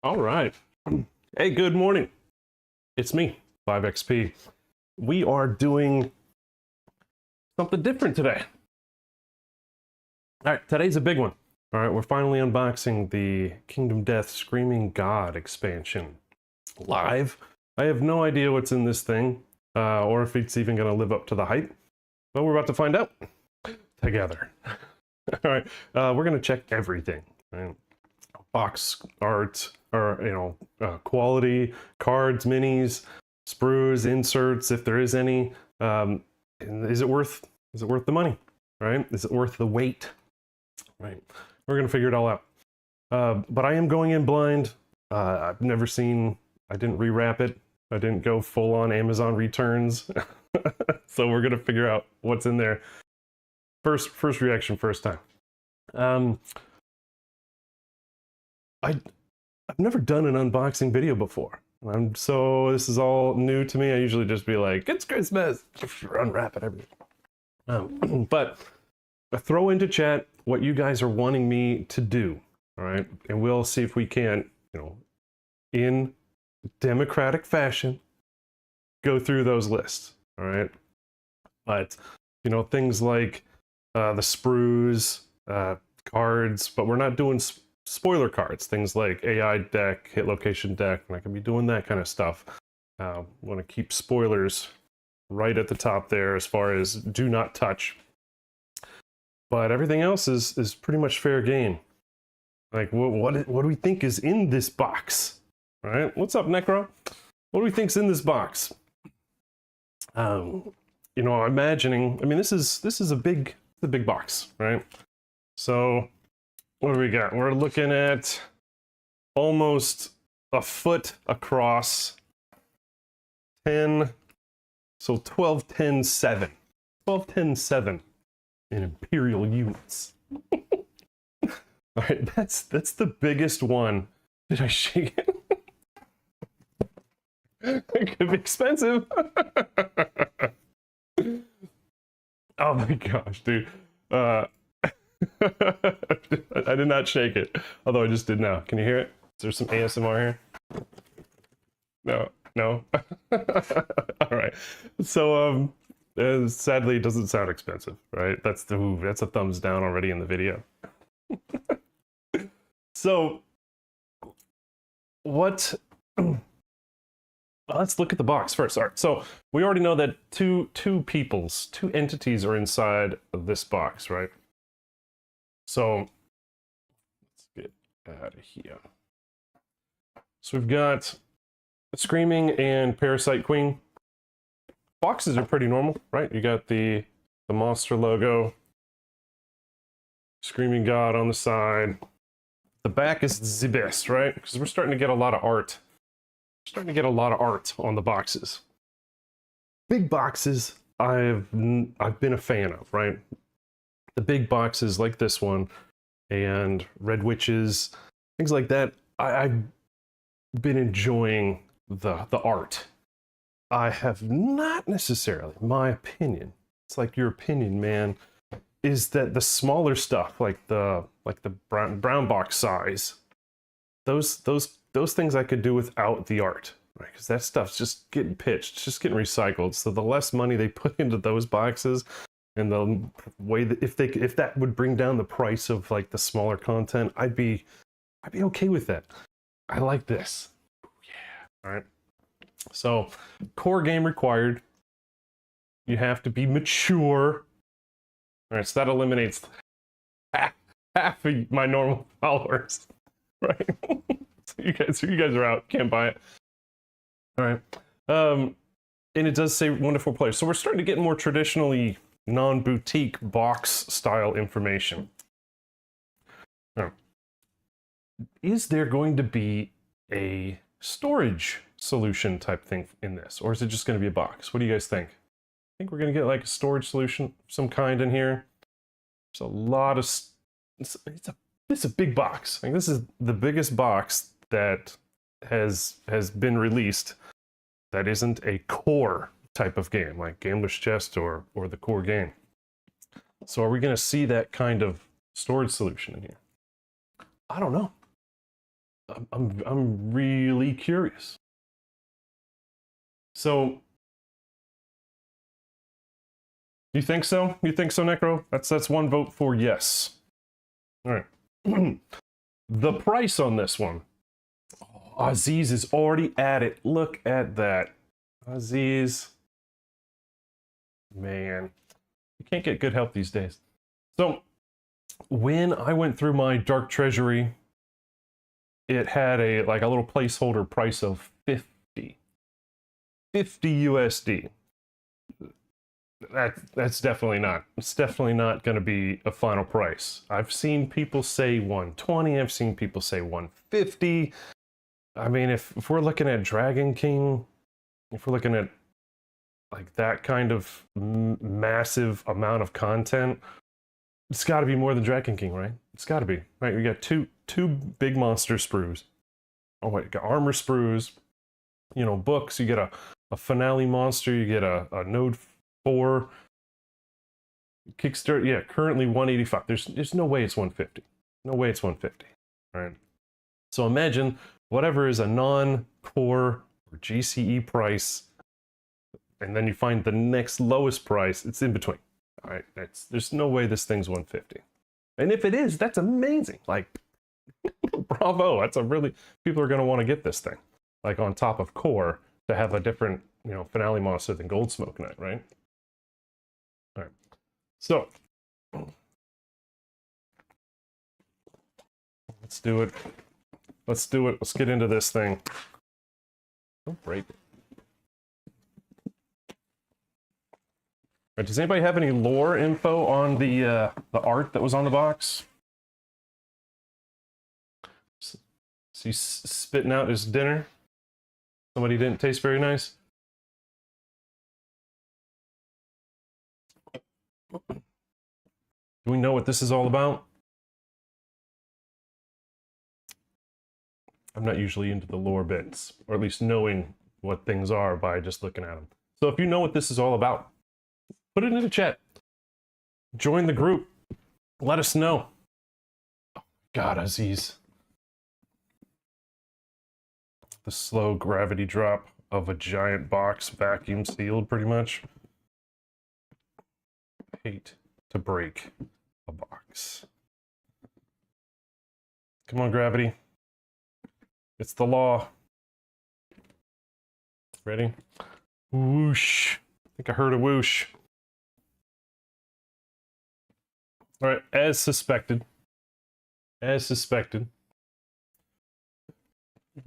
All right. Hey, good morning. It's me, 5XP. We are doing something different today. All right, today's a big one. All right, we're finally unboxing the Kingdom Death Screaming God expansion live. I have no idea what's in this thing, or if it's even going to live up to the hype, but we're about to find out together. All right, we're going to check everything. Right? Box art, or quality, cards, minis, sprues, inserts, if there is any. Is it worth the money? Right? Is it worth the wait? Right. We're gonna figure it all out. But I am going in blind. I've never seen. I didn't rewrap it. I didn't go full on Amazon returns. So we're gonna figure out what's in there. First reaction, first time. I've never done an unboxing video before. So this is all new to me. I usually just be like, it's Christmas, unwrap it, everything. But I throw into chat what you guys are wanting me to do, all right? And we'll see if we can, in democratic fashion, go through those lists, all right? But, things like the sprues, cards, but we're not doing spoiler cards, things like AI deck, hit location deck, and I can be doing that kind of stuff. Want to keep spoilers right at the top there as far as do not touch. But everything else is pretty much fair game. Like, what do we think is in this box? All right, what's up, Necro? What do we think's in this box? Imagining. I mean, this is a big box, right? So. What do we got? We're looking at almost a foot across 10, so 12, 10, 7. 12, 10, 7 in Imperial units. All right, that's the biggest one. Did I shake it? It could be expensive. Oh my gosh, dude. I did not shake it, although I just did now. Can you hear it? Is there some ASMR here? No. All right. So sadly, it doesn't sound expensive, right? That's a thumbs down already in the video. So what? Let's look at the box first. All right. So we already know that two entities are inside of this box, right? So let's get out of here. So we've got Screaming and Parasite Queen. Boxes are pretty normal, right? You got the monster logo, Screaming God on the side. The back is the best, right? Because we're starting to get a lot of art. We're starting to get a lot of art on the boxes. Big boxes I've been a fan of, right? The big boxes like this one and Red Witches, things like that, I've been enjoying the art. I have not necessarily, my opinion, it's like your opinion, man, is that the smaller stuff, like the brown box size, those things I could do without the art, right? Because that stuff's just getting pitched, just getting recycled. So the less money they put into those boxes, and the way that if that would bring down the price of like the smaller content, I'd be okay with that. I like this. Yeah. All right. So core game required. You have to be mature. All right. So that eliminates half of my normal followers, right? So you guys are out. Can't buy it. All right. And it does say wonderful players. So we're starting to get more traditionally non-boutique box style information. Now, is there going to be a storage solution type thing in this, or is it just going to be a box? What do you guys think? I think we're going to get like a storage solution of some kind in here. There's a lot of it's a big box. Like, this is the biggest box that has been released that isn't a core type of game, like Gameless Chest or the core game. So are we going to see that kind of storage solution in here? I don't know. I'm really curious. So, you think so? You think so, Necro? That's one vote for yes. All right. The price on this one. Oh, Aziz is already at it. Look at that. Aziz. Man, you can't get good help these days. So, when I went through my dark treasury, it had a little placeholder price of 50 USD. That's definitely not. It's definitely not going to be a final price. I've seen people say 120. I've seen people say 150. I mean, if we're looking at Dragon King, if we're looking at like that kind of massive amount of content, it's got to be more than Dragon King, right? It's got to be, right? We got two big monster sprues. Oh wait, you got armor sprues. You know, books. You get a finale monster. You get a node 4 Kickstarter. Yeah, currently 185. There's no way it's 150. No way it's 150. All right. So imagine whatever is a non-core or GCE price, and then you find the next lowest price. It's in between. All right. There's no way this thing's 150. And if it is, that's amazing. Like, bravo. That's people are going to want to get this thing. Like on top of core to have a different, finale monster than Gold Smoke Knight, right? All right. So let's do it. Let's do it. Let's get into this thing. Don't break it. All right, does anybody have any lore info on the art that was on the box? So he's spitting out his dinner. Somebody didn't taste very nice. Do we know what this is all about? I'm not usually into the lore bits, or at least knowing what things are by just looking at them. So if you know what this is all about, put it in the chat. Join the group. Let us know. Oh, God, Aziz. The slow gravity drop of a giant box, vacuum sealed, pretty much. I hate to break a box. Come on, gravity. It's the law. Ready? Whoosh. I think I heard a whoosh. All right, as suspected.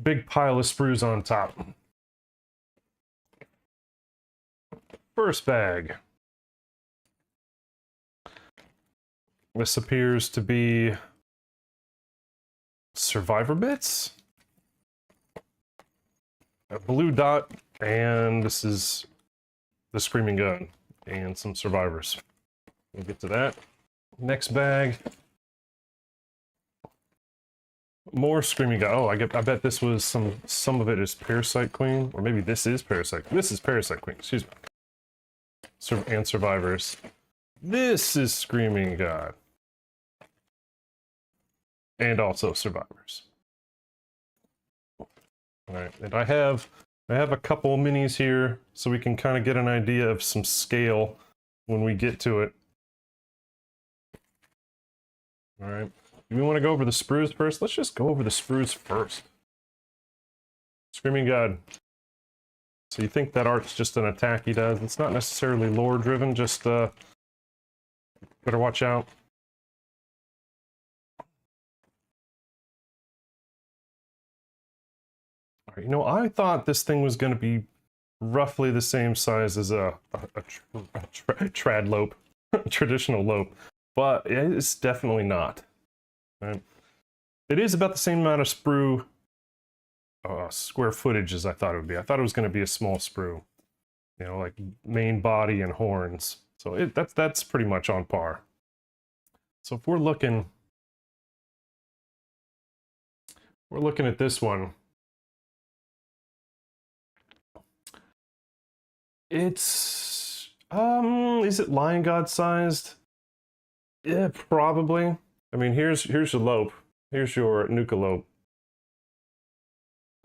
Big pile of sprues on top. First bag. This appears to be survivor bits. A blue dot, and this is the screaming gun and some survivors. We'll get to that. Next bag. More screaming gun. Oh, I bet this was some of it is Parasite Queen, or maybe this is Parasite. This is Parasite Queen. Excuse me. And survivors. This is Screaming God. And also survivors. All right, and I have a couple minis here, so we can kind of get an idea of some scale when we get to it. All right. Do we want to go over the sprues first? Let's just go over the sprues first. Screaming God. So you think that art's just an attack he does? It's not necessarily lore driven, just better watch out. All right, I thought this thing was going to be roughly the same size as a trad lope, traditional lope, but it's definitely not. Right? It is about the same amount of sprue square footage as I thought it would be. I thought it was going to be a small sprue, like main body and horns. So that's pretty much on par. So if we're looking at this one. It's is it Lion God sized? Yeah, probably. I mean, here's your lope. Here's your Nuka lope.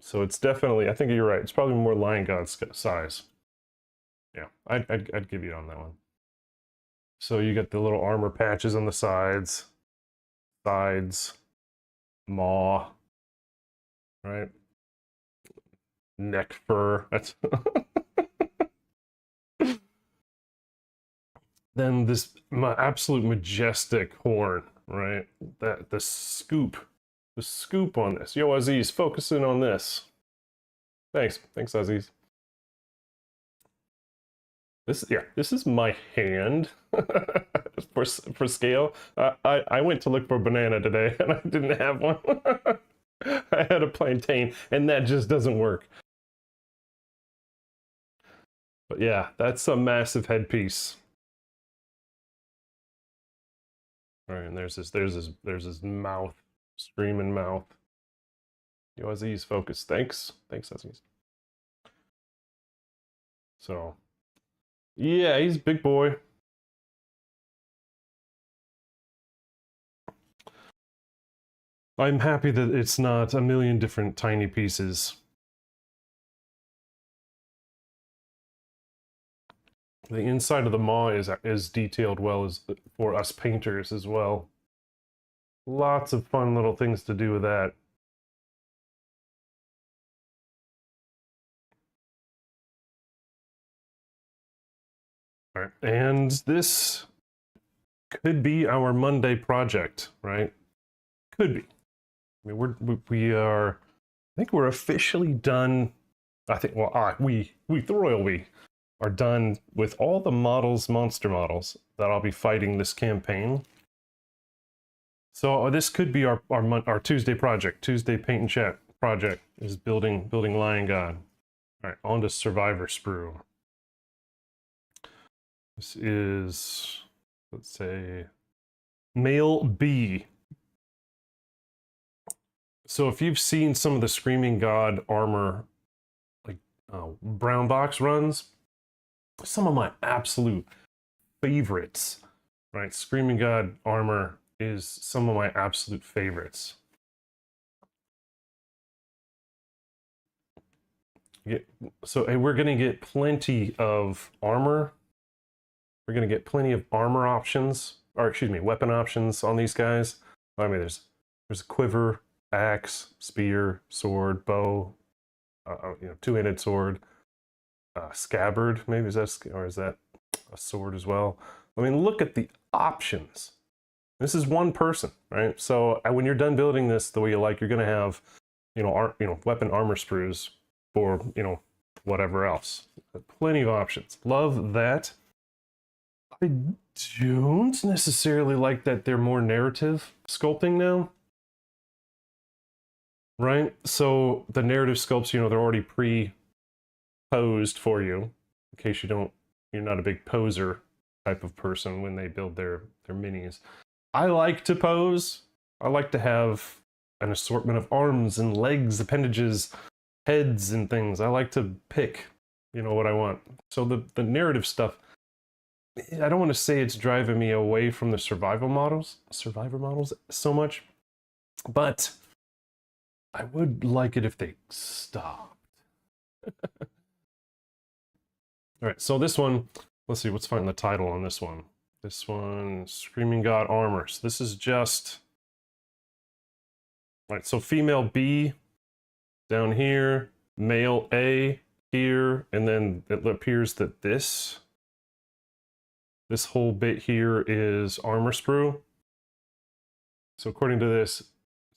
So it's definitely, I think you're right. It's probably more Lion God size. Yeah, I'd give you on that one. So you get the little armor patches on the sides, maw, right? Neck fur. That's then this absolute majestic horn, right? That the scoop on this. Yo, Aziz, focus in on this. Thanks, Aziz. This is my hand for scale. I went to look for a banana today and I didn't have one. I had a plantain, and that just doesn't work. But yeah, that's a massive headpiece. All right, and there's his mouth, screaming mouth. Yo, Aziz, focus. Thanks, Aziz. So, yeah, he's a big boy. I'm happy that it's not a million different tiny pieces. The inside of the maw is detailed well as for us painters as well. Lots of fun little things to do with that. All right, and this could be our Monday project, right? Could be. I mean, we are. I think we're officially done. I think. Well, the royal we are done with all the monster models that I'll be fighting this campaign. So this could be our Tuesday project. Tuesday paint and chat project is building Lion God. All right, on to Survivor Sprue. This is, let's say, male B. So if you've seen some of the Screaming God armor, like brown box runs, some of my absolute favorites, right? Screaming God armor is some of my absolute favorites. So we're going to get plenty of armor. We're going to get plenty of armor options, or excuse me, weapon options on these guys. I mean, there's a quiver, axe, spear, sword, bow, two-handed sword, scabbard. Maybe is that a sword as well? I mean, look at the options. This is one person, right? So when you're done building this the way you like, you're going to have, weapon armor sprues for whatever else. Plenty of options. Love that. I don't necessarily like that they're more narrative sculpting now. Right? So the narrative sculpts, they're already pre-posed for you. In case you're not a big poser type of person when they build their minis. I like to pose. I like to have an assortment of arms and legs, appendages, heads and things. I like to pick, what I want. So the narrative stuff, I don't want to say it's driving me away from the survivor models so much, but I would like it if they stopped. All right, so this one, let's see, let's find the title on this one. This one, Screaming God Armor. So this is just, all right, so female B down here, male A here, and then it appears that this whole bit here is armor sprue. So according to this, it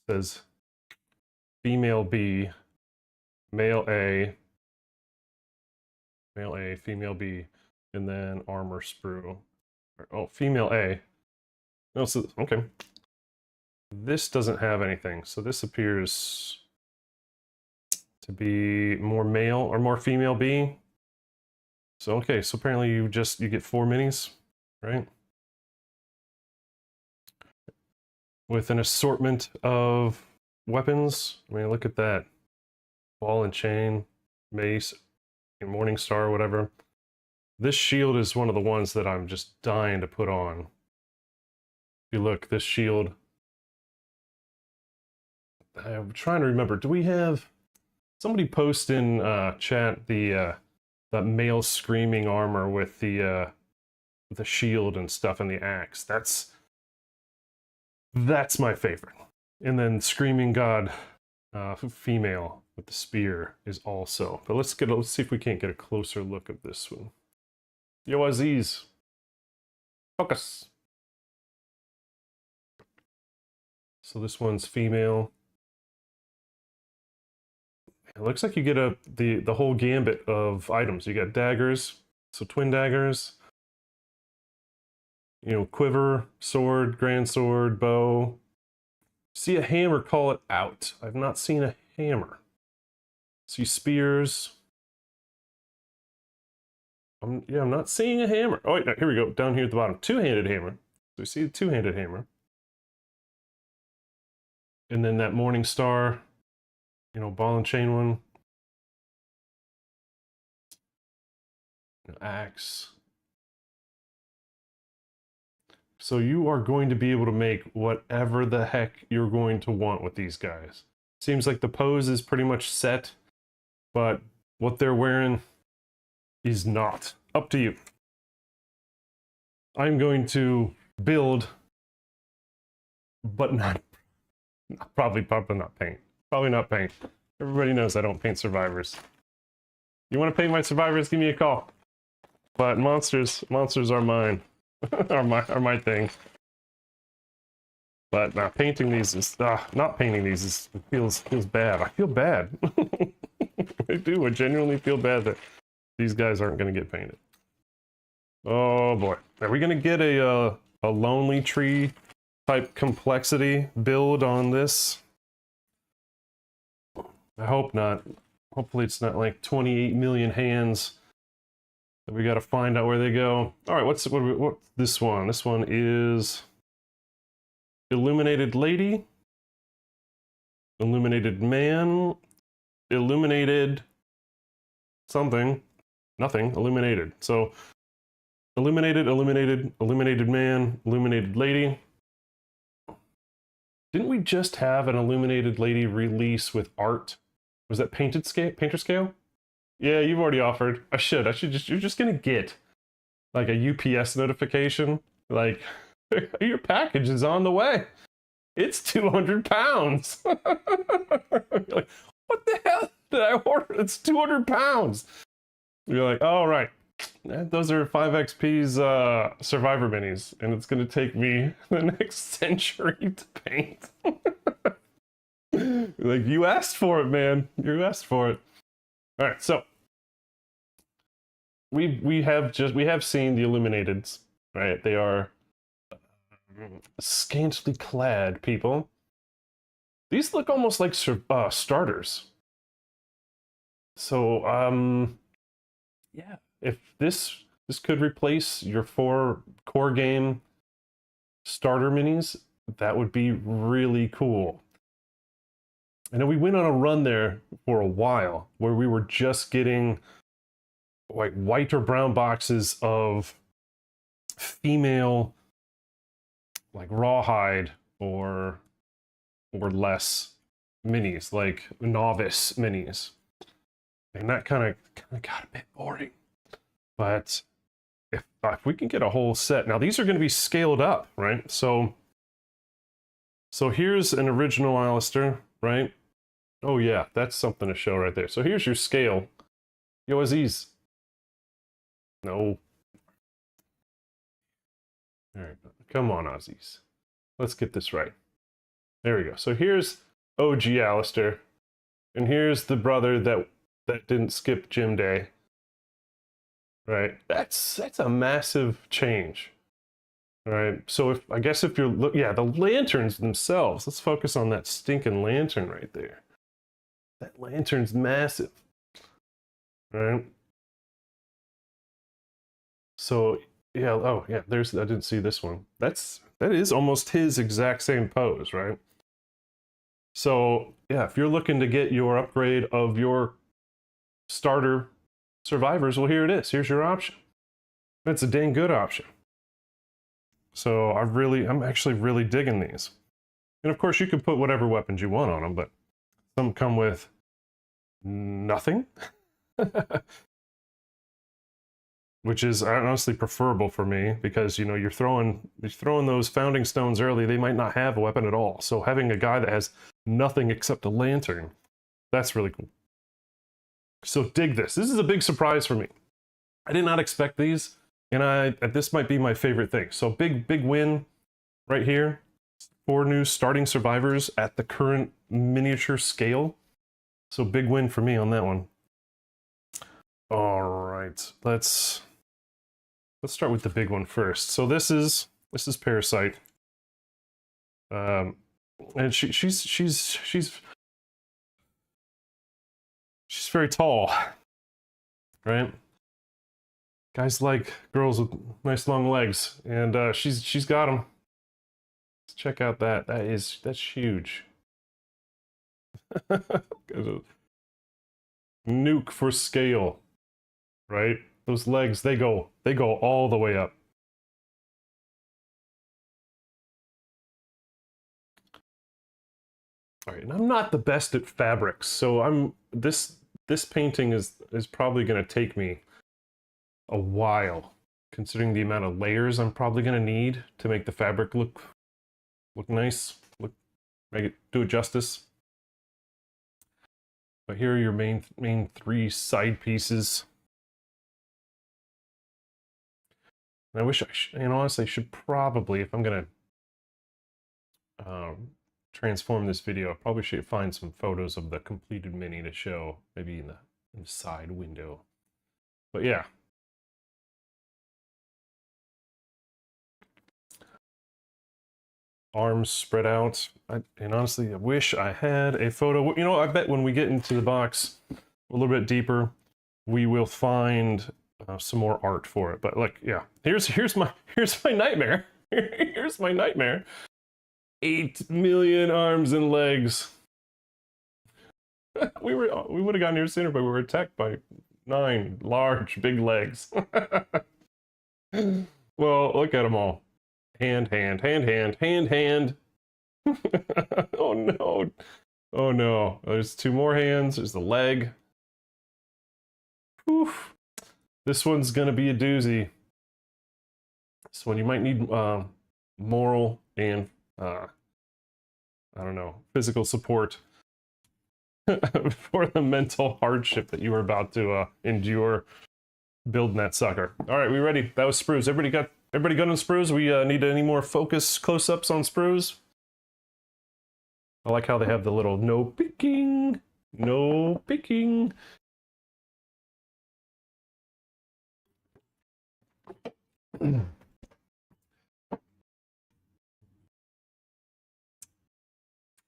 says female B, male A, female B, and then armor sprue. Oh, female A. No, so, okay. This doesn't have anything, so this appears to be more male or more female B. So okay, so apparently you get 4 minis, right? With an assortment of weapons. I mean, look at that. Ball and chain, mace, and morning star, whatever. This shield is one of the ones that I'm just dying to put on. If you look, this shield. I'm trying to remember, do we have Somebody post in chat the male screaming armor with the shield and stuff and the axe. That's my favorite. And then Screaming God female with the spear is also. But let's see if we can't get a closer look of this one. Yo, Aziz. Focus. So this one's female. It looks like you get the whole gambit of items. You got daggers, so twin daggers. You know, quiver, sword, grand sword, bow. See a hammer, call it out. I've not seen a hammer. See spears. I'm not seeing a hammer. Oh, wait, no, here we go. Down here at the bottom. Two-handed hammer. So we see a two-handed hammer. And then that morning star, you know, ball and chain one. Axe. So you are going to be able to make whatever the heck you're going to want with these guys. Seems like the pose is pretty much set, but what they're wearing is not. Up to you. I'm going to build, but probably not paint. Probably not paint. Everybody knows I don't paint survivors. You want to paint my survivors? Give me a call. But monsters are mine. are my thing. But painting these is not painting these is feels bad. I feel bad. I do. I genuinely feel bad that these guys aren't going to get painted. Oh boy, are we going to get a lonely tree type complexity build on this? I hope not. Hopefully it's not like 28 million hands. We got to find out where they go. All right, what's this one? This one is Illuminated Lady, Illuminated Man, Illuminated something, nothing, Illuminated. So Illuminated Man, Illuminated Lady. Didn't we just have an Illuminated Lady release with art? Was that painter scale? Yeah, you've already offered. You're just gonna get like a UPS notification, like your package is on the way. It's 200 pounds. You're like, what the hell did I order? It's 200 pounds. You're like, oh, right. Those are 5XP's Survivor minis, and it's gonna take me the next century to paint. Like, you asked for it, man. You asked for it. All right, so we have seen the Illuminateds, right? They are scantily clad people. These look almost like starters. So yeah, if this could replace your 4 core game starter minis, that would be really cool. I know we went on a run there for a while where we were just getting like white or brown boxes of female like rawhide or less minis, like novice minis. And that kind of got a bit boring. But if we can get a whole set, now these are going to be scaled up, right? So here's an original Alistair, right? Oh yeah, that's something to show right there. So here's your scale. Yo, Aziz. No. All right, come on, Aziz. Let's get this right. There we go. So here's OG Alistair, and here's the brother that didn't skip gym day. Right? That's a massive change. All right. So I guess if you're the lanterns themselves. Let's focus on that stinking lantern right there. That lantern's massive. All right. So yeah, oh yeah, I didn't see this one. That is almost his exact same pose, right? So yeah, if you're looking to get your upgrade of your starter survivors, well, here it is. Here's your option. That's a dang good option. So I'm actually really digging these. And of course you can put whatever weapons you want on them, but some come with nothing. Which is honestly preferable for me, because you know you're throwing those founding stones early, they might not have a weapon at all. So having a guy that has nothing except a lantern, that's really cool. So dig this. This is a big surprise for me. I did not expect these, and this might be my favorite thing. So big win right here. 4 new starting survivors at the current miniature scale. So big win for me on that one. All right, let's start with the big one first. So this is Parasite, and she's very tall, right? Guys like girls with nice long legs, and she's got them. Let's check out that's huge. Nuke for scale, right? Those legs, they go all the way up. All right, and I'm not the best at fabrics, so this painting is probably going to take me a while, considering the amount of layers I'm probably going to need to make the fabric look nice, do it justice. But here are your main 3 side pieces. And I wish honestly, I should probably, if I'm gonna transform this video, I probably should find some photos of the completed mini to show, maybe in the side window. But yeah. Arms spread out. And honestly, I wish I had a photo. You know, I bet when we get into the box a little bit deeper, we will find some more art for it. But like, yeah, here's my nightmare. Here's my nightmare. 8 million arms and legs. we would have gotten here sooner, but we were attacked by 9 large, big legs. Well, look at them all. Hand. Oh no. Oh no. There's 2 more hands. There's the leg. Oof. This one's gonna be a doozy. This one you might need moral and I don't know, physical support for the mental hardship that you are about to endure building that sucker. All right, we ready? That was sprues. Everybody good on sprues? We need any more focus close-ups on sprues? I like how they have the little no picking.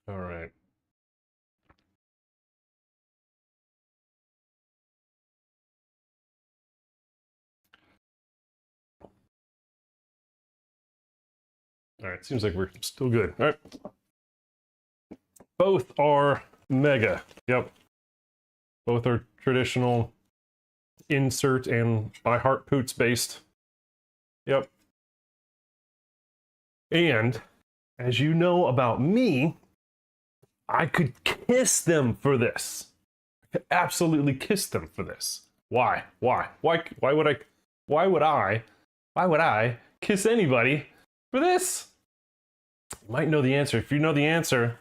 All right. All right, seems like we're still good. All right. Both are mega. Yep. Both are traditional insert and by heart Poots based. Yep. And as you know about me, I could kiss them for this. I could absolutely kiss them for this. Why would I kiss anybody for this? You might know the answer. If you know the answer,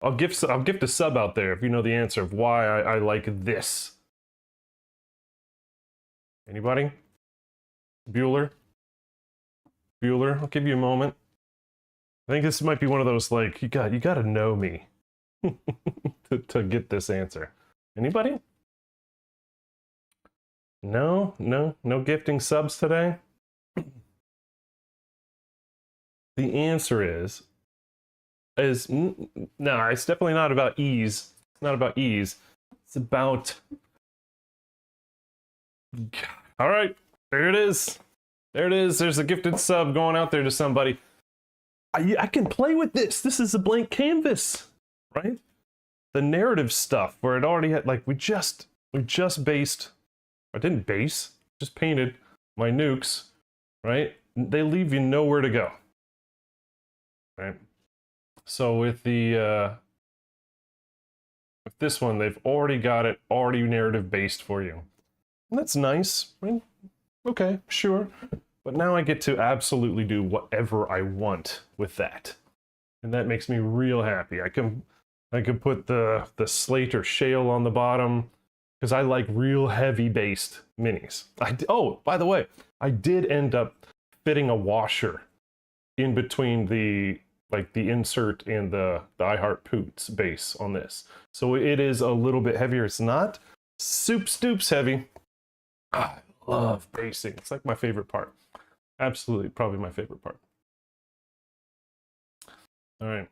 I'll gift a sub out there if you know the answer of why I like this. Anybody? Bueller, I'll give you a moment. I think this might be one of those, like, you gotta know me to get this answer. Anybody? No gifting subs today? The answer is no, it's definitely not about ease. It's not about ease. It's about... All right, there it is. There's a gifted sub going out there to somebody. I can play with this. This is a blank canvas, right? The narrative stuff where it already had, like, we just based, I didn't base, just painted my nukes, right? They leave you nowhere to go, right? So with the With this one, they've already got it already narrative based for you. And that's nice. I mean, okay, sure. But now I get to absolutely do whatever I want with that. And that makes me real happy. I can put the slate or shale on the bottom because I like real heavy based minis. Oh, by the way, I did end up fitting a washer in between the insert and the Adam Poots base on this. So it is a little bit heavier. It's not stoops heavy. I love basing. It's like my favorite part. Absolutely, probably my favorite part. All right.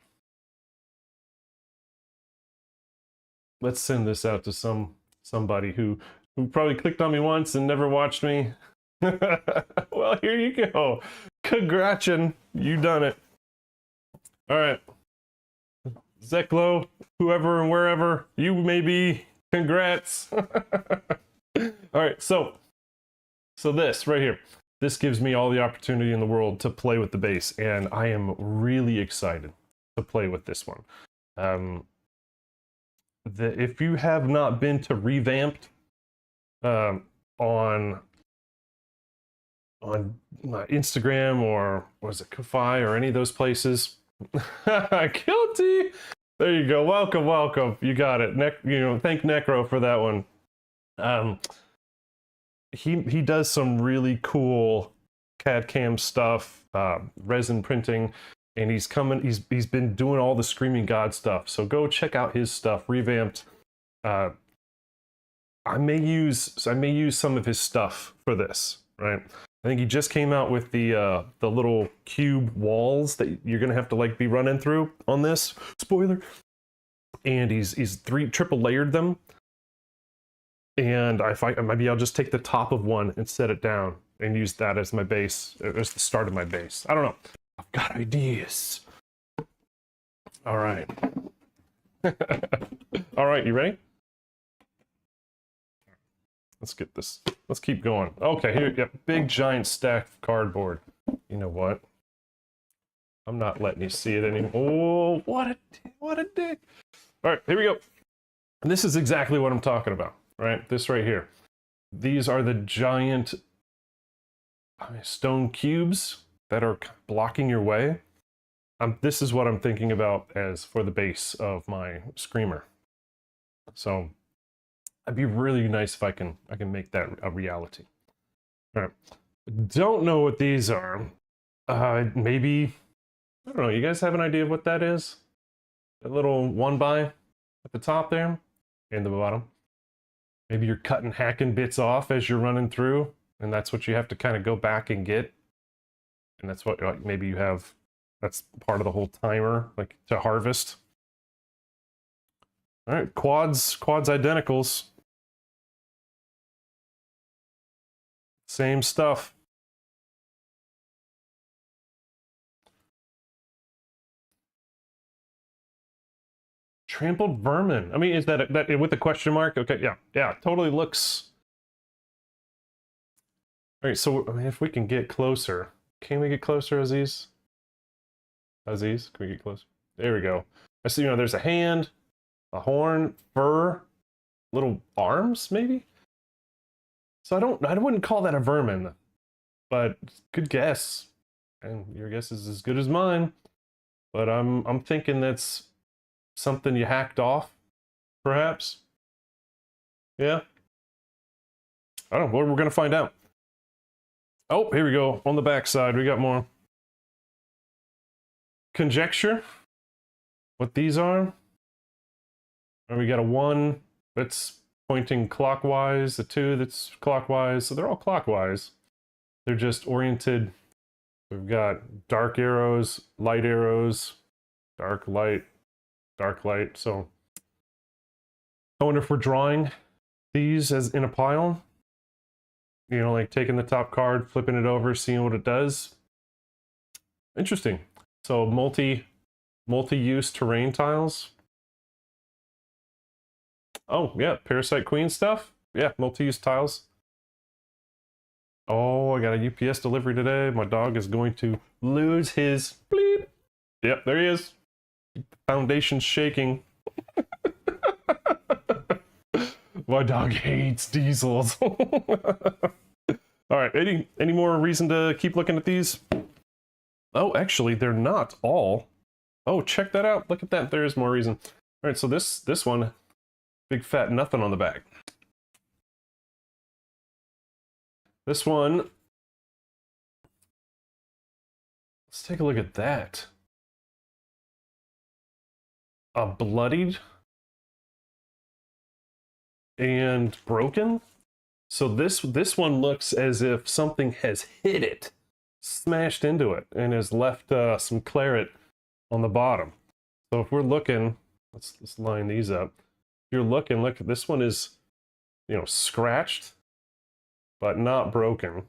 Let's send this out to somebody who probably clicked on me once and never watched me. Well, here you go. Congratulations, you done it. All right. Zeklo, whoever and wherever you may be, congrats. All right, so this right here, this gives me all the opportunity in the world to play with the base, and I am really excited to play with this one. If you have not been to Revamped on Instagram or was it Ko-Fi or any of those places, guilty. There you go. Welcome. You got it. Thank Necro for that one. He does some really cool CAD CAM stuff, resin printing, and he's been doing all the Screaming God stuff. So go check out his stuff. Revamped. I may use some of his stuff for this, right? I think he just came out with the little cube walls that you're gonna have to be running through on this. Spoiler. And he's triple layered them. And maybe I'll just take the top of one and set it down and use that as my base, as the start of my base. I don't know. I've got ideas. All right. All right, you ready? Let's get this. Let's keep going. Okay, here, yeah, big giant stack of cardboard. You know what? I'm not letting you see it anymore. Oh, what a dick. All right, here we go. And this is exactly what I'm talking about, right? This right here. These are the giant stone cubes that are blocking your way. This is what I'm thinking about as for the base of my Screamer. So it'd be really nice if I can make that a reality. All right. Don't know what these are. Maybe, I don't know, you guys have an idea of what that is? That little one by at the top there and the bottom. Maybe you're cutting, hacking bits off as you're running through, and that's what you have to kind of go back and get. And that's what maybe you have, that's part of the whole timer, to harvest. All right, quads identicals. Same stuff. Trampled vermin. I mean, is that with the question mark? Okay, yeah, totally looks. All right, so I mean, if we can get closer, can we get closer, Aziz? Aziz, can we get closer? There we go. I see. There's a hand, a horn, fur, little arms, maybe. So I wouldn't call that a vermin, but good guess, and your guess is as good as mine. But I'm thinking that's something you hacked off, perhaps. Yeah. I don't know. We're gonna find out. Oh, here we go. On the back side, we got more conjecture. What these are? And we got a 1 that's pointing clockwise, a 2 that's clockwise. So they're all clockwise. They're just oriented. We've got dark arrows, light arrows, dark light. So I wonder if we're drawing these as in a pile. Taking the top card, flipping it over, seeing what it does. Interesting. So multi-use terrain tiles. Oh, yeah, Parasite Queen stuff. Yeah, multi-use tiles. Oh, I got a UPS delivery today. My dog is going to lose his bleep. Yep, there he is. Foundation's shaking. My dog hates diesels. All right, any more reason to keep looking at these? Oh, actually, they're not all. Oh, check that out. Look at that. There is more reason. All right, so this one, big fat nothing on the back. This one, let's take a look at that. A bloodied and broken. So this one looks as if something has hit it, smashed into it, and has left some claret on the bottom. So if we're looking, let's line these up. If you're looking, look, this one is, you know, scratched, but not broken.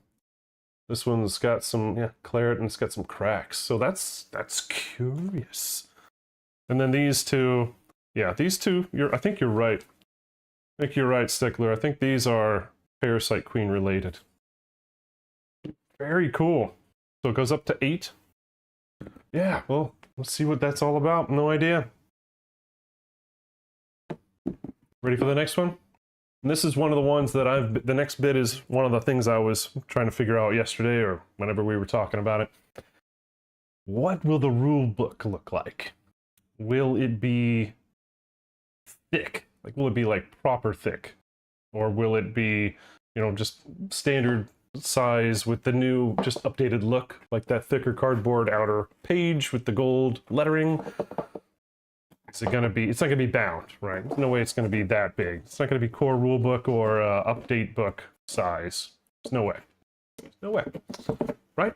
This one's got some claret and it's got some cracks. So that's curious. And then these two, yeah, these two, I think you're right. I think you're right, Stickler. I think these are Parasite Queen related. Very cool. So it goes up to 8. Yeah, well, let's see what that's all about. No idea. Ready for the next one? And this is one of the ones that the next bit is one of the things I was trying to figure out yesterday or whenever we were talking about it. What will the rule book look like? Will it be thick? Like, will it be like proper thick? Or will it be, you know, just standard size with the new, just updated look, like that thicker cardboard outer page with the gold lettering? Is it gonna be, it's not gonna be bound, right? There's no way it's gonna be that big. It's not gonna be core rulebook or update book size. There's no way. There's no way. Right?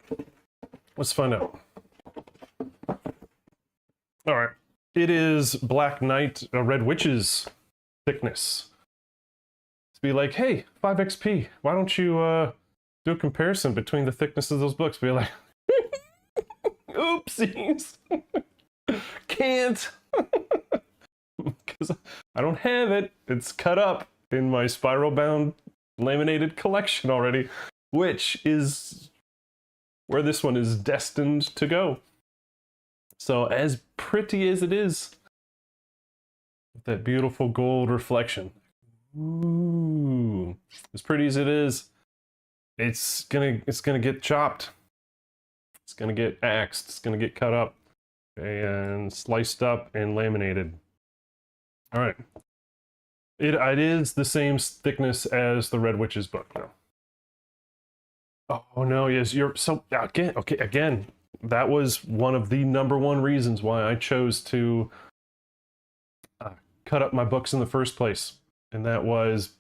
Let's find out. All right. It is Black Knight, Red Witch's thickness. To be like, hey, 5XP, why don't you do a comparison between the thickness of those books? Be like, oopsies. Can't. Because I don't have it. It's cut up in my spiral bound laminated collection already, which is where this one is destined to go. So as pretty as it is, with that beautiful gold reflection, ooh, as pretty as it is, it's gonna get chopped. It's gonna get axed. It's gonna get cut up and sliced up and laminated. All right. It is the same thickness as the Red Witch's book, though. Oh no, yes, you're so again. Okay, again, that was one of the #1 reasons why I chose to cut up my books in the first place, and that was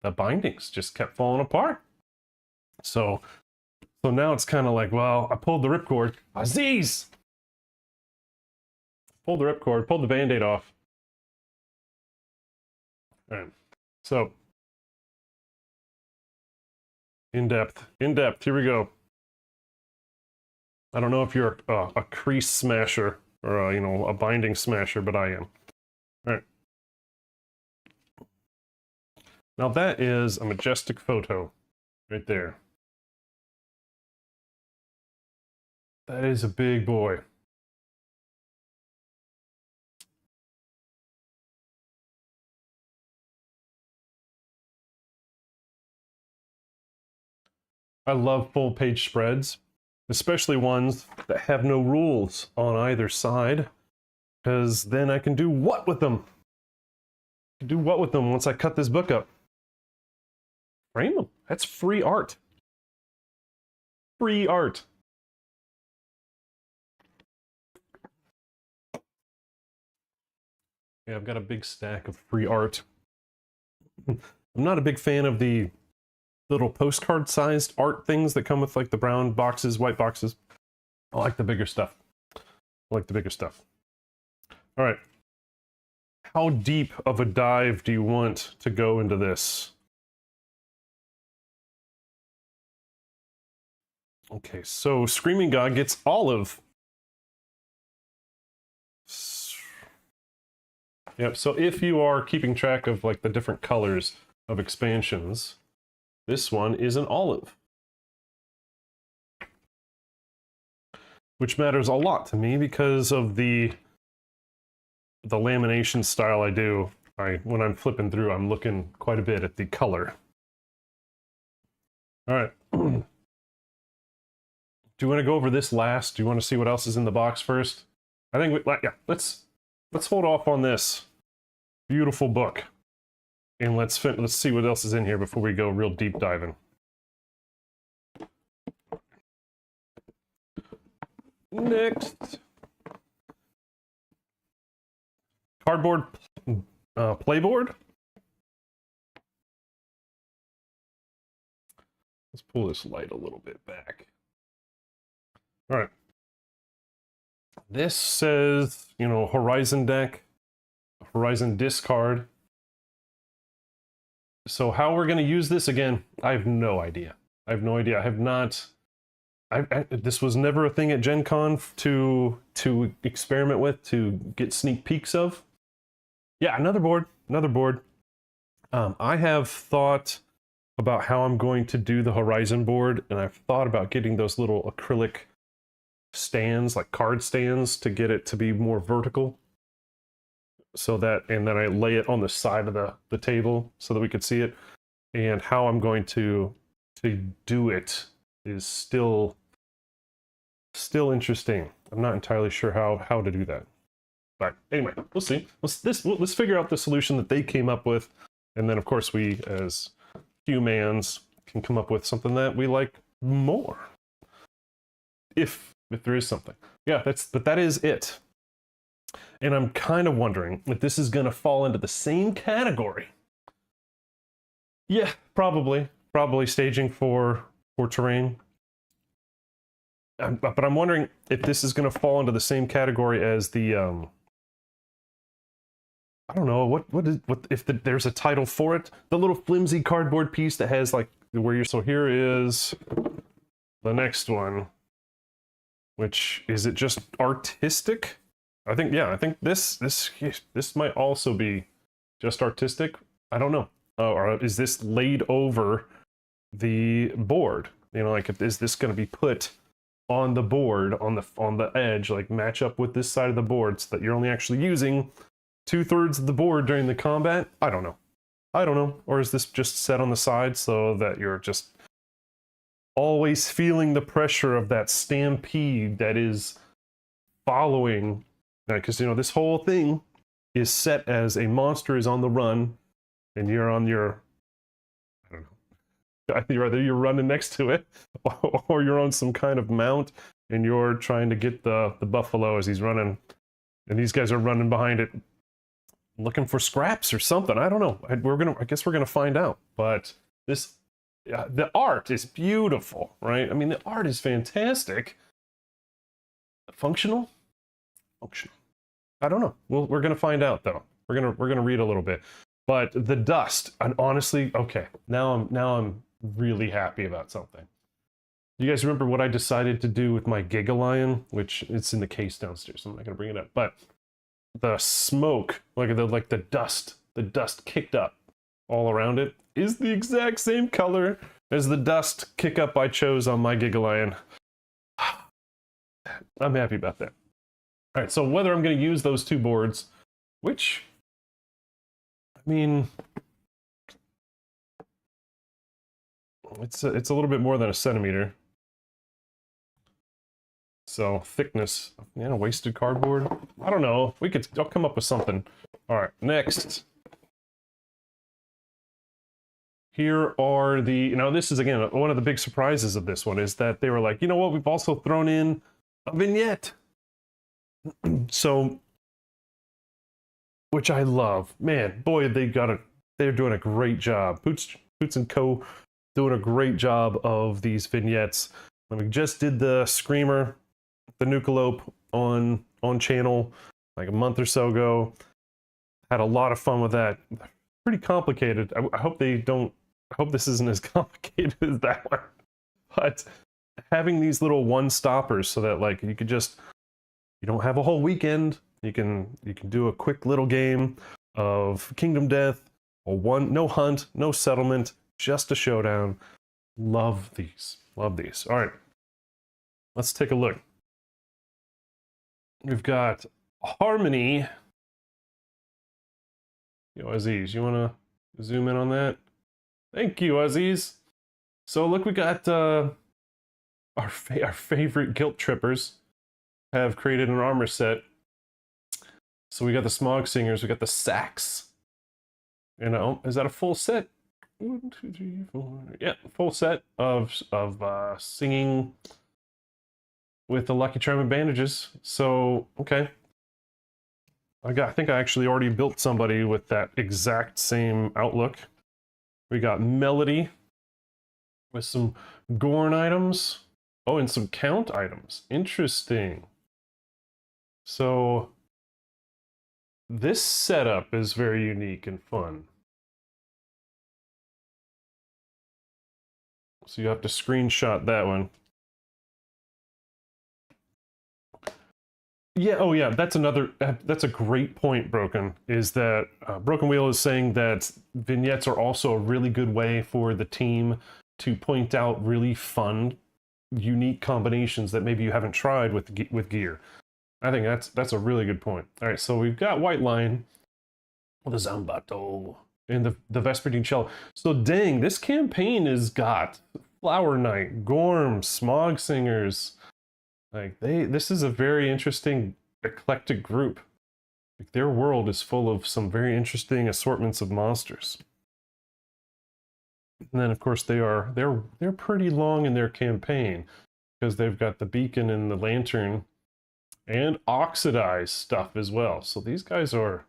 the bindings just kept falling apart. So now it's kind of like, well, I pulled the ripcord. Aziz! Pulled the ripcord, pulled the Band-Aid off. All right, so in depth, here we go. I don't know if you're a crease smasher or you know, a binding smasher, but I am. All right. Now that is a majestic photo right there. That is a big boy. I love full page spreads, especially ones that have no rules on either side, because then I can do what with them? I can do what with them once I cut this book up? Frame them. That's free art. Free art. Yeah, I've got a big stack of free art. I'm not a big fan of the little postcard-sized art things that come with like the brown boxes, white boxes. I like the bigger stuff. I like the bigger stuff. All right. How deep of a dive do you want to go into this? Okay, so Screaming God gets olive. Yep, so if you are keeping track of like the different colors of expansions, this one is an olive. Which matters a lot to me because of the lamination style I do. when I'm flipping through, I'm looking quite a bit at the color. All right. Do you want to go over this last? Do you want to see what else is in the box first? I think yeah, let's hold off on this beautiful book, and let's see what else is in here before we go real deep diving. Next, cardboard playboard. Let's pull this light a little bit back. All right. This says, you know, Horizon deck, Horizon discard. So how we're going to use this again, I have no idea. I have no idea. I have not. This was never a thing at Gen Con to experiment with, to get sneak peeks of. Yeah, another board. I have thought about how I'm going to do the Horizon board, and I've thought about getting those little acrylic stands, like card stands, to get it to be more vertical. So that, and then I lay it on the side of the table so that we could see it. And how I'm going to do it is still interesting. I'm not entirely sure how to do that. But anyway, we'll see. Let's figure out the solution that they came up with, and then of course we, as humans, can come up with something that we like more. If there is something. Yeah, that is it. And I'm kind of wondering if this is going to fall into the same category. Yeah, probably staging for terrain. But I'm wondering if this is going to fall into the same category as the I don't know what if there's a title for it. The little flimsy cardboard piece that has like where you're. So here is the next one, which is it just artistic? I think this might also be just artistic. I don't know. Or is this laid over the board? You know, like is this going to be put on the board on the edge, like match up with this side of the board, so that you're only actually using 2/3 of the board during the combat? I don't know. Or is this just set on the side so that you're just always feeling the pressure of that stampede that is following? Because, you know, this whole thing is set as a monster is on the run, and you're on your, I don't know, either you're running next to it, or you're on some kind of mount, and you're trying to get the buffalo as he's running, and these guys are running behind it, looking for scraps or something. I don't know. I guess we're gonna find out. But this, the art is beautiful, right? I mean, the art is fantastic. Functional. I don't know. We're gonna find out though. We're gonna read a little bit. But the dust, and honestly, okay, now I'm really happy about something. You guys remember what I decided to do with my Gigalion, which it's in the case downstairs, so I'm not gonna bring it up. But the smoke, like the dust kicked up all around it, is the exact same color as the dust kick up I chose on my Gigalion. I'm happy about that. All right, so whether I'm going to use those two boards, which, I mean, it's a little bit more than a centimeter. So thickness, yeah, wasted cardboard. I don't know. I'll come up with something. All right, next. Here are this is again one of the big surprises of this one, is that they were like, you know what, we've also thrown in a vignette. So, which I love. Man, boy, they're doing a great job. Poots and Co. doing a great job of these vignettes. And we just did the Screamer, the Nucleope on channel like a month or so ago. Had a lot of fun with that. Pretty complicated. I hope this isn't as complicated as that one. But having these little one-stoppers so that like you don't have a whole weekend. You can do a quick little game of Kingdom Death, no hunt, no settlement, just a showdown. Love these. All right, let's take a look. We've got Harmony Yo, Aziz, you wanna zoom in on that? Thank you, Aziz. So look, we got our favorite guilt trippers have created an armor set. So we got the Smog Singers, we got the Sax. You know, is that a full set? 1, 2, 3, 4. Yeah, full set of singing with the Lucky Charm and bandages. So okay, I think I actually already built somebody with that exact same outlook. We got Melody with some Gorn items. Oh, and some Count items. Interesting. So this setup is very unique and fun. So you have to screenshot that one. Yeah, oh yeah, that's a great point, Broken, is that Broken Wheel is saying that vignettes are also a really good way for the team to point out really fun, unique combinations that maybe you haven't tried with gear. I think that's a really good point. All right, so we've got White Line, the Zambato, and the Vespertine Cello. So dang, this campaign has got Flower Knight, Gorm, Smog Singers. Like this is a very interesting, eclectic group. Like their world is full of some very interesting assortments of monsters. And then of course they're pretty long in their campaign because they've got the beacon and the lantern and oxidized stuff as well. So these guys are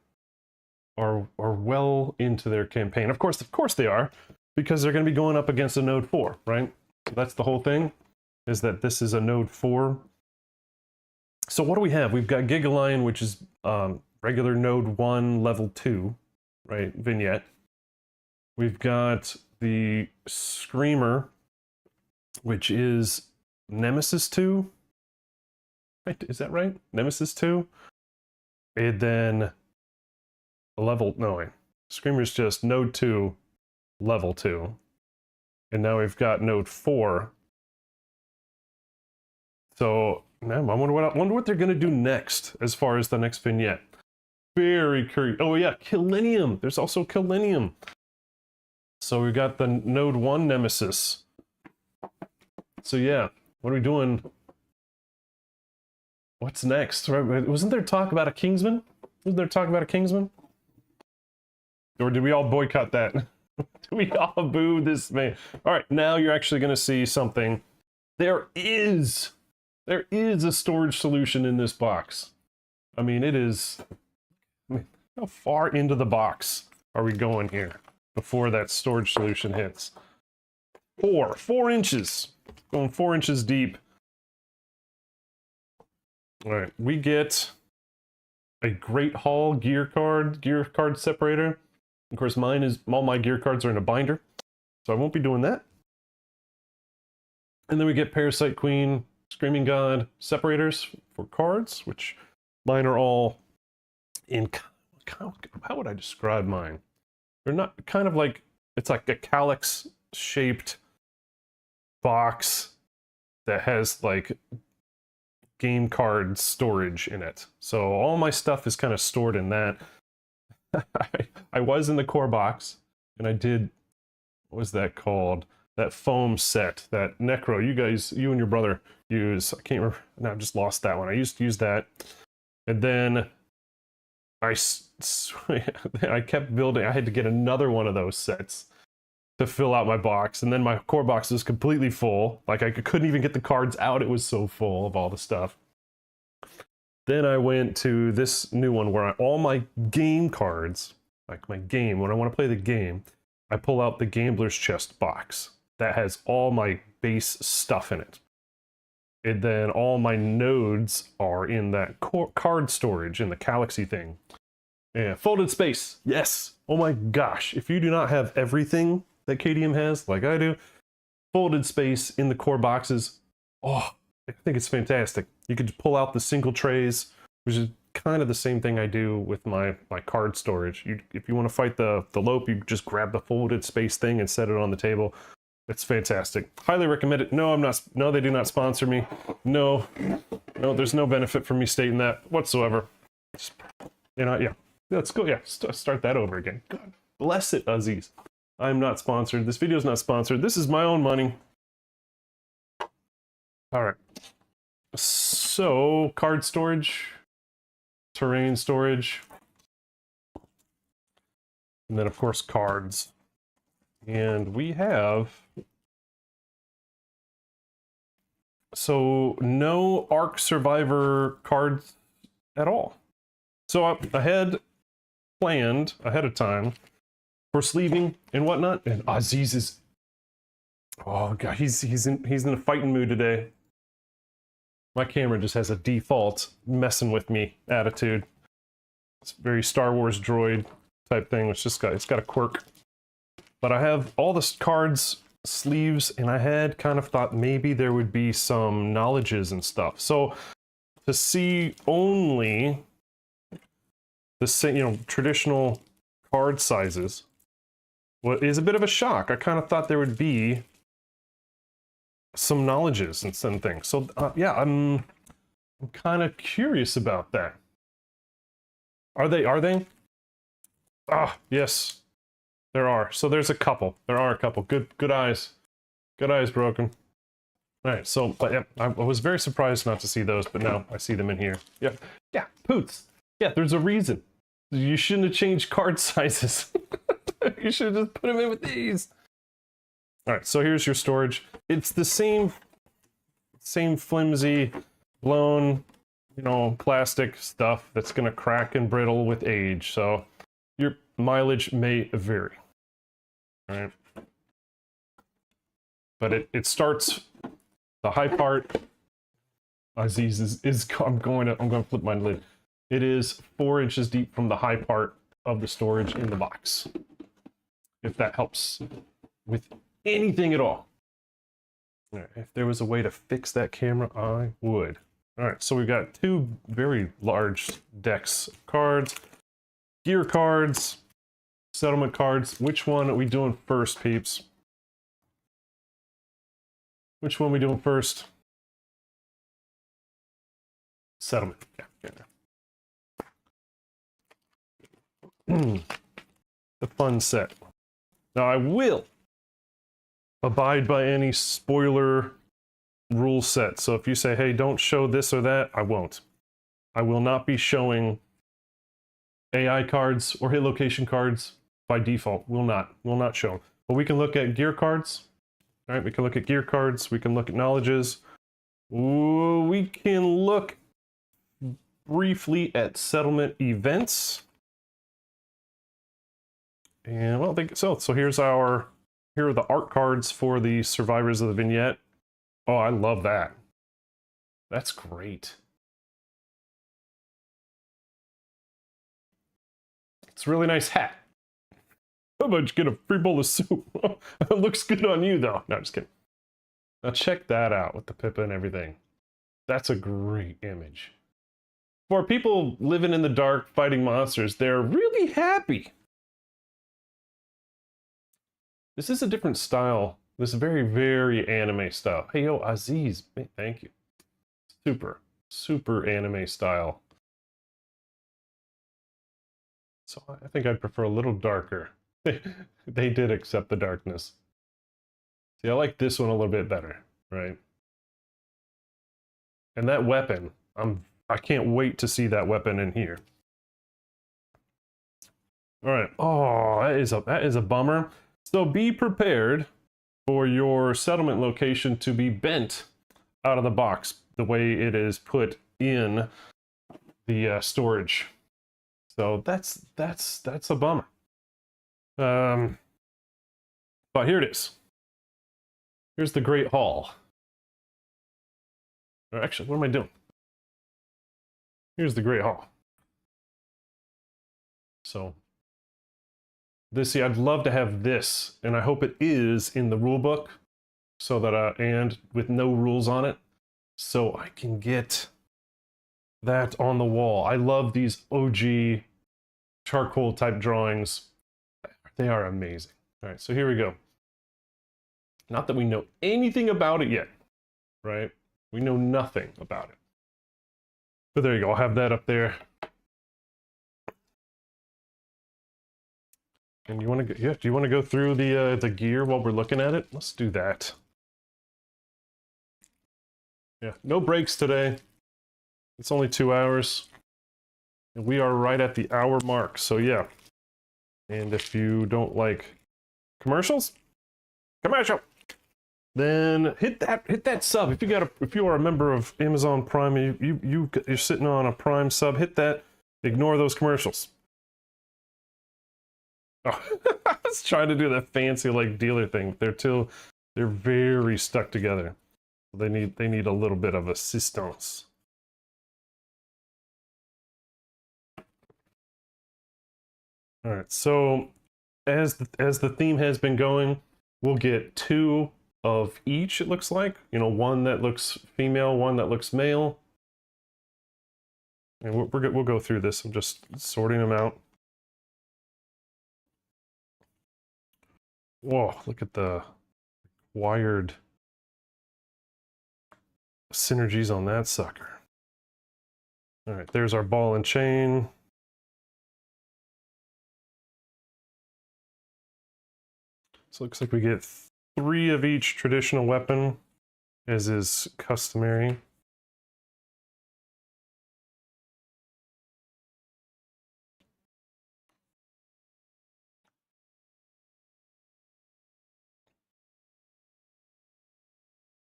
well into their campaign. Of course they are, because they're going to be going up against a node 4, right? That's the whole thing, is that this is a node 4. So what do we have? We've got Gigalion, which is regular node 1, level 2, right? Vignette. We've got the Screamer, which is Nemesis 2. Right? Is that right? Nemesis 2? And then Screamer's just node 2, level 2. And now we've got node 4. So I wonder what they're gonna do next as far as the next vignette. Very curious. Oh yeah, Killinium. There's also Killinium. So we've got the node 1 Nemesis. So yeah, what are we doing? What's next? Wasn't there talk about a Kingsman? Wasn't there talk about a Kingsman? Or did we all boycott that? Did we all boo this man? All right, now you're actually going to see something. There is a storage solution in this box. I mean, it is... how far into the box are we going here before that storage solution hits? 4 inches. Going 4 inches deep. All right, we get a Great Hall gear card separator. Of course, all my gear cards are in a binder, so I won't be doing that. And then we get Parasite Queen, Screaming God separators for cards, which mine are all in, how would I describe mine? They're not kind of like, it's like a calyx shaped box that has like game card storage in it. So all my stuff is kind of stored in that. I was in the core box, and I did, what was that called? That foam set that Necro, you and your brother use. I can't remember. No, I just lost that one. I used to use that. And then I kept building. I had to get another one of those sets to fill out my box. And then my core box was completely full. Like I couldn't even get the cards out. It was so full of all the stuff. Then I went to this new one where all my game cards, like my game, when I want to play the game, I pull out the Gambler's Chest box. That has all my base stuff in it. And then all my nodes are in that card storage in the Galaxy thing. Yeah, folded space. Yes. Oh my gosh. If you do not have everything that KDM has, like I do, folded space in the core boxes, oh, I think it's fantastic. You could pull out the single trays, which is kind of the same thing I do with my card storage. If you want to fight the Lope, you just grab the folded space thing and set it on the table. It's fantastic. Highly recommend it. No, I'm not. No, they do not sponsor me. No, there's no benefit for me stating that whatsoever. Just, yeah. Let's go. Yeah, start that over again. God bless it, Aziz. I'm not sponsored. This video is not sponsored. This is my own money. All right. So, card storage, terrain storage, and then, of course, cards. And we have... So, no Ark Survivor cards at all. So, I had planned ahead of time for sleeving and whatnot, and Aziz is... Oh, God, he's in a fighting mood today. My camera just has a default messing with me attitude. It's a very Star Wars droid type thing, which just it's got a quirk. But I have all the cards, sleeves, and I had kind of thought maybe there would be some knowledges and stuff. So to see only the same, traditional card sizes is a bit of a shock. I kind of thought there would be some knowledges and some things. So yeah, I'm kind of curious about that. Are they? Ah, yes, there are. So there's a couple. There are a couple. Good eyes. Good eyes, Broken. All right. So, but yeah, I was very surprised not to see those, but now I see them in here. Yeah, Poots. Yeah, there's a reason. You shouldn't have changed card sizes. You should have just put them in with these. All right, so here's your storage. It's the same flimsy, blown, plastic stuff that's gonna crack and brittle with age. So your mileage may vary. All right, but it starts the high part. Aziz is I'm going to flip my lid. It is 4 inches deep from the high part of the storage in the box. If that helps with anything at all. All right, if there was a way to fix that camera, I would. All right, so we've got 2 very large decks of cards, gear cards, settlement cards. Which one are we doing first, peeps? Which one are we doing first? Settlement. Yeah. The fun set. Now I will abide by any spoiler rule set. So if you say, hey, don't show this or that, I won't. I will not be showing AI cards or hit location cards by default. Will not show. But we can look at gear cards. All right, we can look at gear cards. We can look at knowledges. Ooh, we can look briefly at settlement events. And well, I think so. So here are the art cards for the survivors of the vignette. Oh, I love that. That's great. It's a really nice hat. How about you get a free bowl of soup? It looks good on you, though. No, just kidding. Now check that out with the Pippa and everything. That's a great image. For people living in the dark, fighting monsters, they're really happy. This is a different style. This very, very anime style. Hey, yo, Aziz, thank you. Super anime style. So I think I'd prefer a little darker. They did accept the darkness. See, I like this one a little bit better, right? And that weapon, I can't wait to see that weapon in here. All right. Oh, that is a bummer. So be prepared for your settlement location to be bent out of the box the way it is put in the storage. So that's a bummer. But here it is. Here's the Great Hall. Or actually, what am I doing? Here's the Great Hall. So see, I'd love to have this, and I hope it is in the rule book, so that and with no rules on it, so I can get that on the wall. I love these OG charcoal type drawings. They are amazing. All right, so here we go. Not that we know anything about it yet, right? We know nothing about it. But there you go, I'll have that up there. And you want to go, yeah, do you want to go through the gear while we're looking at it? Let's do that. Yeah, no breaks today. It's only 2 hours. And we are right at the hour mark, so yeah. And if you don't like commercials, commercial, then hit that sub. If you are a member of Amazon Prime, you're sitting on a Prime sub, hit that. Ignore those commercials. Oh, I was trying to do that fancy like dealer thing. They're very stuck together. They need a little bit of assistance. All right, so as the theme has been going, we'll get 2 of each, it looks like. You know, one that looks female, one that looks male. And we'll go through this. I'm just sorting them out. Whoa, look at the wired synergies on that sucker. All right, there's our ball and chain. So it looks like we get 3 of each traditional weapon, as is customary.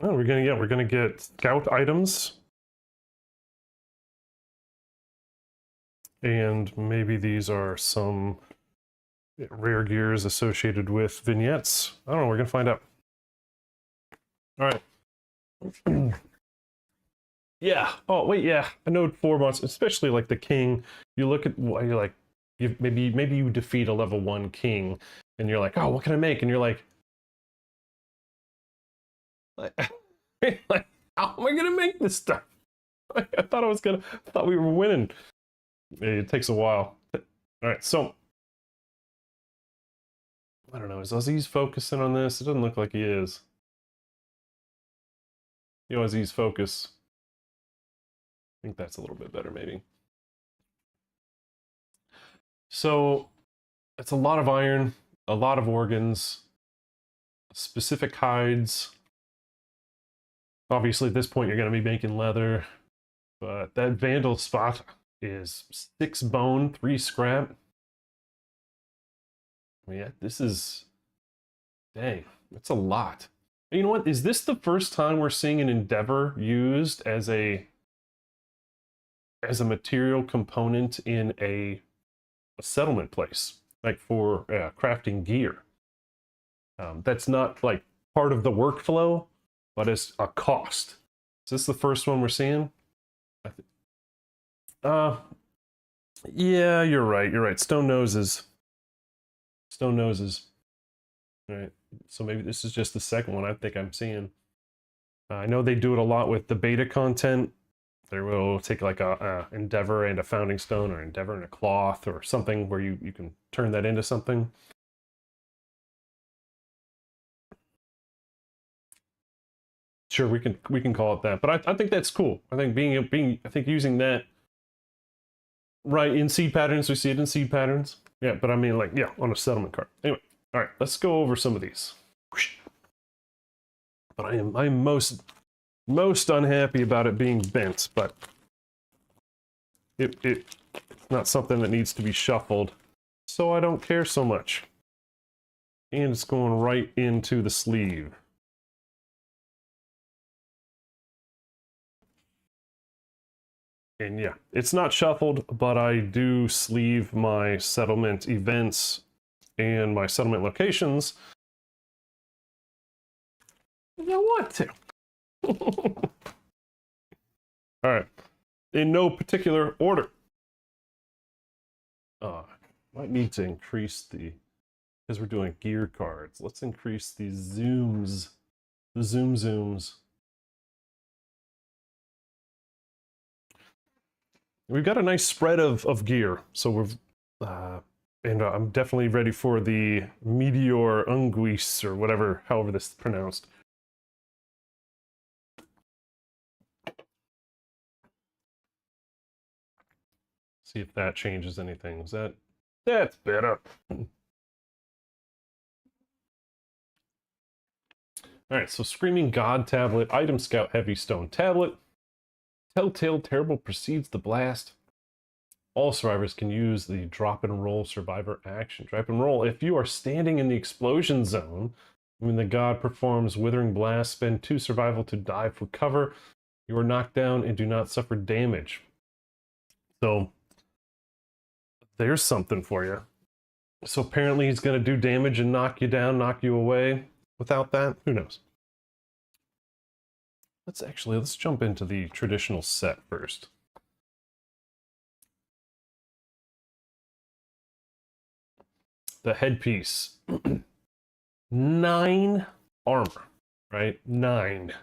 Oh, we're gonna get scout items. And maybe these are some rare gears associated with vignettes. I don't know, we're gonna find out. All right. Yeah. Oh, wait, yeah. I know 4 months, especially like the king. You look at, you're like, maybe you defeat a level 1 king, and you're like, oh, what can I make? And you're like, like, how am I gonna make this stuff? I thought we were winning. It takes a while. All right, so I don't know. Is Aziz focusing on this? It doesn't look like he is. Yo, Aziz, focus. I think that's a little bit better, maybe. So it's a lot of iron, a lot of organs, specific hides. Obviously, at this point, you're going to be making leather, but that Vandal spot is 6 bone, 3 scrap. Yeah, this is, dang, that's a lot. And you know what? Is this the first time we're seeing an Endeavor used as a material component in a settlement place, like for crafting gear? That's not like part of the workflow, but it's a cost. Is this the first one we're seeing? Yeah, you're right. You're right. Stone noses. Stone noses. All right. So maybe this is just the second one I think I'm seeing. I know they do it a lot with the beta content. They will take like a Endeavor and a Founding Stone, or Endeavor and a cloth, or something where you can turn that into something. Sure, we can call it that. But I think that's cool. I think I think using that right in seed patterns, we see it in seed patterns. Yeah, but I mean, like, yeah, on a settlement card. Anyway, all right, let's go over some of these. But I'm most unhappy about it being bent, but it's not something that needs to be shuffled, so I don't care so much. And it's going right into the sleeve. And yeah, it's not shuffled, but I do sleeve my settlement events and my settlement locations. I want to. All right, in no particular order. Might need to increase because we're doing gear cards. Let's increase the zooms, the zooms. We've got a nice spread of gear, so we've and I'm definitely ready for the Meteor Unguis, or whatever, however this is pronounced. See if that changes anything. That's better. Alright, so Screaming God tablet, Item Scout Heavy Stone tablet. Telltale Terrible precedes the blast. All survivors can use the drop and roll survivor action. Drop and roll. If you are standing in the explosion zone, when the god performs Withering Blast, spend 2 survival to dive for cover. You are knocked down and do not suffer damage. So, there's something for you. So apparently he's going to do damage and knock you down, knock you away. Without that, who knows? Let's jump into the traditional set first. The headpiece. 9 armor, right? 9.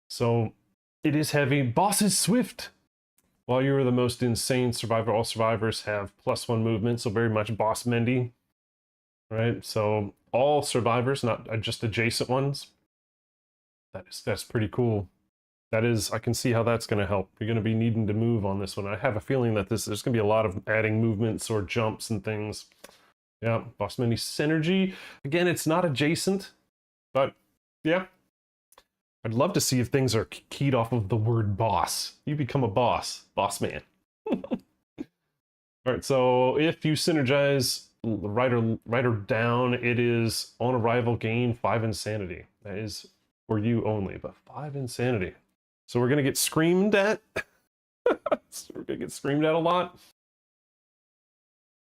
So it is heavy. Boss is swift. While you are the most insane survivor, all survivors have +1 movement, so very much boss Mendy. Right? So all survivors, not just adjacent ones. That's pretty cool. That is, I can see how that's going to help. You're going to be needing to move on this one. I have a feeling that there's going to be a lot of adding movements or jumps and things. Yeah, Boss Mendy synergy. Again, it's not adjacent, but yeah. I'd love to see if things are keyed off of the word boss. You become a boss man. Alright, so if you synergize right or down, it is on arrival gain 5 insanity. That is for you only, but 5 insanity. So we're gonna get screamed at. So we're gonna get screamed at a lot.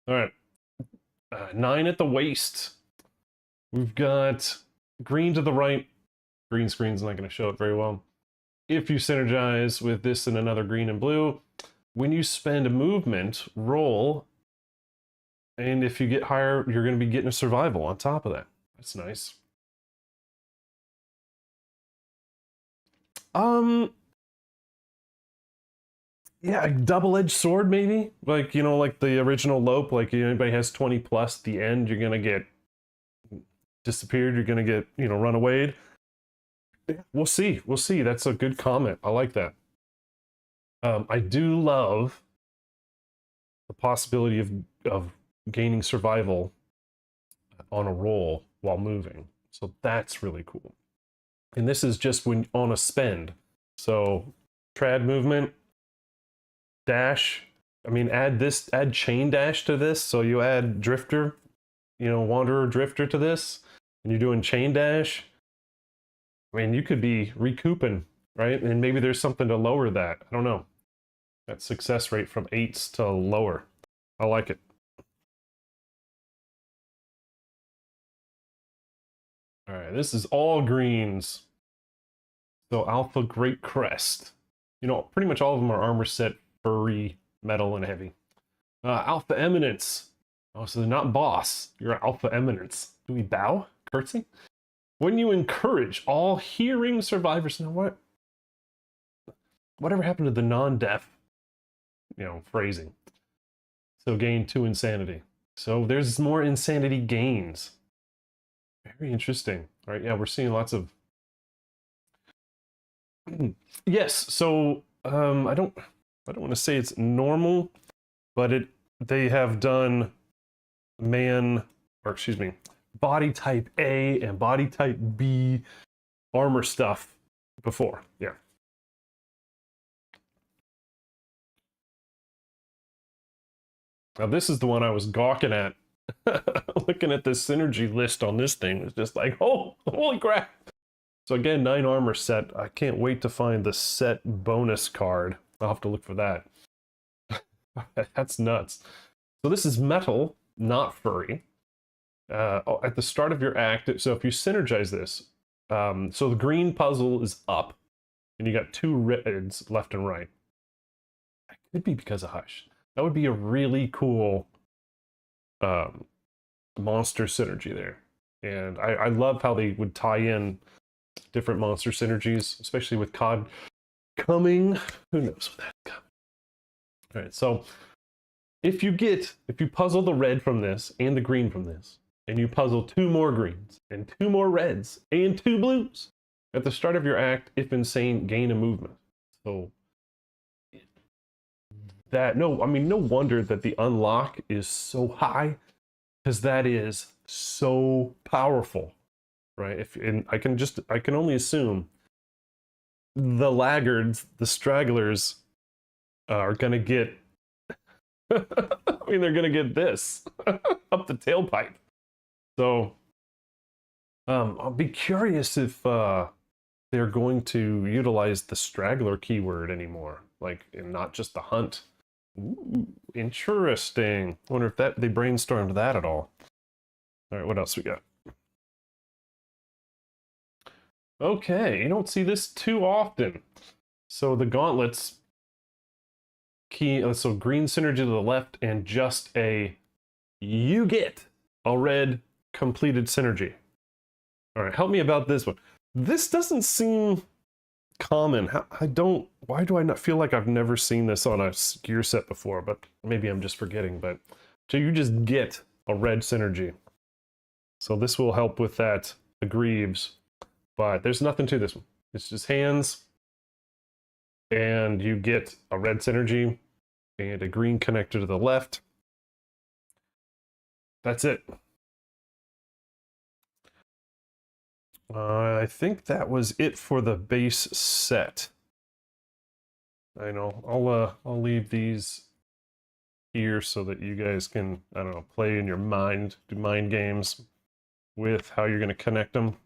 Alright. 9 at the waist. We've got green to the right. Green screen's not going to show it very well. If you synergize with this and another green and blue, when you spend a movement, roll, and if you get higher, you're going to be getting a survival on top of that. That's nice. Yeah, a double-edged sword maybe? Like, you know, like the original Lope, like anybody has 20 plus, at the end, you're going to get disappeared, you're going to get, you know, run away. We'll see. We'll see. That's a good comment. I like that. I do love the possibility of gaining survival on a roll while moving. So that's really cool. And this is just when on a spend. So trad movement, dash. I mean, add chain dash to this. So you add drifter, you know, wanderer drifter to this, and you're doing chain dash. I mean, you could be recouping, right? And maybe there's something to lower that. I don't know. That success rate from 8s to lower. I like it. All right, this is all greens. So Alpha Great Crest. You know, pretty much all of them are armor set, furry, metal, and heavy. Alpha Eminence. Oh, so they're not boss. You're Alpha Eminence. Do we bow? Curtsy? When you encourage all hearing survivors, now whatever happened to the non-deaf, you know, phrasing? So gain 2 insanity. So there's more insanity gains. Very interesting. All right, yeah, we're seeing lots of. Yes. So I don't want to say it's normal, but they have done body type A and body type B armor stuff before. Yeah. Now this is the one I was gawking at. Looking at the synergy list on this thing, it's just like, oh, holy crap. So again, 9 armor set. I can't wait to find the set bonus card. I'll have to look for that. That's nuts. So this is metal, not furry. At the start of your act, so if you synergize this, so the green puzzle is up, and you got 2 reds left and right. That could be because of Hush. That would be a really cool monster synergy there. And I love how they would tie in different monster synergies, especially with COD coming. Who knows when that's coming? All right, so if you puzzle the red from this and the green from this, and you puzzle 2 more greens and 2 more reds and 2 blues at the start of your act, if insane, gain a movement. So no wonder that the unlock is so high, because that is so powerful, right? And I can only assume the laggards, the stragglers, are gonna get. I mean, they're gonna get this up the tailpipe. So, I'll be curious if they're going to utilize the straggler keyword anymore, like, and not just the hunt. Ooh, interesting. Wonder if they brainstormed that at all. All right, what else we got? Okay, you don't see this too often. So the gauntlets key, so green synergy to the left, and just you get a red completed synergy. All right, help me about this one. This doesn't seem common. Why do I not feel like I've never seen this on a gear set before? But maybe I'm just forgetting. But so you just get a red synergy. So this will help with that, the greaves. But there's nothing to this one. It's just hands, and you get a red synergy and a green connector to the left. That's it. I think that was it for the base set. I know. I'll leave these here so that you guys can, I don't know, play in your mind, do mind games with how you're going to connect them.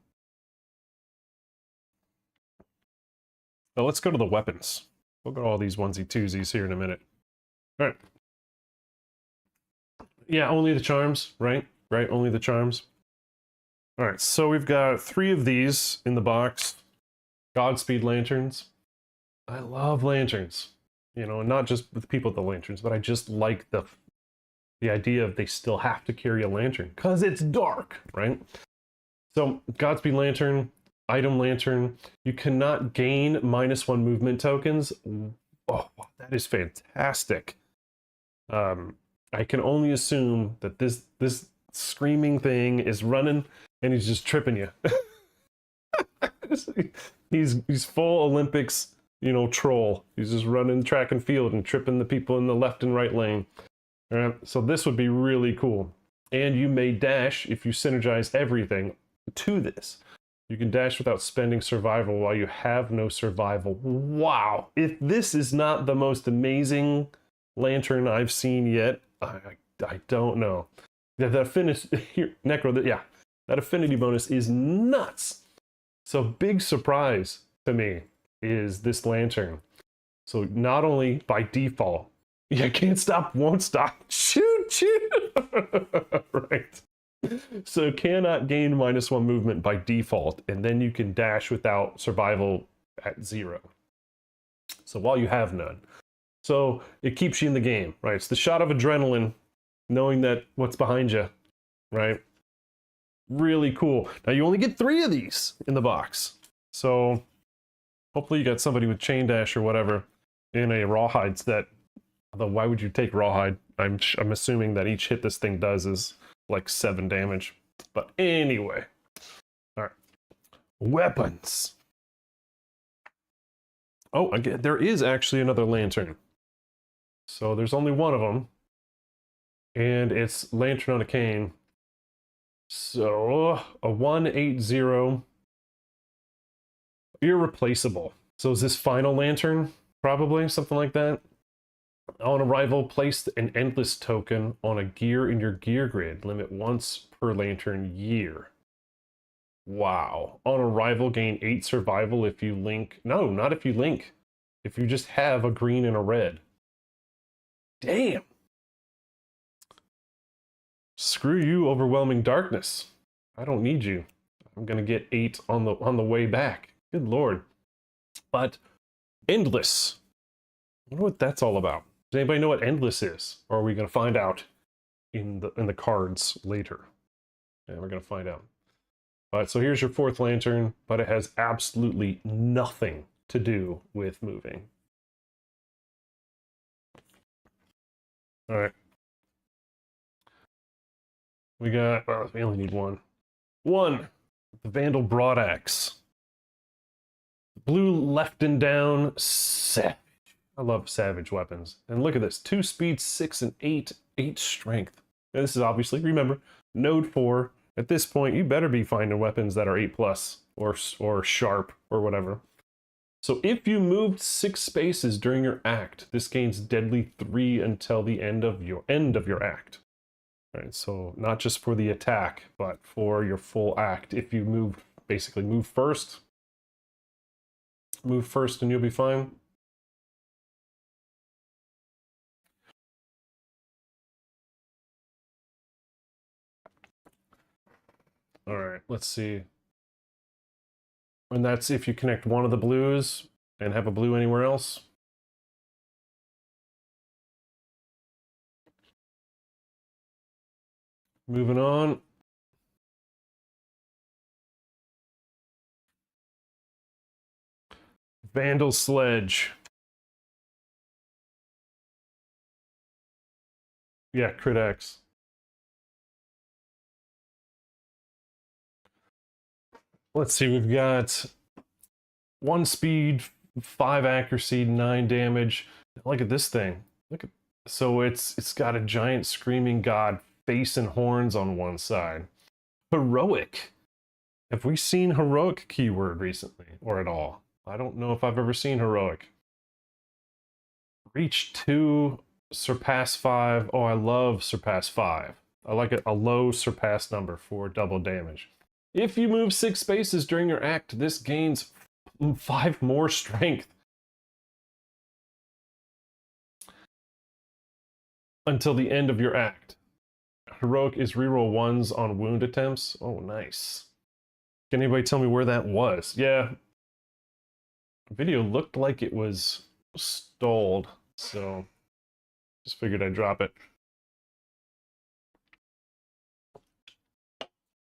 Now let's go to the weapons. We'll go to all these onesie twosies here in a minute. All right. Yeah, only the charms, right? Right, only the charms. All right, so we've got 3 of these in the box. Godspeed lanterns. I love lanterns. You know, not just with people with the lanterns, but I just like the idea of they still have to carry a lantern because it's dark, right? So Godspeed lantern, item lantern. You cannot gain -1 movement tokens. Oh, that is fantastic. I can only assume that this screaming thing is running and he's just tripping you. he's full Olympics, you know, troll. He's just running track and field and tripping the people in the left and right lane. All right, so this would be really cool. And you may dash if you synergize everything to this. You can dash without spending survival while you have no survival. Wow! If this is not the most amazing lantern I've seen yet, I don't know. That finish here, Necro, yeah, that affinity bonus is nuts. So big surprise to me is this lantern. So not only by default, you can't stop, won't stop, shoot. Right. So cannot gain -1 movement by default, and then you can dash without survival at 0. So while you have none. So it keeps you in the game, right? It's the shot of adrenaline, knowing that what's behind you, right? Really cool. Now you only get 3 of these in the box. So hopefully you got somebody with chain dash or whatever in a rawhide set. Although why would you take rawhide? I'm assuming that each hit this thing does is like 7 damage. But anyway. All right. Weapons. Oh, again, there is actually another lantern. So there's only one of them. And it's Lantern on a Cane. So a 180 irreplaceable. So is this final lantern? Probably something like that. On arrival, place an endless token on a gear in your gear grid. Limit once per lantern year. Wow. On arrival, gain 8 survival if you link. No, not if you link. If you just have a green and a red. Damn. Screw you, overwhelming darkness. I don't need you. I'm gonna get 8 on the way back. Good lord. But endless. I wonder what that's all about. Does anybody know what endless is? Or are we gonna find out in the cards later? Yeah, we're gonna find out. All right, so here's your 4th lantern, but it has absolutely nothing to do with moving. All right. We got, well, we only need 1. 1, the Vandal Broadaxe. Blue left and down, savage. I love savage weapons. And look at this, 2 speed, 6 and 8, 8 strength. Now, this is obviously, remember, node 4, At this point, you better be finding weapons that are 8+ or sharp or whatever. So if you moved 6 spaces during your act, this gains deadly 3 until the end of your act. Right, so not just for the attack, but for your full act. If you move, basically move first and you'll be fine. All right, let's see. And that's if you connect one of the blues and have a blue anywhere else. Moving on. Vandal Sledge. Yeah, crit X. Let's see, we've got 1 speed, 5 accuracy, 9 damage. Look at this thing. Look at, so it's got a giant screaming god face and horns on one side. Heroic. Have we seen heroic keyword recently or at all? I don't know if I've ever seen heroic. Reach 2, surpass 5. Oh, I love surpass 5. I like a low surpass number for double damage. If you move 6 spaces during your act, this gains 5 more strength. Until the end of your act. Heroic is reroll 1s on wound attempts. Oh, nice. Can anybody tell me where that was? Yeah. The video looked like it was stalled, so just figured I'd drop it.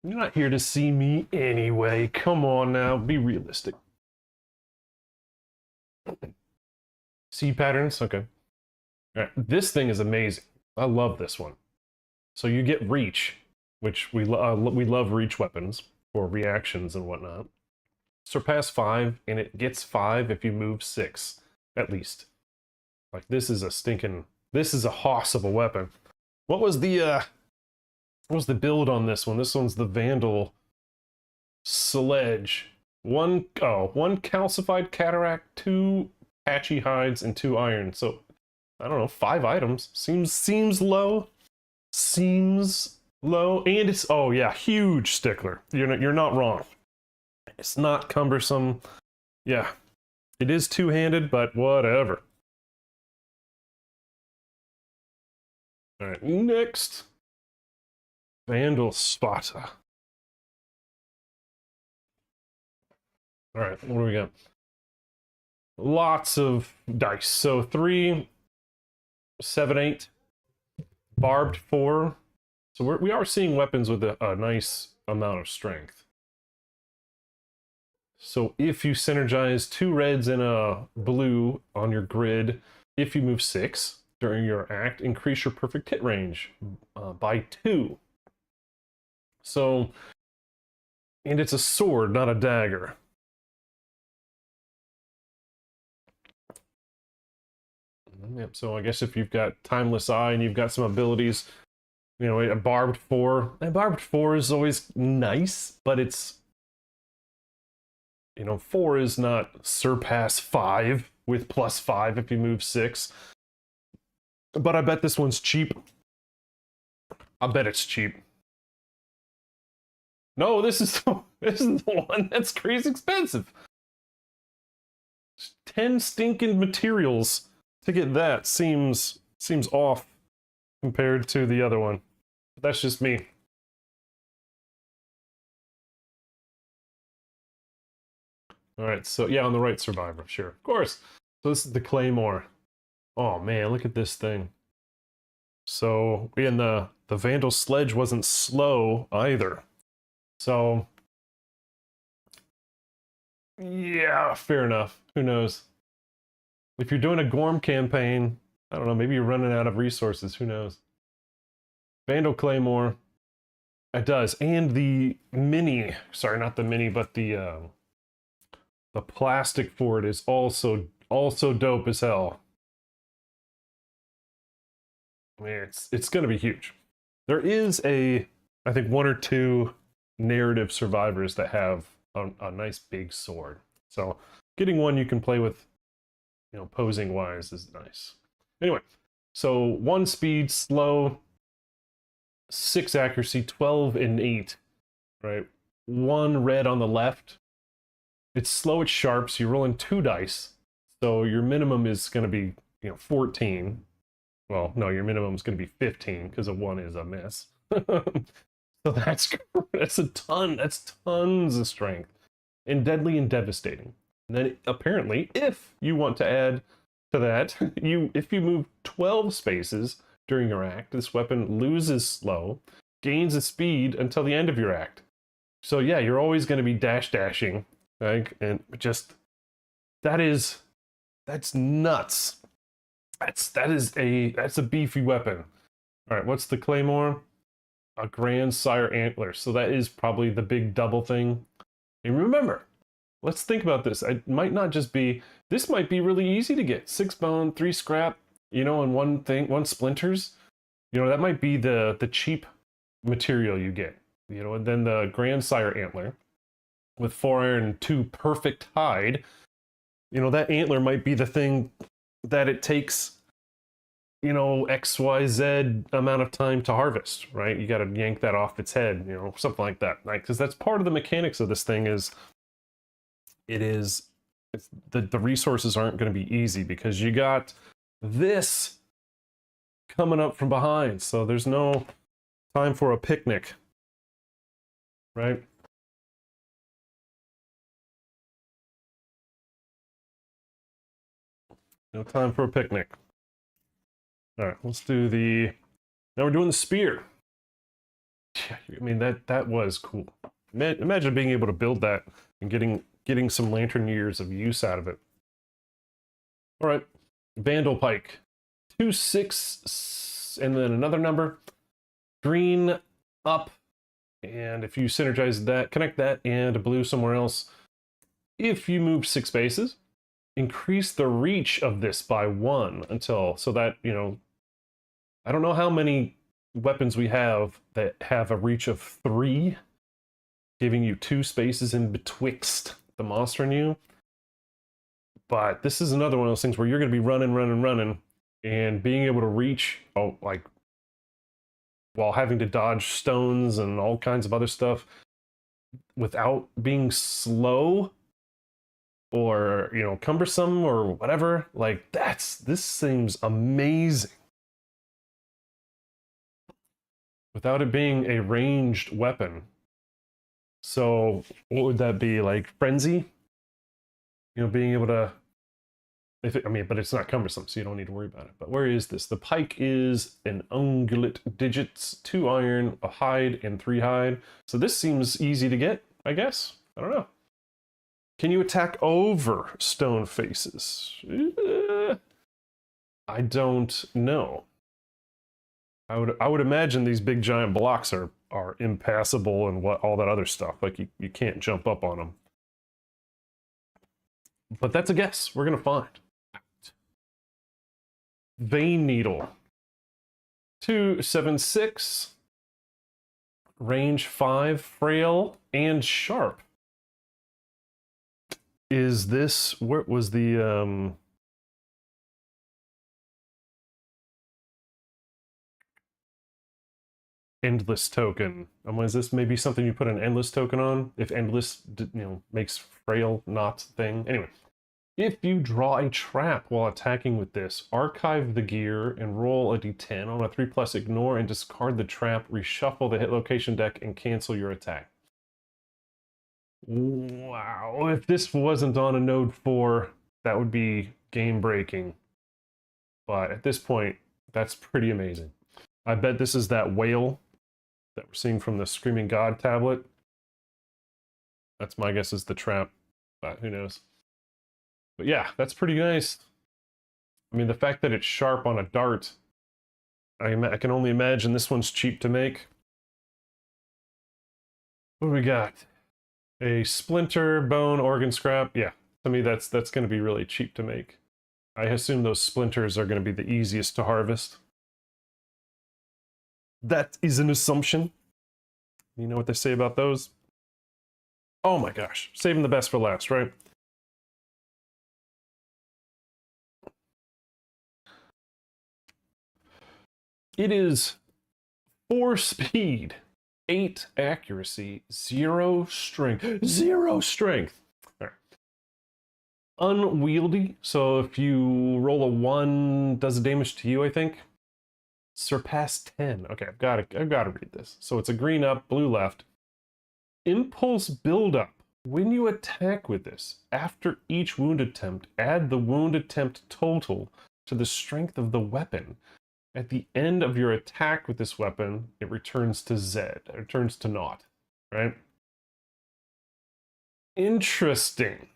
You're not here to see me anyway. Come on now, be realistic. See patterns? Okay. All right, this thing is amazing. I love this one. So you get reach, which we love reach weapons for reactions and whatnot. Surpass 5, and it gets 5 if you move 6, at least. Like, this is a hoss of a weapon. What was the build on this one? This one's the Vandal Sledge. One calcified cataract, 2 patchy hides, and 2 iron. So, I don't know, 5 items. Seems low. Seems low. And it's, oh yeah, huge stickler. You're not wrong. It's not cumbersome. Yeah. It is two-handed, but whatever. Alright, next. Vandal Spotter. Alright, what do we got? Lots of dice. So 3, 7, 8. Barbed 4. So we are seeing weapons with a nice amount of strength. So if you synergize 2 reds and a blue on your grid, if you move 6 during your act, increase your perfect hit range by 2. So, and it's a sword, not a dagger. Yep, so I guess if you've got Timeless Eye and you've got some abilities, you know, a Barbed 4. And Barbed 4 is always nice, but it's, you know, 4 is not surpass 5 with +5 if you move 6. But I bet this one's cheap. I bet it's cheap. No, this is the one that's crazy expensive. 10 stinking materials to get that seems off compared to the other one. But that's just me. All right, so yeah, on the right, Survivor, sure, of course. So this is the Claymore. Oh man, look at this thing. So, and the Vandal Sledge wasn't slow either. So, yeah, fair enough. Who knows? If you're doing a Gorm campaign, I don't know, maybe you're running out of resources. Who knows? Vandal Claymore. It does. And the mini, sorry, not the mini, but the plastic for it is also dope as hell. I mean, it's going to be huge. There is a I think one or two narrative survivors that have a nice big sword. So getting one you can play with, you know, posing wise is nice. Anyway, so 1 speed, slow, 6 accuracy, 12 and 8, right? 1 red on the left. It's slow, it's sharp, so you're rolling 2 dice. So your minimum is going to be, you know, 14. Well, no, your minimum is going to be 15 because a 1 is a miss. So that's a ton. That's tons of strength. And deadly and devastating. And then apparently, if you want to add to that, if you move 12 spaces during your act, this weapon loses slow, gains a speed until the end of your act. So yeah, you're always going to be dashing, right? And just that's nuts. That's a beefy weapon. All right, what's the claymore? A grandsire antler. So that is probably the big double thing. And remember, let's think about this. It might not just be, this might be really easy to get. 6 bone, 3 scrap, you know, and 1 splinters. You know, that might be the cheap material you get. You know, and then the grandsire antler with 4 iron and 2 perfect hide. You know, that antler might be the thing that it takes, you know, XYZ amount of time to harvest, right? You got to yank that off its head, you know, something like that. Like, because that's part of the mechanics of this thing is, the resources aren't going to be easy because you got this coming up from behind. So there's no time for a picnic, right? No time for a picnic. All right, let's do now we're doing the spear. Yeah, I mean, that was cool. Imagine being able to build that and getting some lantern years of use out of it. All right, Vandal Pike. 2, 6, and then another number. Green up, and if you synergize that, connect that and a blue somewhere else. If you move 6 spaces, increase the reach of this by 1 until, so that, you know, I don't know how many weapons we have that have a reach of 3, giving you 2 spaces in betwixt the monster and you. But this is another one of those things where you're going to be running, and being able to reach, like, while having to dodge stones and all kinds of other stuff without being slow or, you know, cumbersome or whatever. Like, this seems amazing. Without it being a ranged weapon. So what would that be, like frenzy? You know, being able to, but it's not cumbersome, so you don't need to worry about it. But where is this? The pike is an ungulate digits, 2 iron, a hide, and 3 hide. So this seems easy to get, I guess. I don't know. Can you attack over stone faces? I don't know. I would imagine these big giant blocks are impassable and all that other stuff. Like you can't jump up on them. But that's a guess. We're gonna find. Vein Needle. 2, 7, 6. Range 5, frail, and sharp. Is this, where was the endless token? Is this maybe something you put an endless token on? If endless, you know, makes frail not thing. Anyway, if you draw a trap while attacking with this, archive the gear and roll a d10 on a 3+, ignore and discard the trap, reshuffle the hit location deck, and cancel your attack. Wow, if this wasn't on a node 4, that would be game breaking. But at this point, that's pretty amazing. I bet this is that whale that we're seeing from the Screaming God tablet. That's my guess, is the trap, but who knows. But yeah, that's pretty nice. I mean, the fact that it's sharp on a dart, I can only imagine this one's cheap to make. What do we got? A splinter, bone, organ scrap. Yeah, to me that's going to be really cheap to make. I assume those splinters are going to be the easiest to harvest. That is an assumption. You know what they say about those? Oh my gosh, saving the best for last, right? It is 4 speed, 8 accuracy, 0 strength. 0 strength! All right. Unwieldy, so if you roll a 1, does damage to you, I think? Surpass 10. Okay, I've got to read this. So it's a green up, blue left. Impulse buildup. When you attack with this, after each wound attempt, add the wound attempt total to the strength of the weapon. At the end of your attack with this weapon, it returns to Z. It returns to naught, right? Interesting.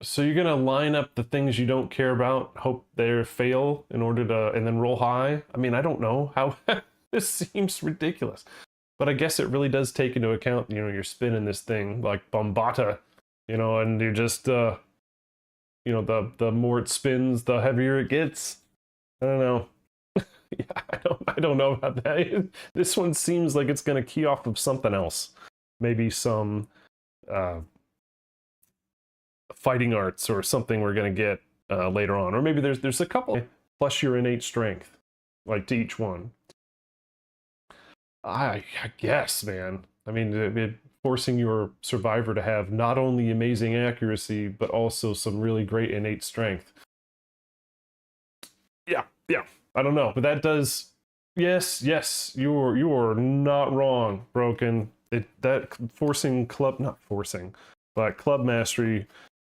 So you're gonna line up the things you don't care about, hope they fail in order to, and then roll high? I mean, I don't know how, this seems ridiculous. But I guess it really does take into account, you know, you're spinning this thing like Bombata, you know, and you just, you know, the more it spins, the heavier it gets. I don't know. Yeah, I don't know about that. This one seems like it's gonna key off of something else. Maybe some, fighting arts or something we're going to get later on, or maybe there's a couple plus your innate strength, like to each one. I guess, man. I mean, forcing your survivor to have not only amazing accuracy but also some really great innate strength. Yeah. I don't know, but that does. Yes. You are not wrong, Broken. That forcing club, not forcing, but club mastery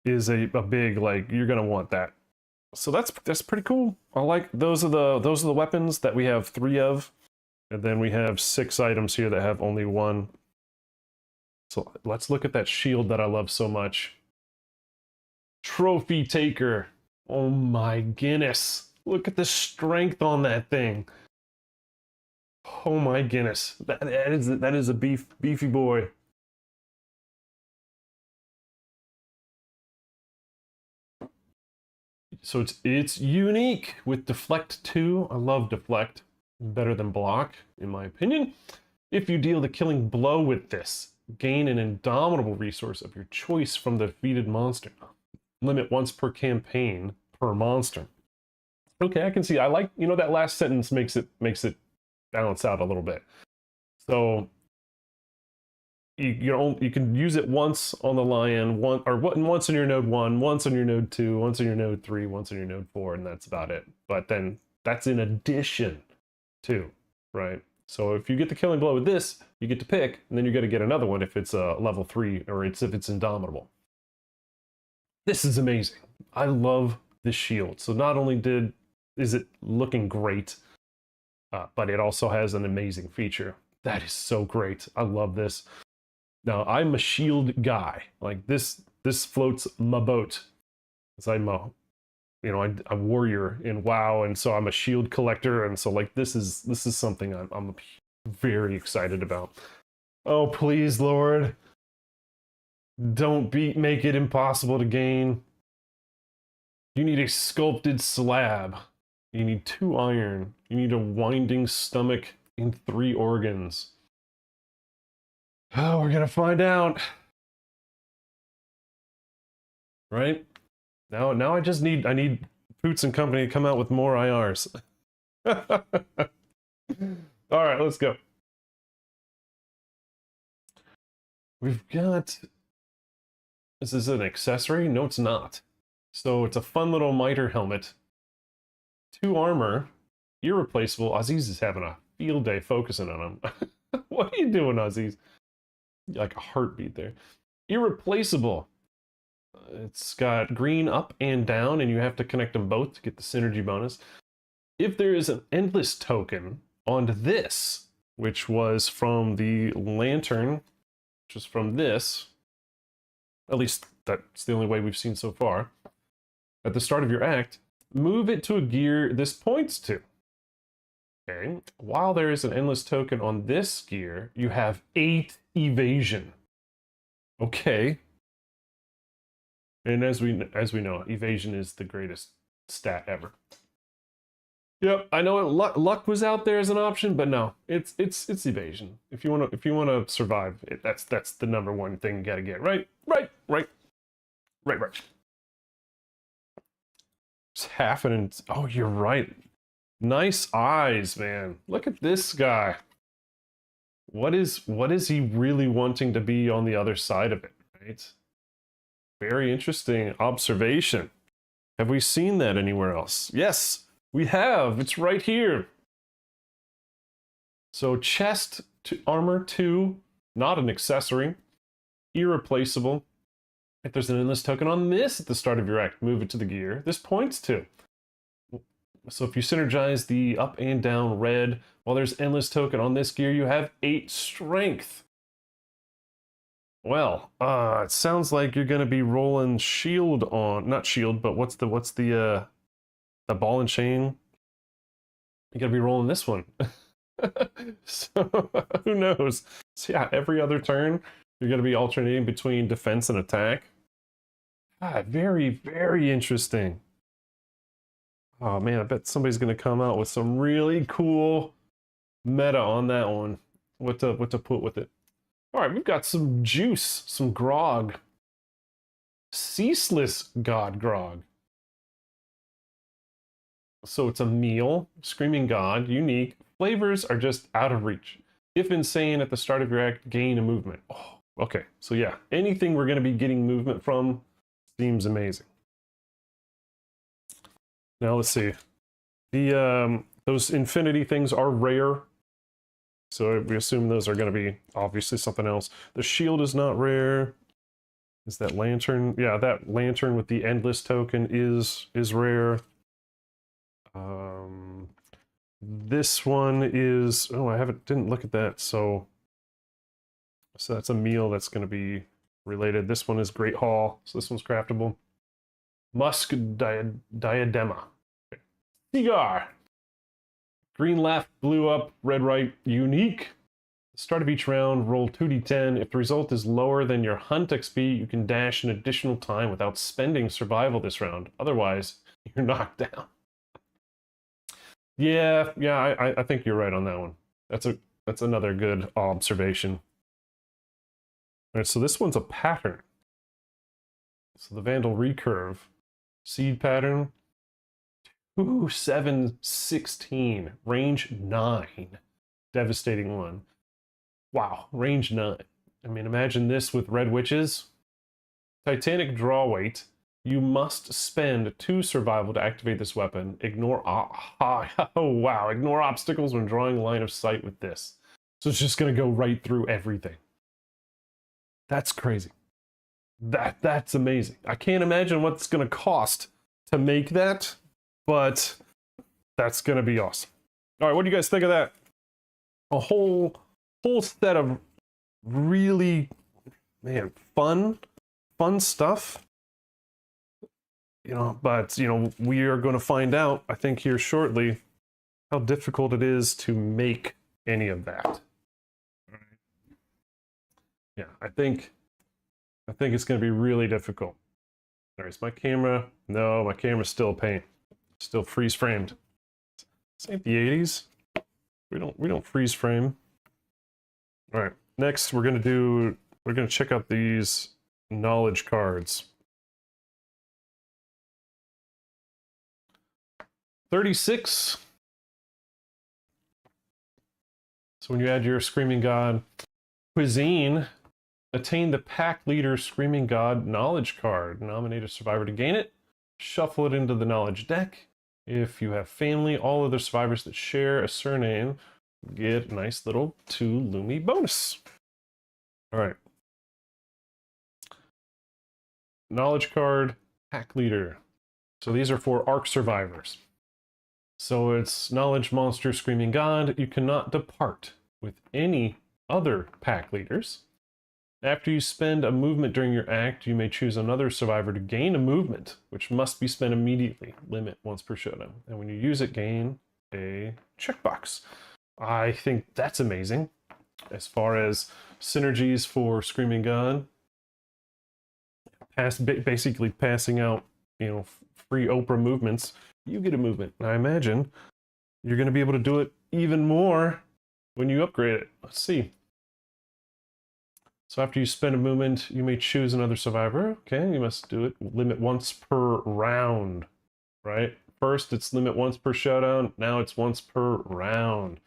is a big, like, you're gonna want that. So that's pretty cool. I like those are the weapons that we have 3 of, and then we have 6 items here that have only 1. So let's look at that shield that I love so much. Trophy taker. Oh my goodness. Look at the strength on that thing. Oh my goodness. That is a beefy boy. So it's unique with Deflect 2. I love Deflect. Better than Block, in my opinion. If you deal the killing blow with this, gain an indomitable resource of your choice from the defeated monster. Limit once per campaign per monster. Okay, I can see. I like, you know, that last sentence makes it balance out a little bit. So you can use it once on the lion, once on your node 1, once on your node 2, once on your node 3, once on your node 4, and that's about it. But then that's in addition to, right? So if you get the killing blow with this, you get to pick, and then you got to get another one if it's a level 3 or if it's indomitable. This is amazing. I love this shield. So not only is it looking great, but it also has an amazing feature. That is so great. I love this. Now, I'm a shield guy. Like, this floats my boat. Because I'm a warrior in WoW, and so I'm a shield collector, and so, like, this is something I'm very excited about. Oh, please, Lord. Don't make it impossible to gain. You need a sculpted slab. You need 2 iron. You need a winding stomach and 3 organs. Oh, we're gonna find out. Right? Now I need Poots and Company to come out with more IRs. Alright, let's go. We've got... This is an accessory? No, it's not. So it's a fun little miter helmet. 2 armor. Irreplaceable. Aziz is having a field day focusing on him. What are you doing, Aziz? Like a heartbeat there. Irreplaceable. It's got green up and down, and you have to connect them both to get the synergy bonus. If there is an endless token on this, which was from the lantern, which is from this, at least that's the only way we've seen so far, at the start of your act, move it to a gear this points to. Okay. While there is an endless token on this gear, you have 8 evasion. Okay. And as we know, evasion is the greatest stat ever. Yep, I know luck was out there as an option, but no, it's evasion. If you wanna survive, that's the number one thing you gotta get right. It's half an. Oh, you're right. Nice eyes, man. Look at this guy. What is he really wanting to be on the other side of it, right? Very interesting observation. Have we seen that anywhere else? Yes, we have. It's right here. So chest to armor 2, not an accessory, irreplaceable. If there's an endless token on this at the start of your act, move it to the gear. This points to. So if you synergize the up and down red, while there's endless token on this gear, you have 8 strength. Well, it sounds like you're gonna be rolling shield on, not shield, but what's the ball and chain? You gotta be rolling this one. So who knows? So yeah, every other turn you're gonna be alternating between defense and attack. Ah, very, very interesting. Oh man, I bet somebody's gonna come out with some really cool meta on that one. What to put with it. Alright, we've got some juice, some grog. Ceaseless God Grog. So it's a meal, Screaming God, unique. Flavors are just out of reach. If insane at the start of your act, gain a movement. Oh, okay, so yeah, anything we're gonna be getting movement from seems amazing. Now let's see. The those infinity things are rare. So we assume those are going to be obviously something else. The shield is not rare. Is that lantern? Yeah, that lantern with the endless token is rare. This one is, oh, I didn't look at that. So that's a meal that's going to be related. This one is Great Hall. So this one's craftable. Musk diadema. Cigar. Green left, blue up, red right, unique. Start of each round, roll 2d10. If the result is lower than your hunt XP, you can dash an additional time without spending survival this round. Otherwise, you're knocked down. Yeah, I think you're right on that one. That's another good observation. All right, so this one's a pattern. So the Vandal recurve. Seed pattern. 2, 7, 16. Range 9. Devastating one. Wow, range 9. I mean, imagine this with Red Witches. Titanic draw weight. You must spend 2 survival to activate this weapon. Ignore... Oh, wow. Ignore obstacles when drawing line of sight with this. So it's just going to go right through everything. That's crazy. That's amazing. I can't imagine what it's going to cost to make that, but that's going to be awesome. All right, what do you guys think of that? A whole set of really, man, fun stuff. You know, but, you know, we are going to find out, I think here shortly, how difficult it is to make any of that. Yeah, I think it's going to be really difficult. All right, is my camera? No, my camera's still a pain. Still freeze framed. This ain't the 80s. We don't freeze frame. All right, next we're gonna check out these knowledge cards. 36. So when you add your Screaming God cuisine, attain the pack leader Screaming God knowledge card. Nominate a survivor to gain it. Shuffle it into the knowledge deck. If you have family, all other survivors that share a surname get a nice little 2 Lumi bonus. All right. Knowledge card, pack leader. So these are for ARC survivors. So it's knowledge monster Screaming God. You cannot depart with any other pack leaders. After you spend a movement during your act, you may choose another survivor to gain a movement, which must be spent immediately. Limit once per showdown. And when you use it, gain a checkbox. I think that's amazing. As far as synergies for Screaming God, basically passing out, you know, free Oprah movements. You get a movement. I imagine you're going to be able to do it even more when you upgrade it. Let's see. So after you spend a movement, you may choose another survivor. Okay, you must do it. Limit once per round, right? First, it's limit once per showdown. Now it's once per round.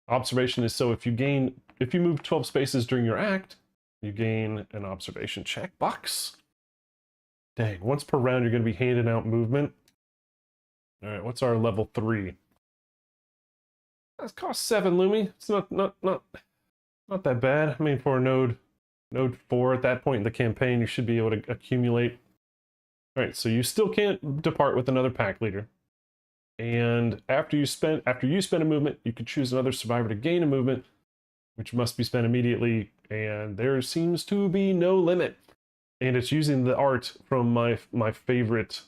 Observation is so if you move 12 spaces during your act, you gain an observation checkbox. Dang, once per round, you're going to be handing out movement. All right, what's our level 3? That costs 7 Lumi. It's not that bad. I mean, for a node 4 at that point in the campaign, you should be able to accumulate. All right, so you still can't depart with another pack leader. And after you spend a movement, you could choose another survivor to gain a movement, which must be spent immediately. And there seems to be no limit. And it's using the art from my favorite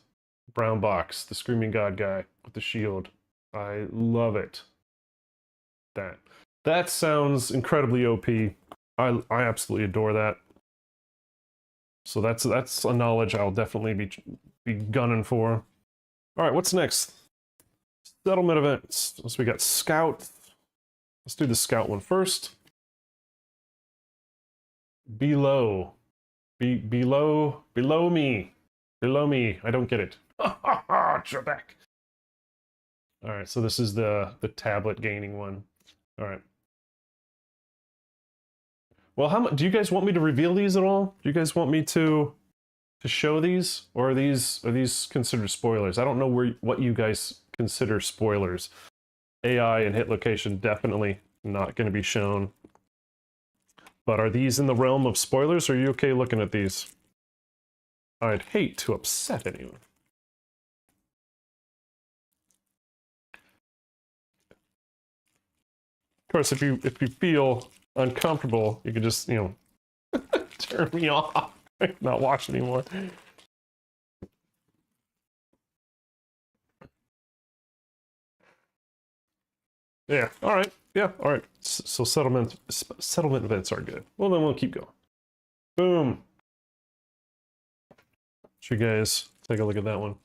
brown box, the Screaming God guy with the shield. I love it. That sounds incredibly OP. I absolutely adore that. So that's a knowledge I'll definitely be gunning for. All right, what's next? Settlement events. So we got Scout. Let's do the Scout one first. Below me. I don't get it. Trebek. All right, so this is the tablet gaining one. All right. Well, do you guys want me to reveal these at all? Do you guys want me to show these, or are these considered spoilers? I don't know what you guys consider spoilers. AI and hit location definitely not going to be shown. But are these in the realm of spoilers, or are you okay looking at these? I'd hate to upset anyone. Of course, if you feel uncomfortable, you could just, turn me off. Not watch anymore. Yeah, all right. Yeah, all right. So settlement events are good. Well, then we'll keep going. Boom. You guys take a look at that one.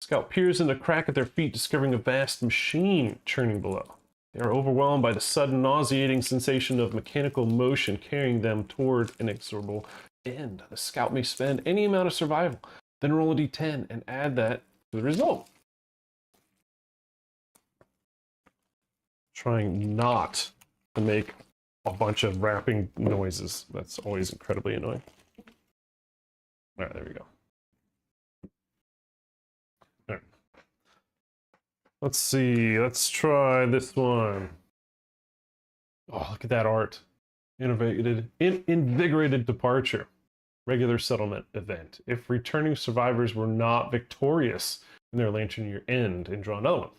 Scout peers in a crack at their feet, discovering a vast machine churning below. They are overwhelmed by the sudden nauseating sensation of mechanical motion carrying them toward an inexorable end. The Scout may spend any amount of survival, then roll a d10 and add that to the result. Trying not to make a bunch of rapping noises. That's always incredibly annoying. All right, there we go. All right. Let's see. Let's try this one. Oh, look at that art. Invigorated departure. Regular settlement event. If returning survivors were not victorious in their lantern year end, and draw another one.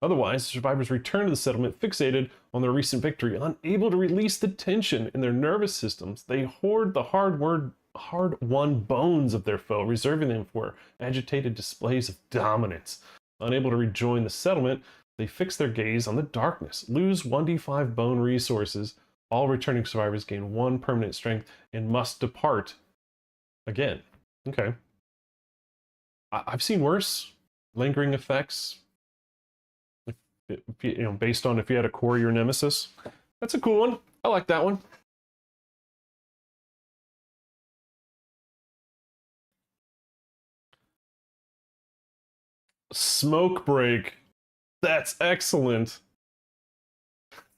Otherwise, survivors return to the settlement fixated on their recent victory, unable to release the tension in their nervous systems. They hoard the hard-won bones of their foe, reserving them for agitated displays of dominance. Unable to rejoin the settlement, they fix their gaze on the darkness, lose 1d5 bone resources. All returning survivors gain 1 permanent strength and must depart again. Okay. I've seen worse. Lingering effects. Based on if you had to core your nemesis. That's a cool one. I like that one. Smoke break. That's excellent.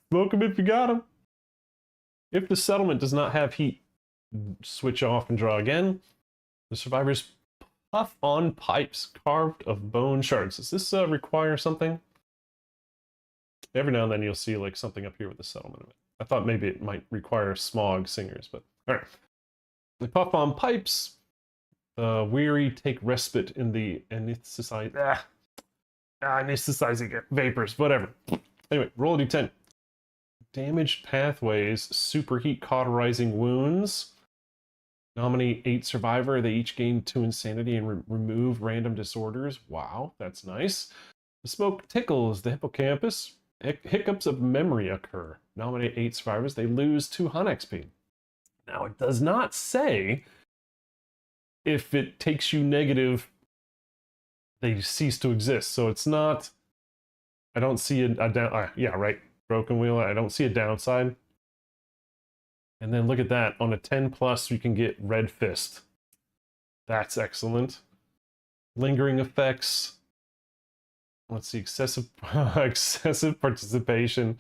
Smoke him if you got him. If the settlement does not have heat, switch off and draw again. The survivors puff on pipes carved of bone shards. Does this require something? Every now and then you'll see like something up here with the settlement of it. I thought maybe it might require smog singers, but all right. They puff on pipes. Weary take respite in the anesthetizing vapors, whatever. Anyway, roll a d10. Damaged pathways, superheat cauterizing wounds. Nominate 8 survivor. They each gain 2 insanity and remove random disorders. Wow, that's nice. The smoke tickles the hippocampus. Hiccups of memory occur. Nominate 8 survivors. They lose 2 Hun XP. Now, it does not say if it takes you negative, they cease to exist. So it's not... I don't see a down. Yeah, right. Broken wheel. I don't see a downside. And then look at that. On a 10 plus, you can get red fist. That's excellent. Lingering effects. Let's see, excessive excessive participation.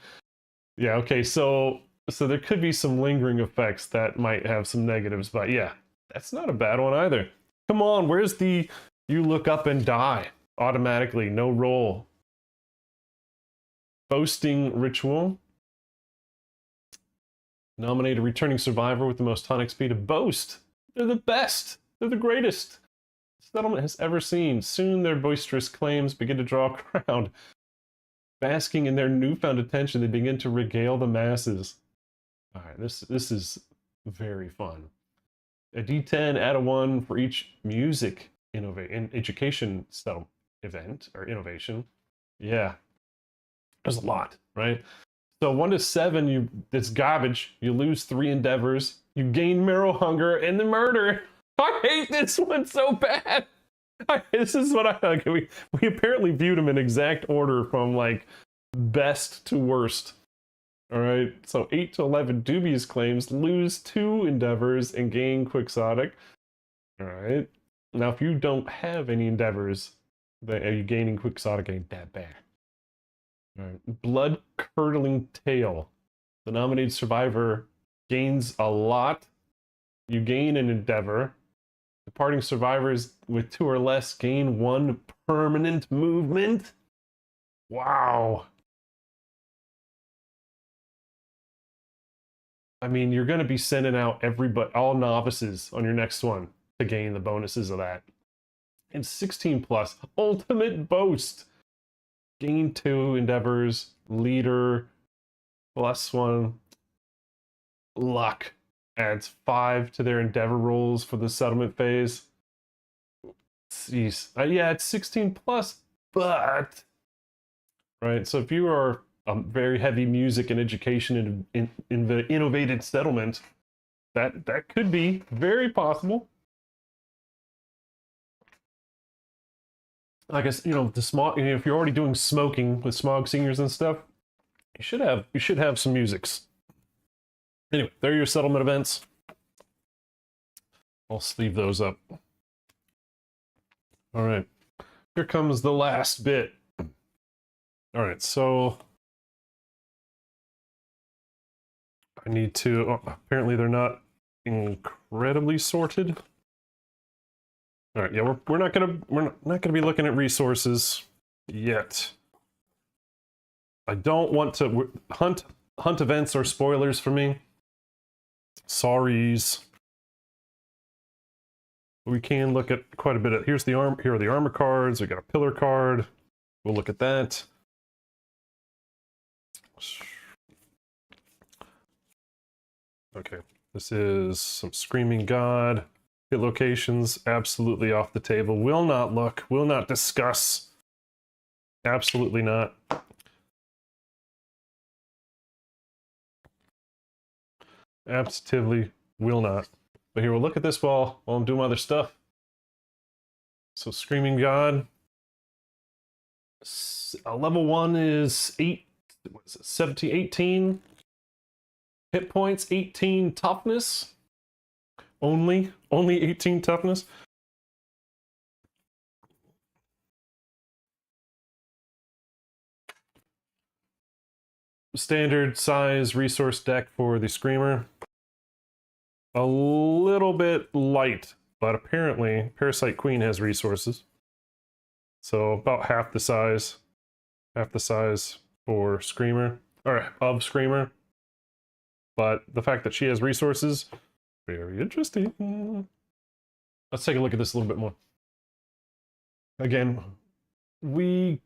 Yeah, okay, so there could be some lingering effects that might have some negatives, but yeah, that's not a bad one either. Come on, where's the you look up and die automatically, no roll. Boasting ritual. Nominate a returning survivor with the most tonic speed to boast. They're the best. They're the greatest settlement has ever seen. Soon their boisterous claims begin to draw a crowd. Basking in their newfound attention, they begin to regale the masses. All right, this is very fun. A D10, add a 1 for each music education event or innovation. Yeah, there's a lot, right? So 1 to 7, it's garbage. You lose 3 endeavors. You gain marrow hunger and the murder. I hate this one so bad. This is what I like. We apparently viewed them in exact order from like best to worst. All right. So 8 to 11 dubious claims, lose 2 endeavors and gain quixotic. All right. Now, if you don't have any endeavors, then are you gaining quixotic ain't that bad. All right. Blood curdling tale. The nominated survivor gains a lot. You gain an endeavor. Departing survivors with 2 or less gain 1 permanent movement. Wow. I mean, you're going to be sending out all novices on your next one to gain the bonuses of that. And 16 plus, ultimate boast. Gain 2 endeavors, leader, plus 1. Luck. Adds 5 to their endeavor rolls for the settlement phase. Jeez. Yeah, it's 16 plus, but... Right, so if you are a very heavy music and education in the innovated settlement, that could be very possible. I guess, the smog, if you're already doing smoking with smog singers and stuff, you should have some musics. Anyway, there are your settlement events. I'll sleeve those up. All right, here comes the last bit. All right, so I need to, apparently they're not incredibly sorted. All right, yeah, we're not gonna be looking at resources yet. I don't want to hunt events or spoilers for me. Sorries. We can look at quite a bit of, here are the armor cards. We got a pillar card. We'll look at that. Okay, this is some Screaming God. Hit locations, absolutely off the table. Will not look, will not discuss. Absolutely not. Absolutely will not. But here, we'll look at this while I'm doing other stuff. So Screaming God. Level 1 is 17, 18. Hit points, 18 toughness. Only 18 toughness. Standard size resource deck for the Screamer. A little bit light, but apparently Parasite Queen has resources. So about half the size for Screamer, or of Screamer. But the fact that she has resources, very interesting. Let's take a look at this a little bit more. Again, I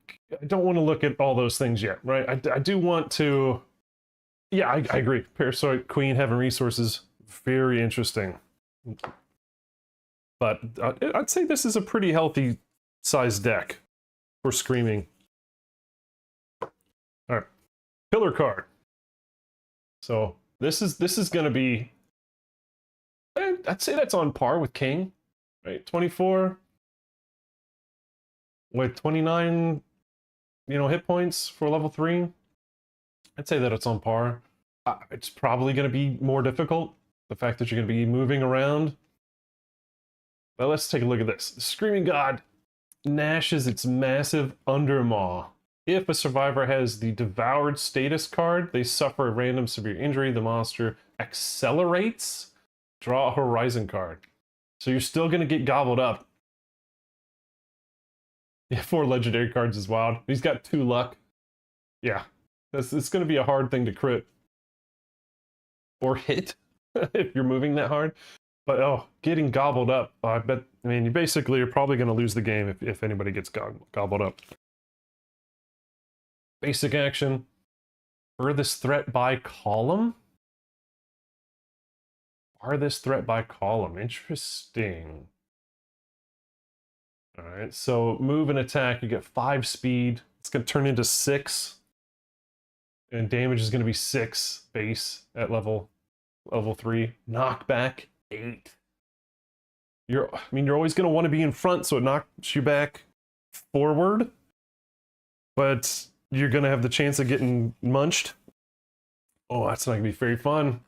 don't want to look at all those things yet, right? I do want to, yeah, I agree. Parasite Queen having resources, very interesting. But I'd say this is a pretty healthy size deck for Screaming. All right, pillar card. So this is going to be, I'd say that's on par with King, right? 24 with 29. hit points for level 3. I'd say that it's on par. It's probably going to be more difficult. The fact that you're going to be moving around. But let's take a look at this. The Screaming God gnashes its massive undermaw. If a survivor has the Devoured status card, they suffer a random severe injury. The monster accelerates. Draw a Horizon card. So you're still going to get gobbled up. Yeah, 4 legendary cards is wild. He's got 2 luck. Yeah, it's going to be a hard thing to crit. Or hit, if you're moving that hard. But, oh, getting gobbled up. I mean, you basically are probably going to lose the game if anybody gets gobbled up. Basic action. Furthest threat by column? Farthest threat by column. Interesting. Alright, so move and attack. You get 5 speed. It's going to turn into 6. And damage is going to be 6 base at level 3. Knockback 8. You're always going to want to be in front, so it knocks you back forward. But you're going to have the chance of getting munched. Oh, that's not going to be very fun.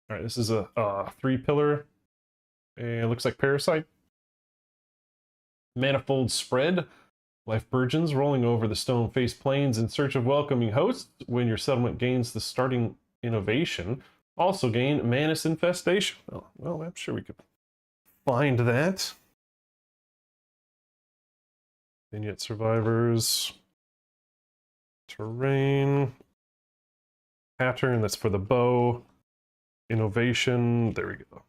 All right, this is a 3-pillar. It looks like Parasite. Manifold Spread. Life burgeons, rolling over the stone-faced plains in search of welcoming hosts. When your settlement gains the starting innovation, also gain Manus Infestation. Oh, well, I'm sure we could find that. Vignette survivors. Terrain. Pattern, that's for the bow. Innovation, there we go.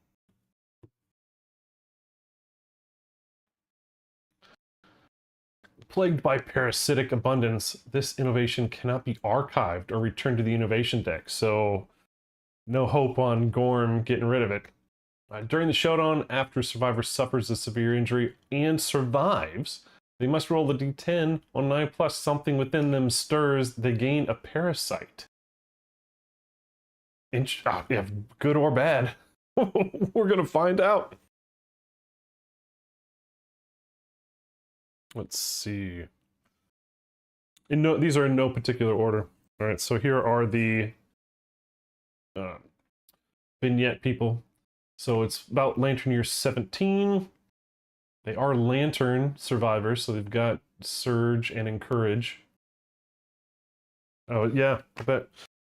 Plagued by parasitic abundance, this innovation cannot be archived or returned to the innovation deck, so no hope on Gorm getting rid of it. During the showdown, after a survivor suffers a severe injury and survives, they must roll the d10 on 9+. Something within them stirs. They gain a parasite. Yeah, good or bad. We're going to find out. Let's see. These are in no particular order. All right, so here are the vignette people. So it's about Lantern Year 17. They are Lantern survivors, so they've got Surge and Encourage. Oh, yeah,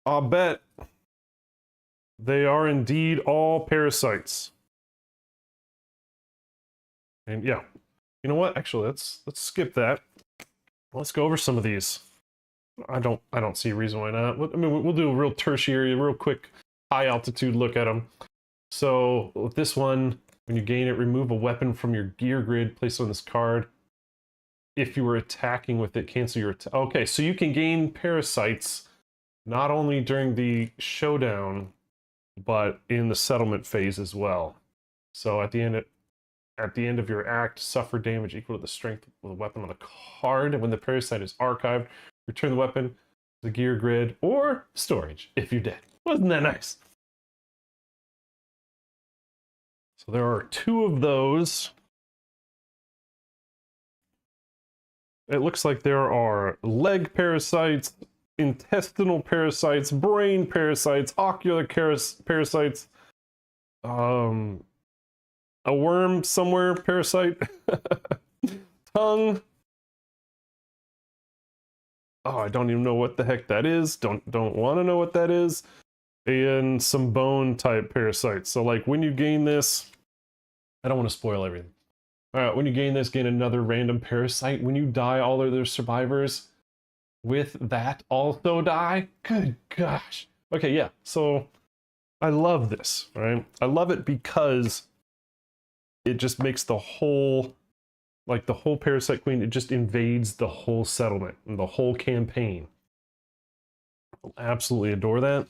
I'll bet. They are indeed all parasites. And yeah, you know what? Actually, let's skip that. Let's go over some of these. I don't see a reason why not. I mean, we'll do a real tertiary, a real quick high altitude look at them. So with this one, when you gain it, remove a weapon from your gear grid, place it on this card. If you were attacking with it, cancel your attack. Okay, so you can gain parasites not only during the showdown, but in the settlement phase as well. So at the end of your act, suffer damage equal to the strength of the weapon on the card. And when the parasite is archived, return the weapon to the gear grid or storage if you're dead. Wasn't that nice? So there are 2 of those. It looks like there are leg parasites, intestinal parasites, brain parasites, ocular parasites, a worm somewhere parasite, tongue. Oh, I don't even know what the heck that is. Don't want to know what that is. And some bone type parasites. So like when you gain this, I don't want to spoil everything. All right, when you gain this, gain another random parasite. When you die, all other survivors with that also die. Good gosh. Okay, yeah. So I love this, right? I love it because it just makes the whole Parasite Queen, it just invades the whole settlement and the whole campaign. I absolutely adore that.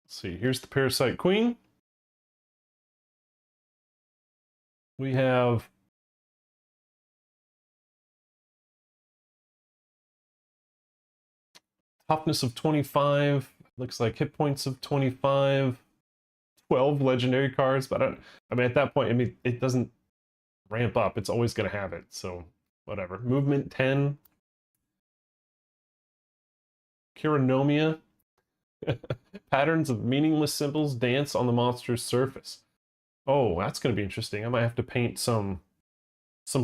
Let's see, here's the Parasite Queen. We have toughness of 25, looks like hit points of 25, 12 legendary cards, but I mean, at that point, I mean, it doesn't ramp up. It's always going to have it, so whatever. Movement 10. Chironomia. Patterns of meaningless symbols dance on the monster's surface. Oh, that's going to be interesting. I might have to paint some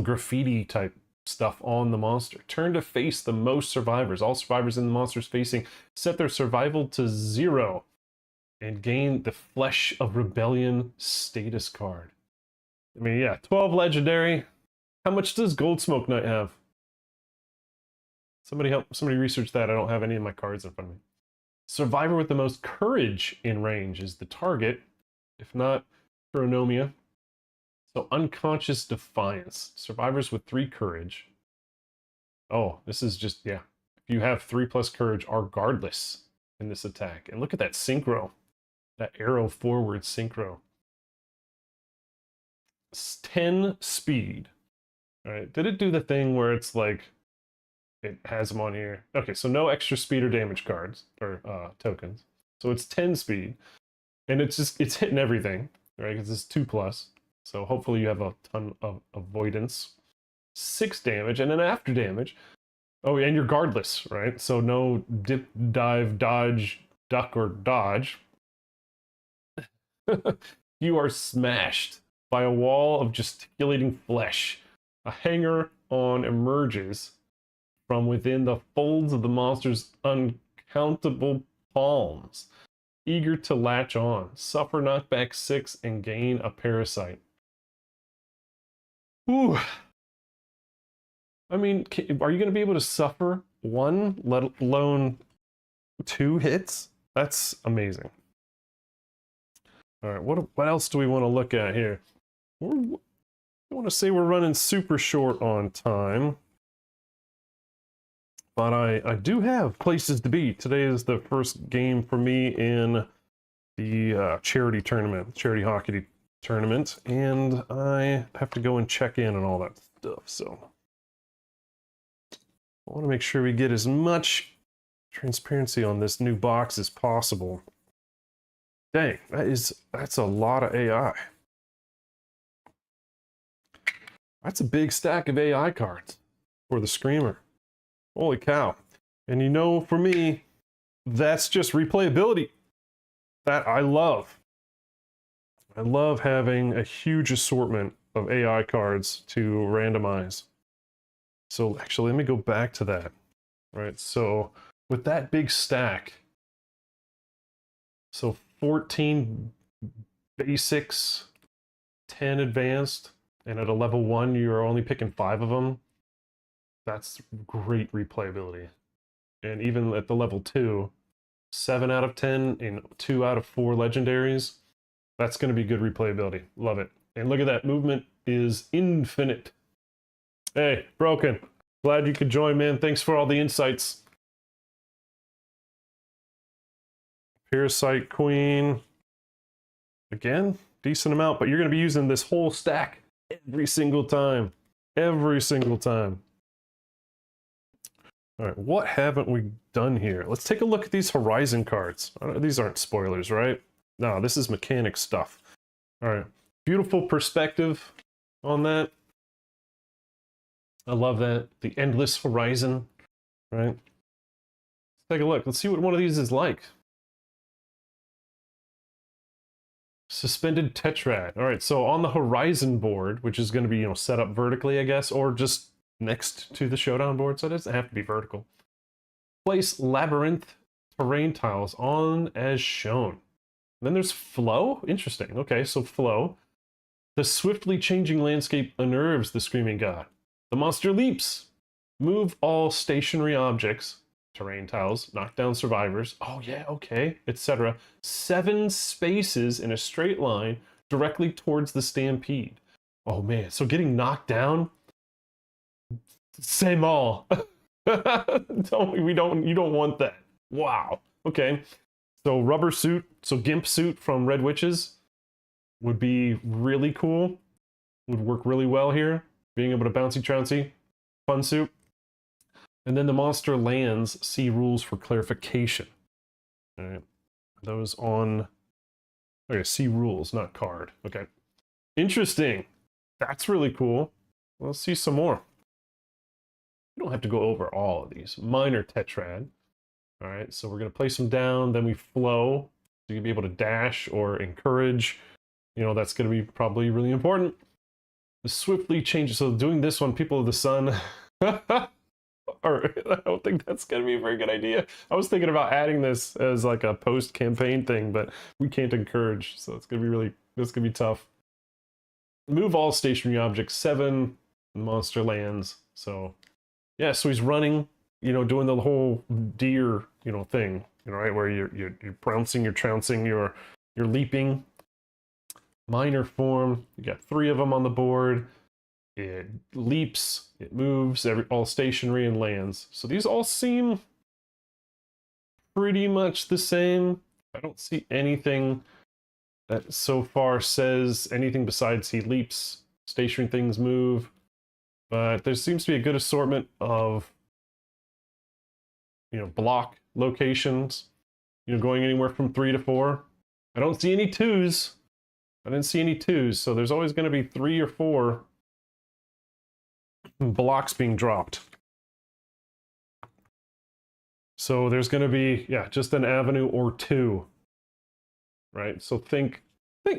graffiti type stuff on the monster. Turn to face the most survivors. All survivors in the monster's facing set their survival to 0 and gain the Flesh of Rebellion status card. I mean, yeah, 12 legendary. How much does Gold Smoke Knight have? Somebody research that. I don't have any of my cards in front of me. Survivor with the most courage in range is the target. If not, Chironomia. So Unconscious Defiance. Survivors with 3 courage. Oh, this is just, yeah. If you have 3+ courage, are guardless in this attack. And look at that synchro. That arrow forward synchro. 10 speed. All right, did it do the thing where it's like, it has them on here? Okay, so no extra speed or damage cards, or tokens. So it's 10 speed. And it's hitting everything, right? Because it's 2+. So hopefully you have a ton of avoidance. 6 damage, and then after damage. Oh, and you're guardless, right? So no dip, dive, dodge, duck, or dodge. You are smashed by a wall of gesticulating flesh. A hanger-on emerges from within the folds of the monster's uncountable palms. Eager to latch on. Suffer knockback 6 and gain a parasite. Ooh. I mean, are you going to be able to suffer 1, let alone 2 hits? That's amazing. All right, what else do we want to look at here? I want to say we're running super short on time. But I do have places to be. Today is the first game for me in the charity tournament, charity hockey tournament, and I have to go and check in and all that stuff. So I want to make sure we get as much transparency on this new box as possible. Dang, that's a lot of AI. That's a big stack of AI cards for the Screamer. Holy cow. And you know, for me, that's just replayability. That I love. I love having a huge assortment of AI cards to randomize. So actually, let me go back to that. Right, so with that big stack, so 14 basics, 10 advanced, and at a level 1, you're only picking 5 of them. That's great replayability. And even at the level 2, 7 out of 10 and 2 out of 4 legendaries, that's going to be good replayability. Love it. And look at that, movement is infinite. Hey, Broken, glad you could join, man. Thanks for all the insights. Parasite Queen. Again, decent amount, but you're going to be using this whole stack every single time. Every single time. All right, what haven't we done here? Let's take a look at these Horizon cards. These aren't spoilers, right? No, this is mechanic stuff. All right, beautiful perspective on that. I love that. The endless horizon, right? Let's take a look. Let's see what one of these is like. Suspended Tetrad. All right, so on the Horizon board, which is going to be, you know, set up vertically, I guess, or just next to the Showdown board, so it doesn't have to be vertical. Place labyrinth terrain tiles on as shown. And then there's flow. Interesting. Okay, so flow. The swiftly changing landscape unnerves the Screaming God. The monster leaps. Move all stationary objects, terrain tiles, knock down survivors. Oh yeah, okay, etc. 7 spaces in a straight line directly towards the stampede. Oh man, so getting knocked down. Same all. You don't want that. Wow. Okay. So rubber suit, so gimp suit from Red Witches would be really cool. Would work really well here. Being able to bouncy trouncy, fun suit. And then the monster lands, see rules for clarification. All right. Those on, okay, see rules, not card. Okay. Interesting. That's really cool. Let's see some more. You don't have to go over all of these. Minor tetrad. All right, so we're going to place them down, then we flow. So you'll be able to dash or encourage. You know, that's going to be probably really important. The swiftly changes. So doing this one, People of the Sun. Or I don't think that's going to be a very good idea. I was thinking about adding this as like a post-campaign thing, but we can't encourage. So it's going to be it's going to be tough. Move all stationary objects 7 monster lands. So yeah, so he's running, you know, doing the whole deer, you know, thing, you know, right, where you're pouncing, you're trouncing, you're leaping. Minor form, you got 3 of them on the board. It leaps, it moves, all stationary and lands. So these all seem pretty much the same. I don't see anything that so far says anything besides he leaps, stationary things move. But there seems to be a good assortment of, you know, block locations, you know, going anywhere from 3 to 4. I don't see any 2s. I didn't see any 2s, so there's always going to be 3 or 4 blocks being dropped. So there's going to be, yeah, just an avenue or 2, right? So think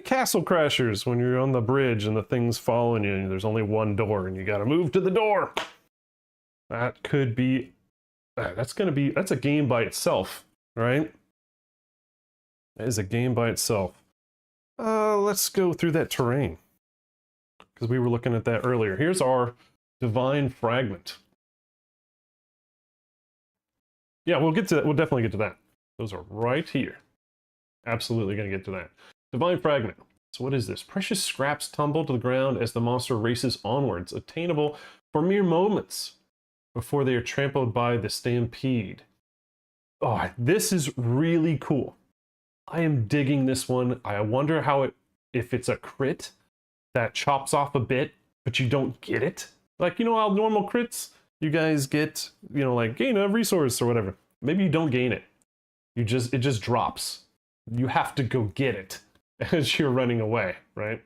Castle Crashers when you're on the bridge and the thing's following you and there's only one door and you got to move to the door. That could be, that's a game by itself, right? That is a game by itself. Let's go through that terrain because we were looking at that earlier. Here's our Divine Fragment. Yeah, we'll definitely get to that. Those are right here. Absolutely going to get to that. Divine Fragment. So what is this? Precious scraps tumble to the ground as the monster races onwards, attainable for mere moments before they are trampled by the stampede. Oh, this is really cool. I am digging this one. I wonder if it's a crit that chops off a bit, but you don't get it. Like, you know how normal crits, you guys get, you know, like gain a resource or whatever. Maybe you don't gain it. It just drops. You have to go get it as you're running away, right?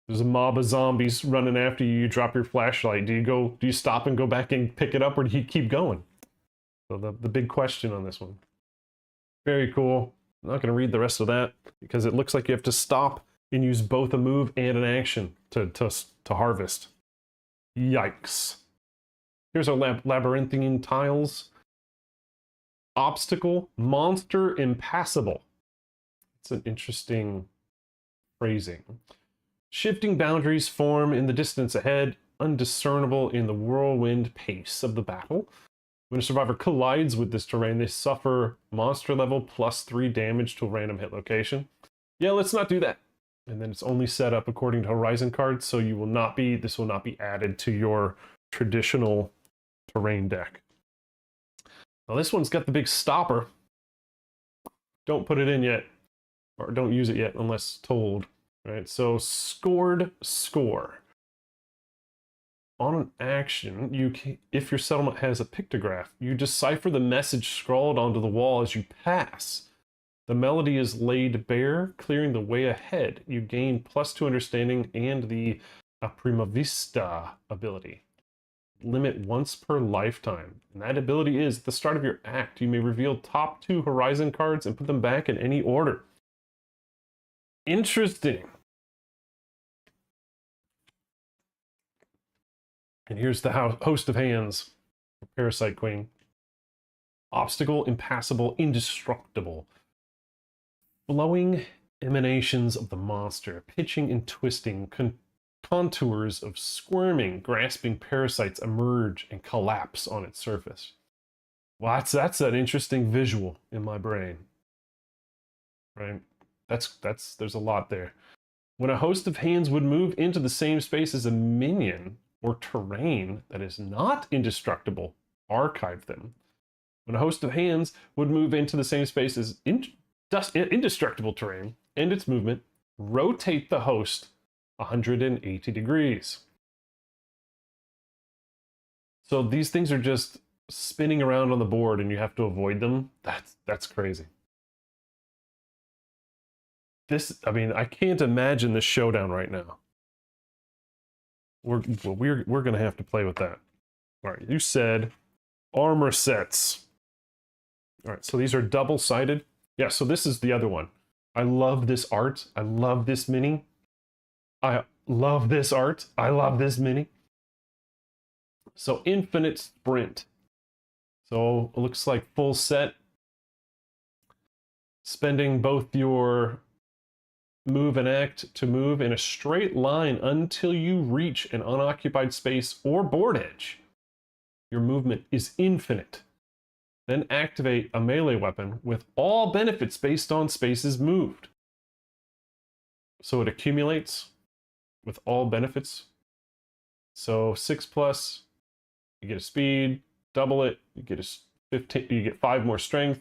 There's a mob of zombies running after you. You drop your flashlight. Do you stop and go back and pick it up, or do you keep going? So the big question on this one. Very cool. I'm not going to read the rest of that because it looks like you have to stop and use both a move and an action to harvest. Yikes. Here's our labyrinthine tiles. Obstacle, monster, impassable. It's an interesting phrasing. Shifting boundaries form in the distance ahead, undiscernible in the whirlwind pace of the battle. When a survivor collides with this terrain, they suffer monster level +3 damage to a random hit location. Yeah, let's not do that. And then it's only set up according to Horizon cards, so this will not be added to your traditional terrain deck. Now this one's got the big stopper. Don't put it in yet, or don't use it yet unless told. Right, so scored score. On an action, if your settlement has a pictograph, you decipher the message scrawled onto the wall as you pass. The melody is laid bare, clearing the way ahead. You gain +2 understanding and the A Prima Vista ability. Limit once per lifetime. And that ability is at the start of your act. You may reveal top 2 Horizon cards and put them back in any order. Interesting. And here's the host of hands. Parasite Queen. Obstacle, impassable, indestructible. Flowing emanations of the monster, pitching and twisting, contours of squirming, grasping parasites emerge and collapse on its surface. Well, that's an interesting visual in my brain. Right? There's a lot there. When a host of hands would move into the same space as a minion or terrain that is not indestructible, archive them. When a host of hands would move into the same space as indestructible terrain and its movement, rotate the host 180 degrees. So these things are just spinning around on the board and you have to avoid them. That's crazy. I mean, I can't imagine this showdown right now. we're gonna have to play with that. All right, you said armor sets. All right, so these are double-sided. Yeah, so this is the other one. I love this art. I love this mini. I love this art. I love this mini. So infinite sprint. So it looks like full set. Spending both your move and act to move in a straight line until you reach an unoccupied space or board edge. Your movement is infinite. Then activate a melee weapon with all benefits based on spaces moved. So it accumulates with all benefits. So 6+, you get a speed, double it, you get a 15, you get 5 more strength,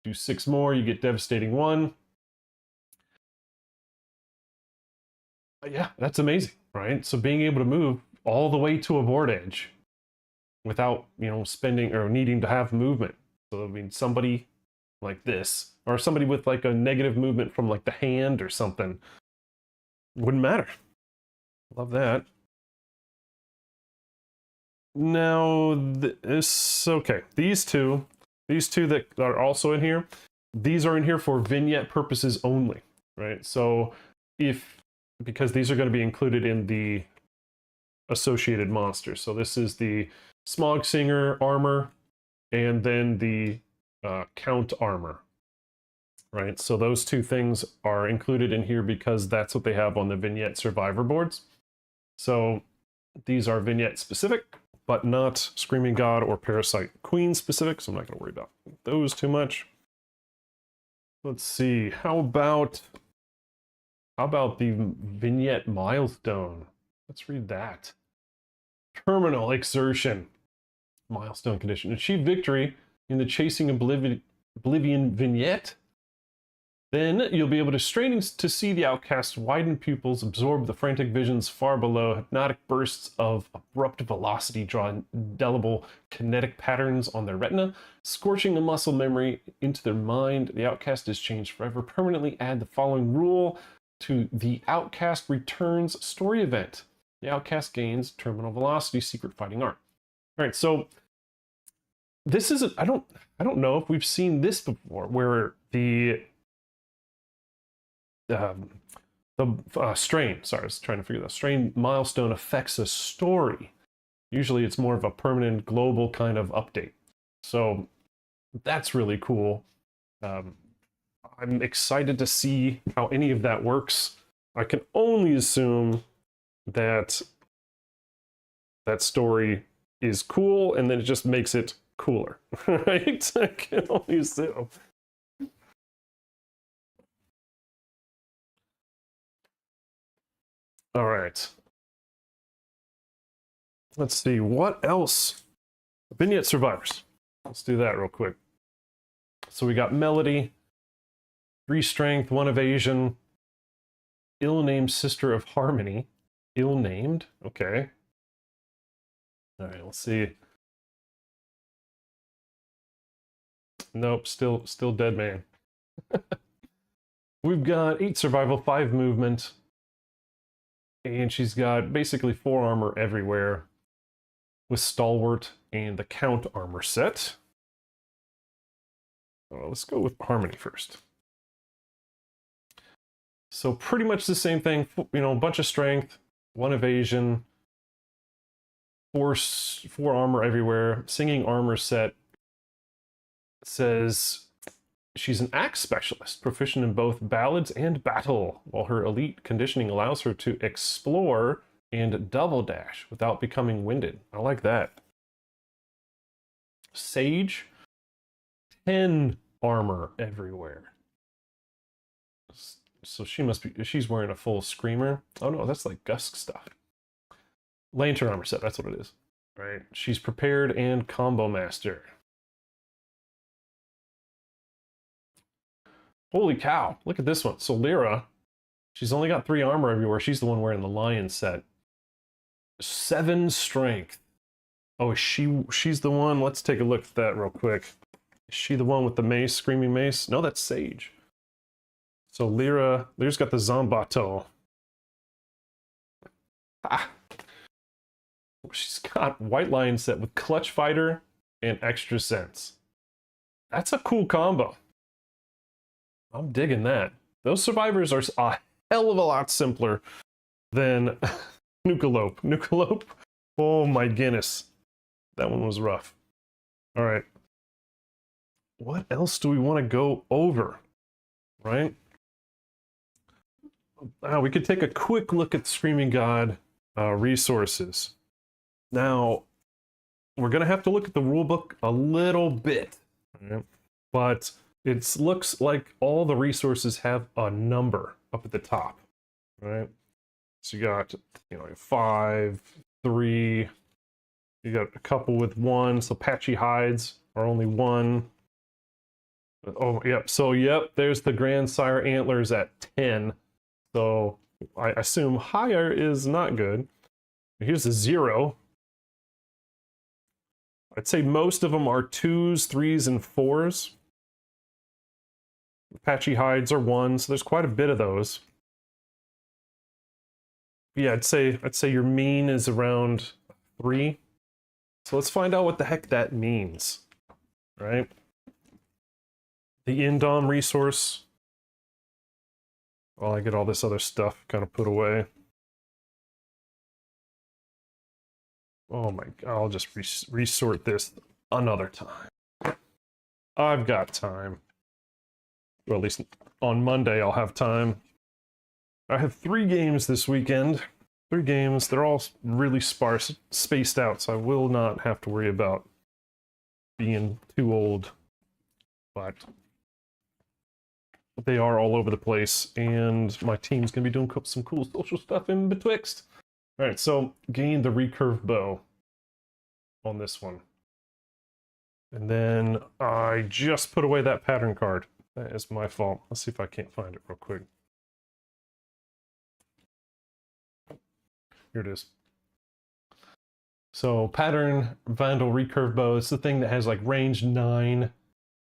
do 6 more, you get devastating 1. Yeah, that's amazing, right? So being able to move all the way to a board edge without, spending or needing to have movement. So I mean, somebody like this, or somebody with like a negative movement from like the hand or something, wouldn't matter. Love that. Now this, okay, these two that are also in here, these are in here for vignette purposes only, right? So because these are going to be included in the associated monsters. So this is the Smog Singer armor, and then the Count armor, right? So those two things are included in here because that's what they have on the vignette survivor boards. So these are vignette specific, but not Screaming God or Parasite Queen specific, so I'm not going to worry about those too much. Let's see, how about the vignette milestone? Let's read that. Terminal exertion. Milestone condition. Achieve victory in the Chasing Oblivion vignette. Then you'll be able to strain to see the outcast's widened pupils, absorb the frantic visions far below. Hypnotic bursts of abrupt velocity draw indelible kinetic patterns on their retina, scorching the muscle memory into their mind. The outcast is changed forever. Permanently add the following rule to the Outcast Returns story event. The outcast gains terminal velocity secret fighting art. All right, so this is I don't know if we've seen this before, where the strain. Sorry, I was trying to figure that. Strain milestone affects a story. Usually, it's more of a permanent global kind of update. So that's really cool. I'm excited to see how any of that works. I can only assume that that story is cool, and then it just makes it cooler, right? I can only assume. All right. Let's see, what else? Vignette survivors. Let's do that real quick. So we got Melody, 3 strength, 1 evasion, ill-named sister of harmony. Ill-named? Okay. All right, let's see. Nope, still dead man. We've got 8 survival, 5 movement, and she's got basically 4 armor everywhere with Stalwart and the Count armor set. Let's go with Harmony first. So pretty much the same thing, a bunch of strength, 1 evasion, 4 armor everywhere. Singing armor set says she's an axe specialist, proficient in both ballads and battle, while her elite conditioning allows her to explore and double dash without becoming winded. I like that. Sage, 10 armor everywhere. So she's wearing a full screamer. Oh no, that's like Gusk stuff. Lantern armor set, that's what it is. Right. She's prepared and combo master. Holy cow, look at this one. So Lyra, she's only got 3 armor everywhere. She's the one wearing the lion set. 7 strength. Oh, she's the one. Let's take a look at that real quick. Is she the one with the mace, screaming mace? No, that's Sage. So Lyra's got the Zombato. Ah. She's got White Lion set with Clutch Fighter and Extra Sense. That's a cool combo. I'm digging that. Those survivors are a hell of a lot simpler than Nucalope. Nucalope, oh my goodness. That one was rough. All right. What else do we want to go over? Right? We could take a quick look at Screaming God resources. Now, we're going to have to look at the rulebook a little bit. Right? But it looks like all the resources have a number up at the top. Right? So you got, 5, 3. You got a couple with 1. So patchy hides are only 1. Oh, yep. So, yep, there's the Grandsire Antlers at 10. So I assume higher is not good. Here's a 0. I'd say most of them are 2s, 3s, and 4s. Patchy hides are 1, so there's quite a bit of those. Yeah, I'd say your mean is around 3. So let's find out what the heck that means, right? The Indom resource. While I get all this other stuff kind of put away. Oh my God, I'll just resort this another time. I've got time. Or at least on Monday I'll have time. I have 3 games this weekend. 3 games. They're all really spaced out, so I will not have to worry about being too old. But they are all over the place, and my team's going to be doing some cool social stuff in betwixt. All right, so gain the recurve bow on this one. And then I just put away that pattern card. That is my fault. Let's see if I can't find it real quick. Here it is. So pattern Vandal recurve bow is the thing that has like range 9,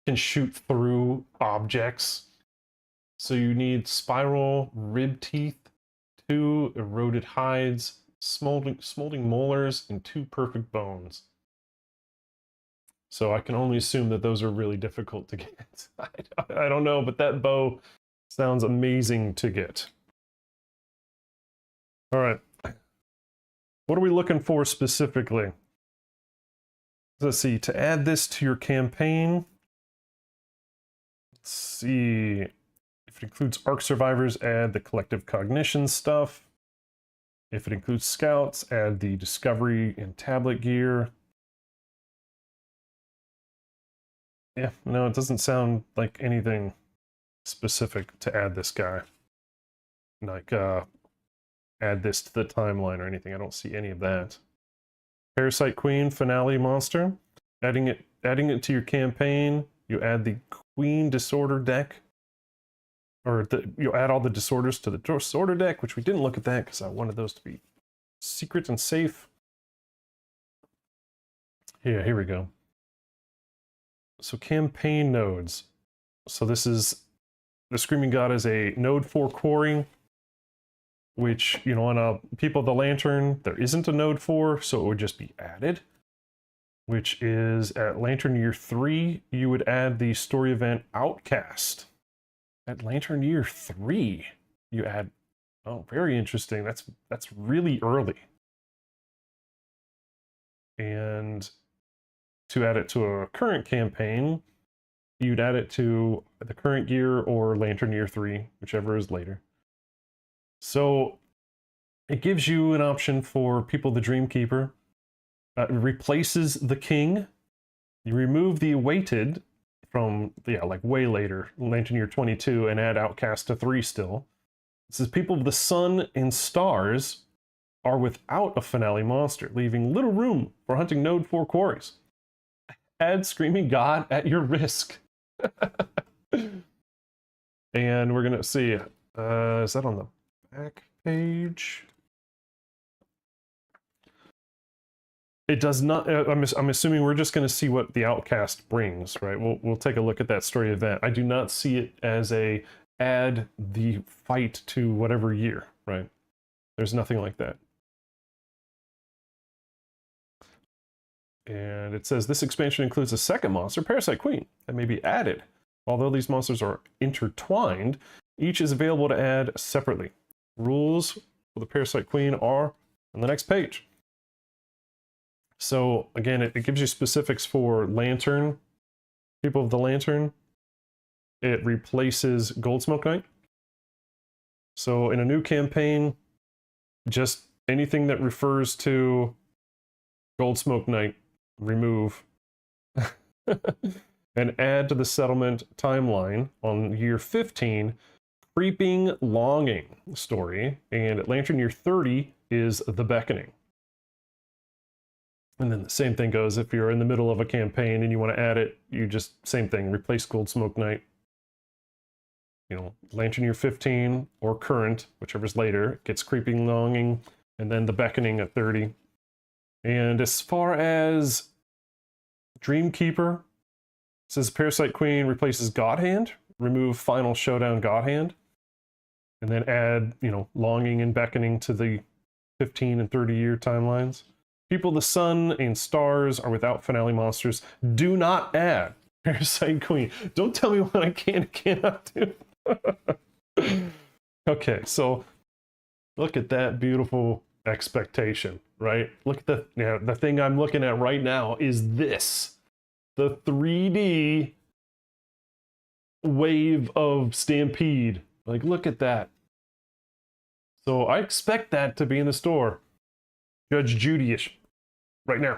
can shoot through objects. So you need spiral rib teeth, 2 eroded hides, smoldering molars, and 2 perfect bones. So I can only assume that those are really difficult to get. I don't know, but that bow sounds amazing to get. All right. What are we looking for specifically? Let's see, to add this to your campaign. Let's see. If it includes ARC survivors, add the collective cognition stuff. If it includes scouts, add the discovery and tablet gear. Yeah, no, it doesn't sound like anything specific to add this guy. Like, add this to the timeline or anything. I don't see any of that. Parasite Queen, Finale Monster. Adding it to your campaign, you add the Queen Disorder deck. Or you add all the disorders to the disorder deck, which we didn't look at that because I wanted those to be secret and safe. Yeah, here we go. So campaign nodes. So this is, the Screaming God is a node 4 quarry, which, on People of the Lantern, there isn't a node 4, so it would just be added. Which is at Lantern Year 3, you would add the story event Outcast. At Lantern Year 3, you add, oh, very interesting. That's really early. And to add it to a current campaign, you'd add it to the current year or Lantern Year 3, whichever is later. So it gives you an option for People of the Dreamkeeper. It replaces the King. You remove the Awaited from, like way later, Lantern Year 22, and add Outcast to 3 still. It says People of the Sun and Stars are without a Finale monster, leaving little room for hunting Node 4 quarries. Add Screaming God at your risk. And we're gonna see, is that on the back page? It does not. I'm assuming we're just going to see what the Outcast brings, right? We'll take a look at that story event. I do not see it as a add the fight to whatever year, right? There's nothing like that. And it says this expansion includes a second monster, Parasite Queen, that may be added. Although these monsters are intertwined, each is available to add separately. Rules for the Parasite Queen are on the next page. So again, it gives you specifics for Lantern, People of the Lantern. It replaces Goldsmoke Knight. So in a new campaign, just anything that refers to Goldsmoke Knight, remove. And add to the settlement timeline on year 15, Creeping Longing story. And at Lantern year 30 is The Beckoning. And then the same thing goes if you're in the middle of a campaign and you want to add it, you just, same thing, replace Goldsmoke Knight. You know, Lantern year 15 or current, whichever's later, gets Creeping Longing, and then The Beckoning at 30. And as far as Dreamkeeper, it says Parasite Queen replaces God Hand, remove Final Showdown God Hand, and then add, you know, Longing and Beckoning to the 15 and 30 year timelines. People of the Sun and Stars are without finale monsters. Do not add Parasite Queen. Don't tell me what I can and cannot do. Okay, so look at that beautiful expectation, right? Look at the thing I'm looking at right now is this. The 3D wave of Stampede. Like, look at that. So I expect that to be in the store. Judge Judy-ish. Right now.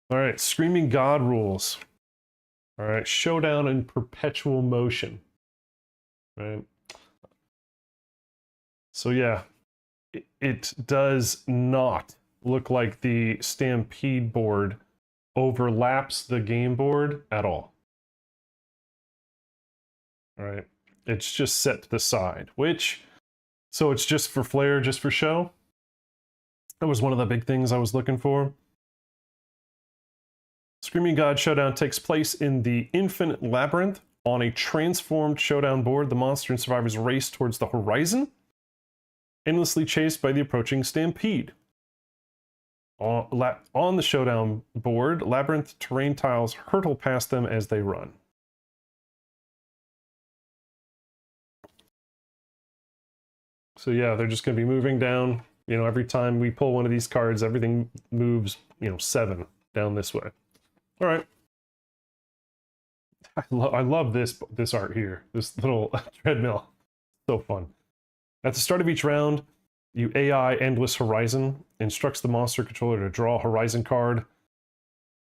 All right, Screaming God rules. All right, Showdown in perpetual motion. Right. So yeah, it does not look like the Stampede board overlaps the game board at all. All right, it's just set to the side, which, so it's just for flair, just for show. That was one of the big things I was looking for. Screaming God Showdown takes place in the Infinite Labyrinth. On a transformed showdown board, the monster and survivors race towards the horizon, endlessly chased by the approaching Stampede. On the showdown board, labyrinth terrain tiles hurtle past them as they run. So yeah, they're just going to be moving down. You know, every time we pull one of these cards, everything moves, you know, 7 down this way. All right. I love this art here. This little treadmill. So fun. At the start of each round, you AI Endless Horizon instructs the monster controller to draw a Horizon card.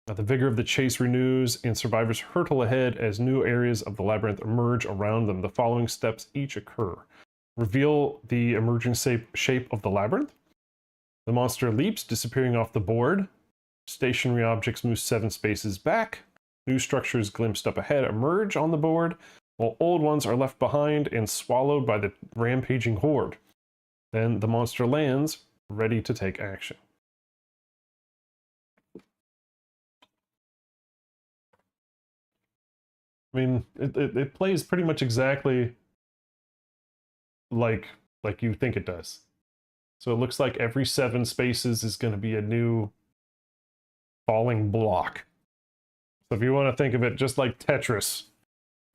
The vigor of the chase renews, and survivors hurtle ahead as new areas of the labyrinth emerge around them. The following steps each occur. Reveal the emerging shape of the labyrinth. The monster leaps, disappearing off the board. Stationary objects move 7 spaces back. New structures glimpsed up ahead emerge on the board, while old ones are left behind and swallowed by the rampaging horde. Then the monster lands, ready to take action. I mean, it plays pretty much exactly like you think it does. So it looks like every 7 spaces is going to be a new falling block. So if you want to think of it just like Tetris,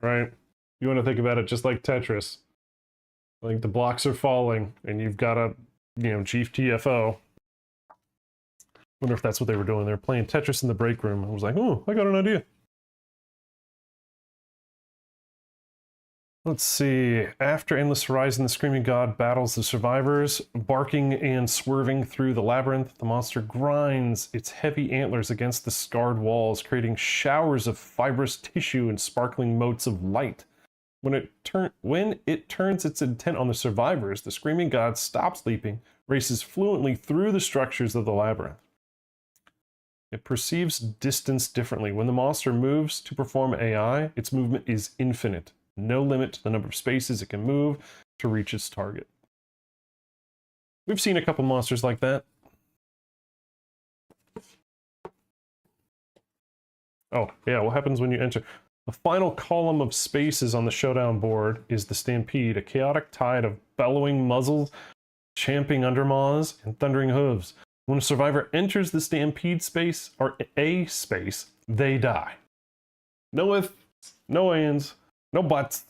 right? You want to think about it just like Tetris. Like the blocks are falling and you've got a, you know, GTFO. Wonder if that's what they were doing. They were playing Tetris in the break room. I was like, oh, I got an idea. Let's see. After Endless Horizon, the Screaming God battles the survivors, barking and swerving through the labyrinth. The monster grinds its heavy antlers against the scarred walls, creating showers of fibrous tissue and sparkling motes of light. When it turns its intent on the survivors, the Screaming God stops leaping, races fluently through the structures of the labyrinth. It perceives distance differently. When the monster moves to perform AI, its movement is infinite. No limit to the number of spaces it can move to reach its target. We've seen a couple monsters like that. Oh, yeah, what happens when you enter? The final column of spaces on the showdown board is the Stampede, a chaotic tide of bellowing muzzles, champing undermaws, and thundering hooves. When a survivor enters the stampede space, or a space, they die. No ifs, no ands, no buts.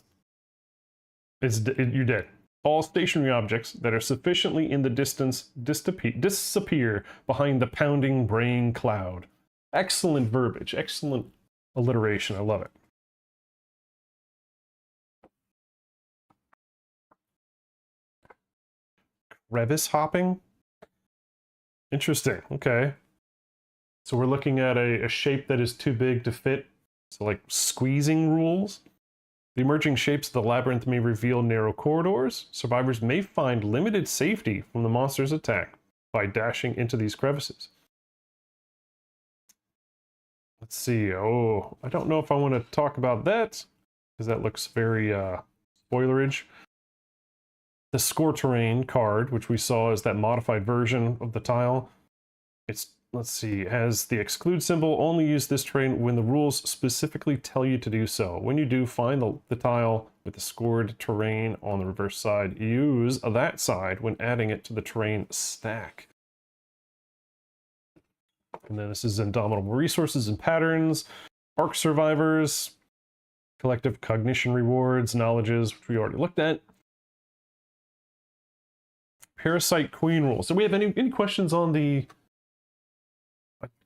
You're dead. All stationary objects that are sufficiently in the distance disappear behind the pounding brain cloud. Excellent verbiage, excellent alliteration. I love it. Crevice hopping? Interesting. Okay. So we're looking at a shape that is too big to fit. So like squeezing rules. The emerging shapes of the labyrinth may reveal narrow corridors. Survivors may find limited safety from the monster's attack by dashing into these crevices. Let's see. Oh, I don't know if I want to talk about that because that looks very spoilerage. The score terrain card, which we saw as that modified version of the tile, it's, let's see, has the exclude symbol. Only use this terrain when the rules specifically tell you to do so. When you do, find the tile with the scored terrain on the reverse side. Use that side when adding it to the terrain stack. And then this is Indomitable Resources and Patterns, Arc Survivors, Collective Cognition Rewards, Knowledges, which we already looked at. Parasite Queen rules. Do we have any questions on the...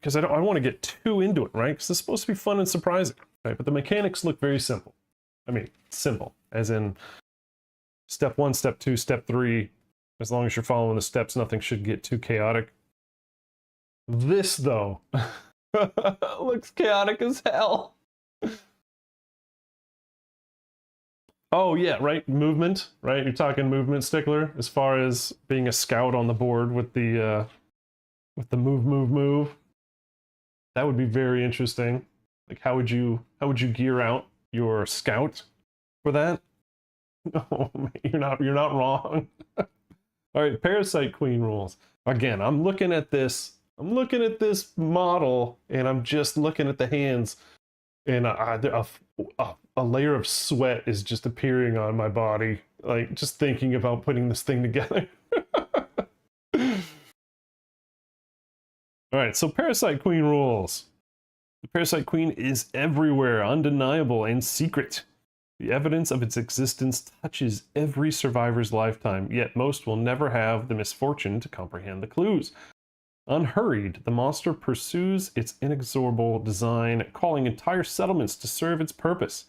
Because I don't want to get too into it, right? Because it's supposed to be fun and surprising, right? But the mechanics look very simple. I mean, simple, as in step 1, step 2, step 3. As long as you're following the steps, nothing should get too chaotic. This, though, looks chaotic as hell. Oh, yeah, right? Movement, right? You're talking movement stickler as far as being a scout on the board with the move. That would be very interesting. Like, how would you gear out your scout for that? Oh, man, you're not wrong. All right, Parasite Queen rules. Again, I'm looking at this model, and I'm just looking at the hands, and a layer of sweat is just appearing on my body, like just thinking about putting this thing together. All right, so Parasite Queen rules. The Parasite Queen is everywhere, undeniable, and secret. The evidence of its existence touches every survivor's lifetime, yet most will never have the misfortune to comprehend the clues. Unhurried, the monster pursues its inexorable design, calling entire settlements to serve its purpose.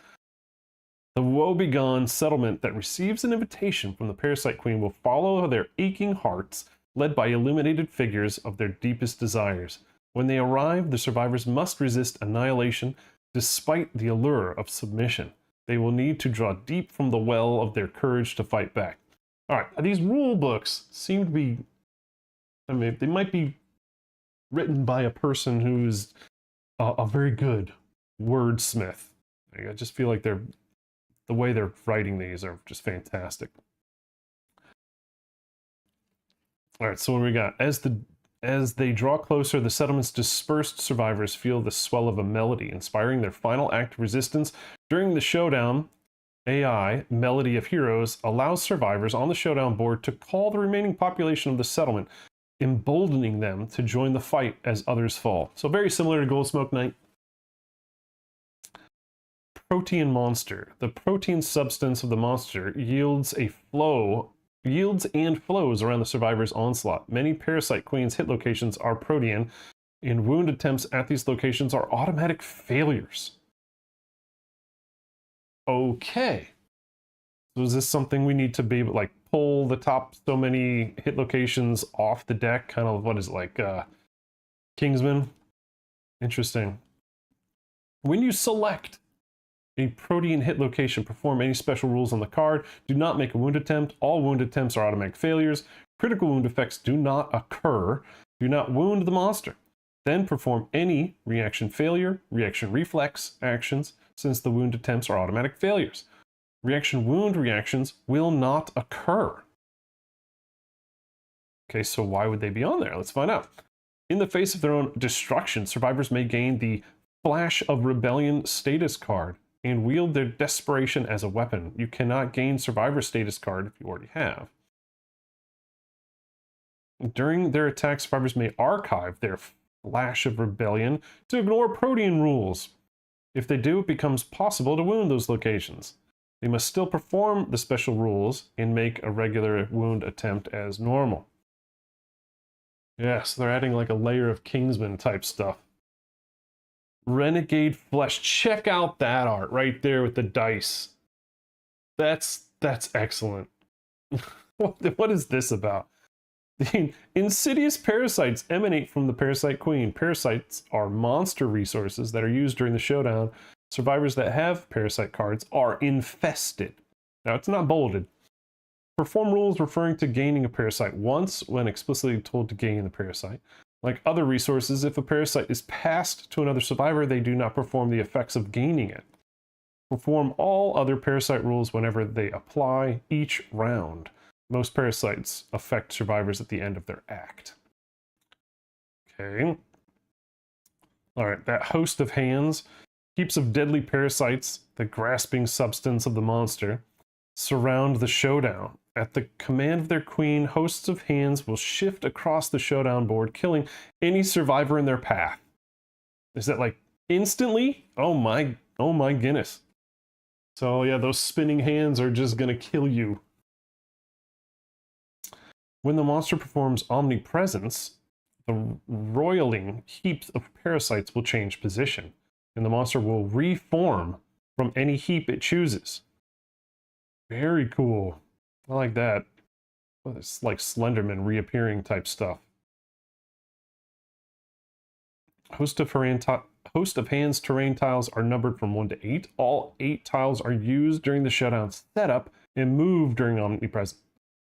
The woebegone settlement that receives an invitation from the Parasite Queen will follow their aching hearts, led by illuminated figures of their deepest desires. When they arrive, the survivors must resist annihilation despite the allure of submission. They will need to draw deep from the well of their courage to fight back. All right, these rule books seem to be, I mean, they might be written by a person who's a very good wordsmith. I just feel like the way they're writing these are just fantastic. All right, so what do we got? As they draw closer, the settlement's dispersed survivors feel the swell of a melody, inspiring their final act of resistance. During the showdown, AI, Melody of Heroes, allows survivors on the showdown board to call the remaining population of the settlement, emboldening them to join the fight as others fall. So very similar to Gold Smoke Knight. Protein monster. The protein substance of the monster yields and flows around the survivor's onslaught. Many Parasite Queen's hit locations are protean, and wound attempts at these locations are automatic failures. Okay. So is this something we need to be like pull the top so many hit locations off the deck? Kind of what is it, like Kingsman? Interesting. When you select a protean hit location, perform any special rules on the card. Do not make a wound attempt. All wound attempts are automatic failures. Critical wound effects do not occur. Do not wound the monster. Then perform any reaction failure, reaction reflex actions, since the wound attempts are automatic failures. Reaction wound reactions will not occur. Okay, so why would they be on there? Let's find out. In the face of their own destruction, survivors may gain the Flash of Rebellion status card and wield their desperation as a weapon. You cannot gain survivor status card if you already have. During their attack, survivors may archive their flash of rebellion to ignore protein rules. If they do, it becomes possible to wound those locations. They must still perform the special rules and make a regular wound attempt as normal. Yes, they're adding like a layer of Kingsman type stuff. Renegade Flesh. Check out that art right there with the dice. That's excellent. What is this about? The insidious parasites emanate from the Parasite Queen. Parasites are monster resources that are used during the showdown. Survivors that have Parasite cards are infested. Now, it's not bolded. Perform rules referring to gaining a Parasite once when explicitly told to gain the Parasite. Like other resources, if a Parasite is passed to another survivor, they do not perform the effects of gaining it. Perform all other Parasite rules whenever they apply each round. Most parasites affect survivors at the end of their act. Okay. All right, that host of hands. Heaps of deadly parasites, the grasping substance of the monster, surround the showdown. At the command of their queen, hosts of hands will shift across the showdown board, killing any survivor in their path. Is that like instantly? Oh my goodness. So yeah, those spinning hands are just gonna kill you. When the monster performs omnipresence, the roiling heaps of parasites will change position, and the monster will reform from any heap it chooses. Very cool. I like that. Well, it's like Slenderman reappearing type stuff. Host of hands terrain tiles are numbered from 1 to 8. All 8 tiles are used during the showdown setup and move during omnipresence.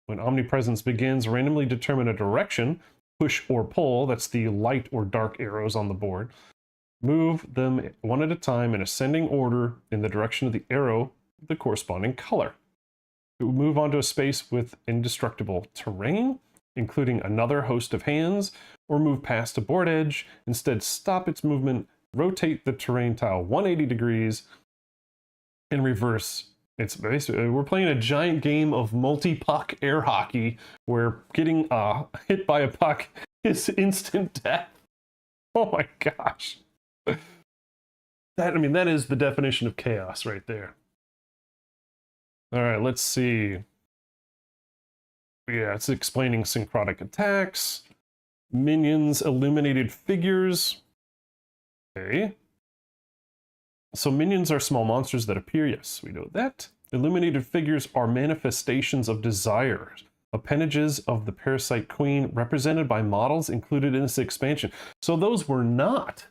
When omnipresence begins, randomly determine a direction, push or pull, that's the light or dark arrows on the board. Move them one at a time in ascending order in the direction of the arrow, the corresponding color. It will move onto a space with indestructible terrain, including another host of hands, or move past a board edge. Instead, stop its movement, rotate the terrain tile 180 degrees, and reverse. It's basically, we're playing a giant game of multi-puck air hockey where getting hit by a puck is instant death. Oh my gosh. That is the definition of chaos right there. All right, let's see. Yeah, it's explaining syncrotic attacks, minions, illuminated figures. Okay. So minions are small monsters that appear, yes, we know that. Illuminated figures are manifestations of desire, appendages of the Parasite Queen represented by models included in this expansion. So those were not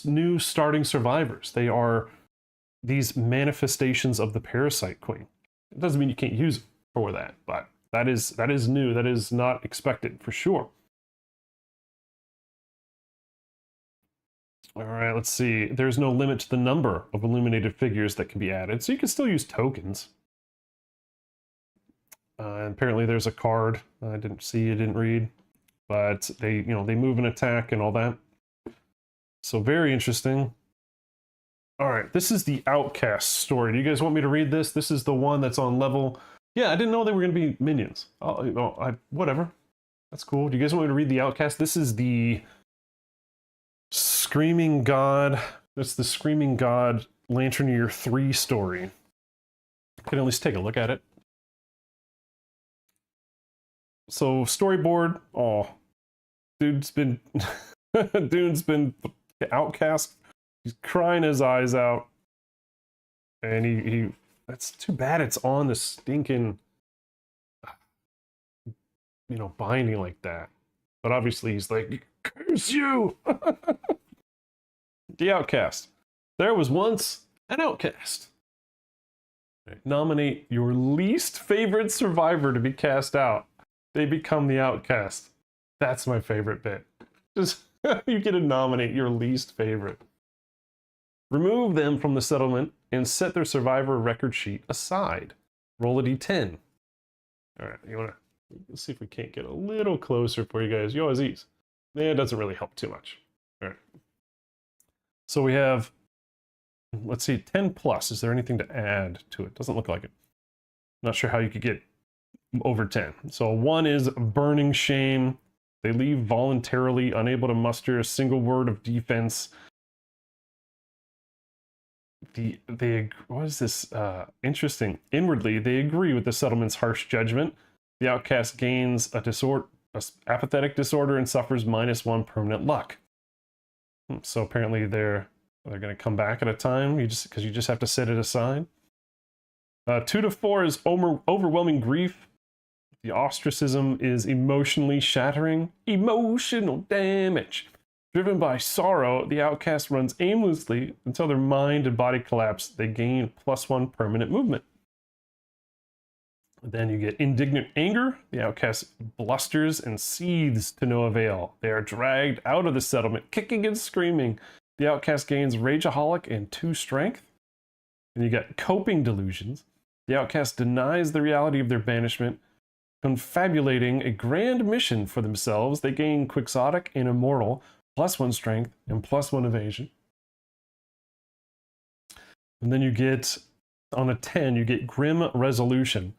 new starting survivors. They are these manifestations of the Parasite Queen. It doesn't mean you can't use it for that, but that is new. That is not expected for sure. All right, let's see. There's no limit to the number of illuminated figures that can be added, so you can still use tokens. And apparently there's a card I didn't see, I didn't read, but they move and attack and all that. So very interesting. All right, this is the Outcast story. Do you guys want me to read this? This is the one that's on level. Yeah, I didn't know they were going to be minions. Whatever. That's cool. Do you guys want me to read the Outcast? This is the Screaming God. That's the Screaming God Lantern Year 3 story. I can at least take a look at it. So storyboard. Oh, dude's been outcast. He's crying his eyes out, and he. That's too bad. It's on the stinking, binding like that. But obviously he's like, curse you. The Outcast. There was once an outcast. Nominate your least favorite survivor to be cast out. They become the outcast. That's my favorite bit. Just you get to nominate your least favorite. Remove them from the settlement and set their survivor record sheet aside. Roll a d10. All right, let's see if we can't get a little closer for you guys. Yo, Aziz. Yeah, it doesn't really help too much. All right. So we have, let's see, 10 plus. Is there anything to add to it? Doesn't look like it. Not sure how you could get over 10. So 1 is burning shame. They leave voluntarily, unable to muster a single word of defense. What is this? Interesting. Inwardly, they agree with the settlement's harsh judgment. The outcast gains a apathetic disorder and suffers -1 permanent luck. So apparently they're going to come back at a time. Because you just have to set it aside. 2 to 4 is overwhelming grief. The ostracism is emotionally shattering. Emotional damage. Driven by sorrow, the outcast runs aimlessly until their mind and body collapse. They gain +1 permanent movement. Then you get indignant anger. The outcast blusters and seethes to no avail. They are dragged out of the settlement, kicking and screaming. The outcast gains rageaholic and 2 strength. And you got coping delusions. The outcast denies the reality of their banishment, confabulating a grand mission for themselves. They gain quixotic and immortal, +1 strength and +1 evasion. And then you get, on a 10, you get grim resolution.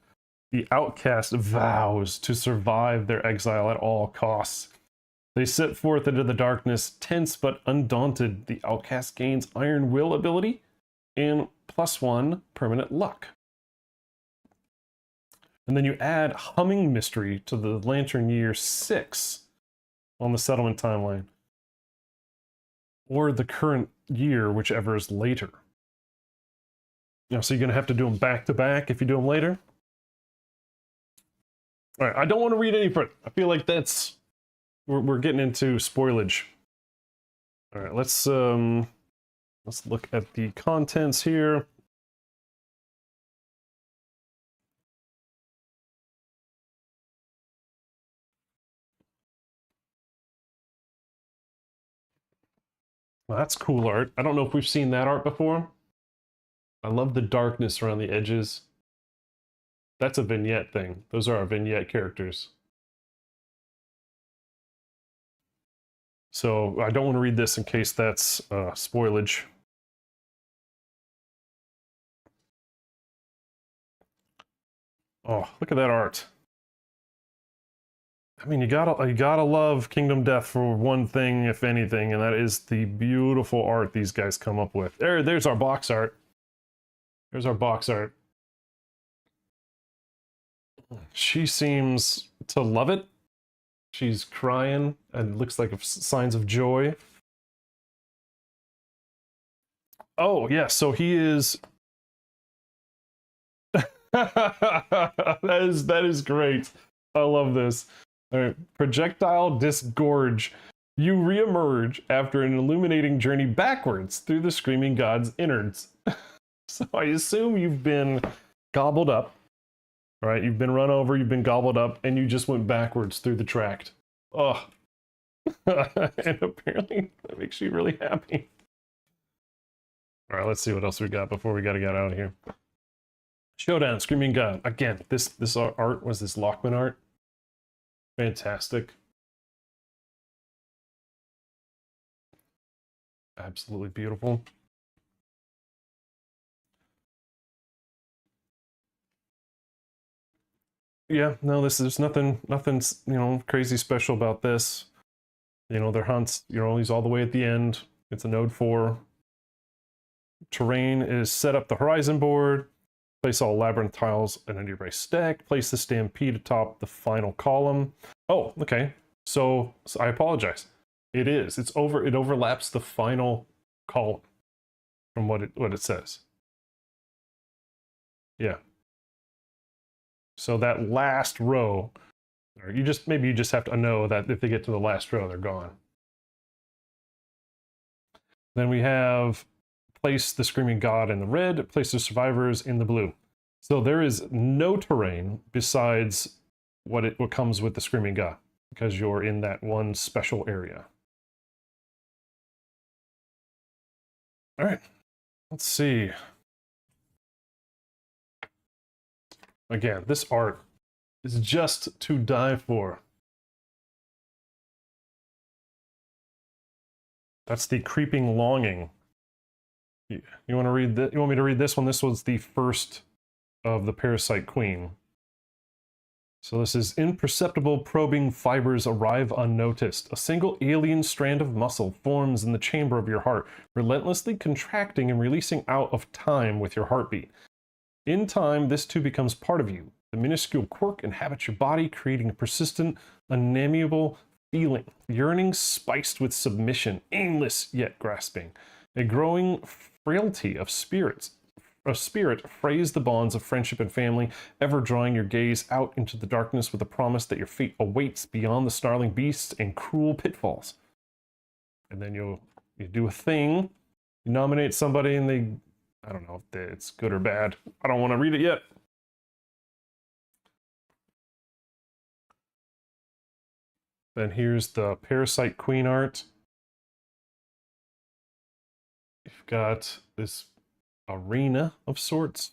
The outcast vows to survive their exile at all costs. They set forth into the darkness, tense but undaunted. The outcast gains iron will ability and +1 permanent luck. And then you add humming mystery to the Lantern Year 6 on the settlement timeline. Or the current year, whichever is later. So you're going to have to do them back to back if you do them later. All right, I don't want to read any further. I feel like we're getting into spoilage. All right, let's look at the contents here. Well, that's cool art. I don't know if we've seen that art before. I love the darkness around the edges. That's a vignette thing. Those are our vignette characters. So I don't want to read this in case that's spoilage. Oh, look at that art. I mean, you gotta love Kingdom Death for one thing, if anything, and that is the beautiful art these guys come up with. There's our box art. There's our box art. She seems to love it. She's crying and looks like signs of joy. Oh, yeah, so he is... that is great. I love this. All right. Projectile disgorge. You reemerge after an illuminating journey backwards through the Screaming God's innards. So I assume you've been gobbled up. Right, you've been run over, you've been gobbled up, and you just went backwards through the tract. Oh. And apparently that makes you really happy. All right, let's see what else we got before we gotta get out of here. Showdown, Screaming God. Again, this art was this Lockman art. Fantastic. Absolutely beautiful. Yeah, no, there's nothing, crazy special about this. Their hunts, he's all the way at the end. It's a node 4. Terrain is set up the horizon board. Place all labyrinth tiles in a nearby stack. Place the stampede atop the final column. Oh, okay. So I apologize. It overlaps the final column from what it says. Yeah. So that last row, or maybe you just have to know that if they get to the last row, they're gone. Then we have place the Screaming God in the red, place the survivors in the blue. So there is no terrain besides what comes with the Screaming God, because you're in that one special area. All right, let's see. Again, this art is just to die for. That's the Creeping Longing. You want to read that? You want me to read this one? This was the first of the Parasite Queen. So this is imperceptible probing fibers arrive unnoticed. A single alien strand of muscle forms in the chamber of your heart, relentlessly contracting and releasing out of time with your heartbeat. In time, this too becomes part of you. The minuscule quirk inhabits your body, creating a persistent, unnameable feeling. Yearning spiced with submission, aimless yet grasping. A growing frailty of spirits. A spirit frays the bonds of friendship and family, ever drawing your gaze out into the darkness with the promise that your fate awaits beyond the snarling beasts and cruel pitfalls. And then you do a thing, you nominate somebody, and they, I don't know if it's good or bad. I don't want to read it yet. Then here's the Parasite Queen art. You've got this arena of sorts.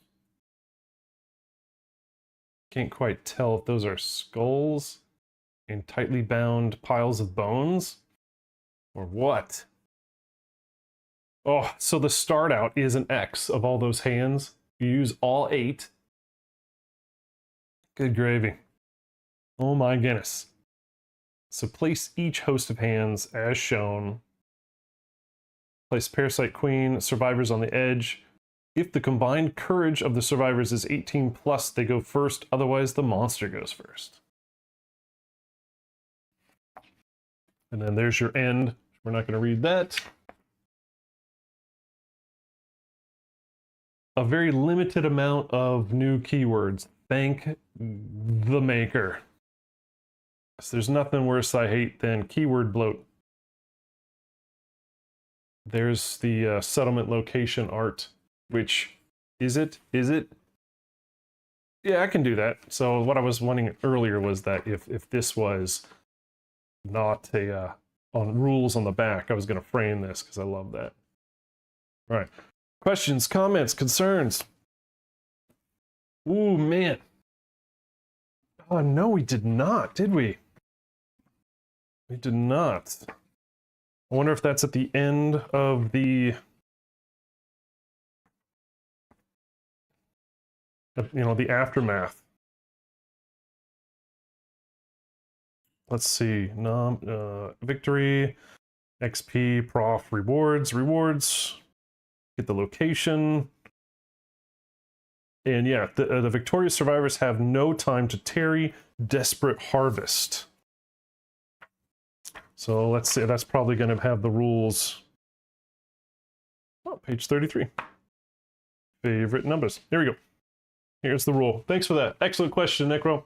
Can't quite tell if those are skulls and tightly bound piles of bones or what. Oh, so the start out is an X of all those hands. You use all 8. Good gravy. Oh my goodness. So place each host of hands as shown. Place Parasite Queen, survivors on the edge. If the combined courage of the survivors is 18 plus, they go first. Otherwise, the monster goes first. And then there's your end. We're not going to read that. A very limited amount of new keywords. Thank the maker. So there's nothing worse I hate than keyword bloat. There's the settlement location art. Which, is it? Yeah, I can do that. So what I was wanting earlier was that if this was not a on rules on the back, I was going to frame this because I love that. All right. Questions, comments, concerns? Ooh, man. Oh, no, we did not, did we? We did not. I wonder if that's at the end of the... the aftermath. Let's see. Victory, XP, prof, rewards. Get the location. And yeah, the victorious survivors have no time to tarry. Desperate harvest. So let's see. That's probably going to have the rules. Oh, page 33. Favorite numbers. Here we go. Here's the rule. Thanks for that. Excellent question, Necro.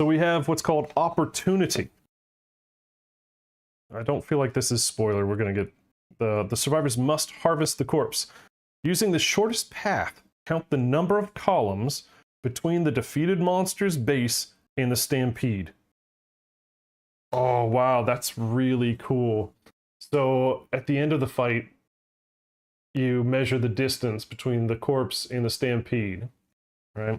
So we have what's called opportunity. I don't feel like this is spoiler. We're going to get the survivors must harvest the corpse. Using the shortest path, count the number of columns between the defeated monster's base and the stampede. Oh, wow. That's really cool. So at the end of the fight, you measure the distance between the corpse and the stampede, right?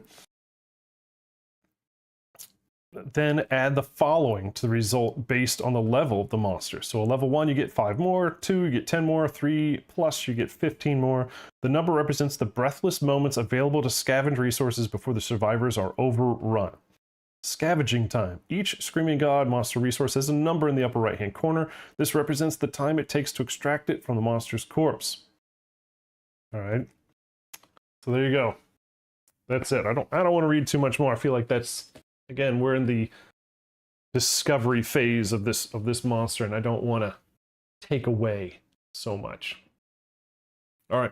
Then add the following to the result based on the level of the monster. So a level 1, you get 5 more, 2, you get 10 more, 3 plus, you get 15 more. The number represents the breathless moments available to scavenge resources before the survivors are overrun. Scavenging time. Each Screaming God monster resource has a number in the upper right-hand corner. This represents the time it takes to extract it from the monster's corpse. All right, so there you go. That's it. I don't want to read too much more. I feel like that's, again, we're in the discovery phase of this monster, and I don't want to take away so much. All right.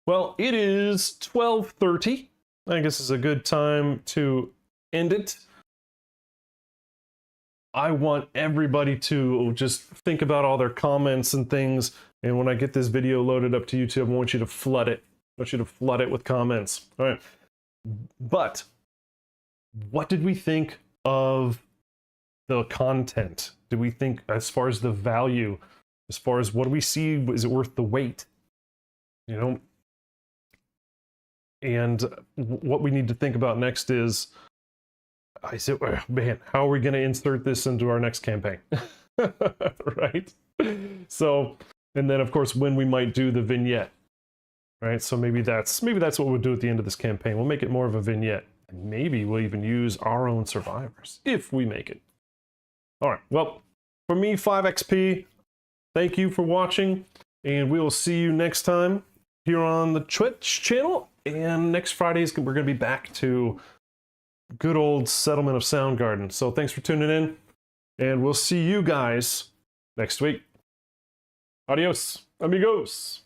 Well, it is 12:30. I guess it's a good time to end it. I want everybody to just think about all their comments and things. And when I get this video loaded up to YouTube, I want you to flood it. I want you to flood it with comments. All right. But what did we think of the content? Did we think, as far as the value, as far as what do we see, is it worth the wait? You know? And what we need to think about next is, I said, man, how are we going to insert this into our next campaign? Right? So, and then of course, when we might do the vignette, right? So maybe that's what we'll do at the end of this campaign. We'll make it more of a vignette. Maybe we'll even use our own survivors, if we make it. Alright, well, for me, 5XP, thank you for watching, and we will see you next time here on the Twitch channel. And next Fridays, we're going to be back to good old Settlement of Soundgarden. So thanks for tuning in, and we'll see you guys next week. Adios, amigos.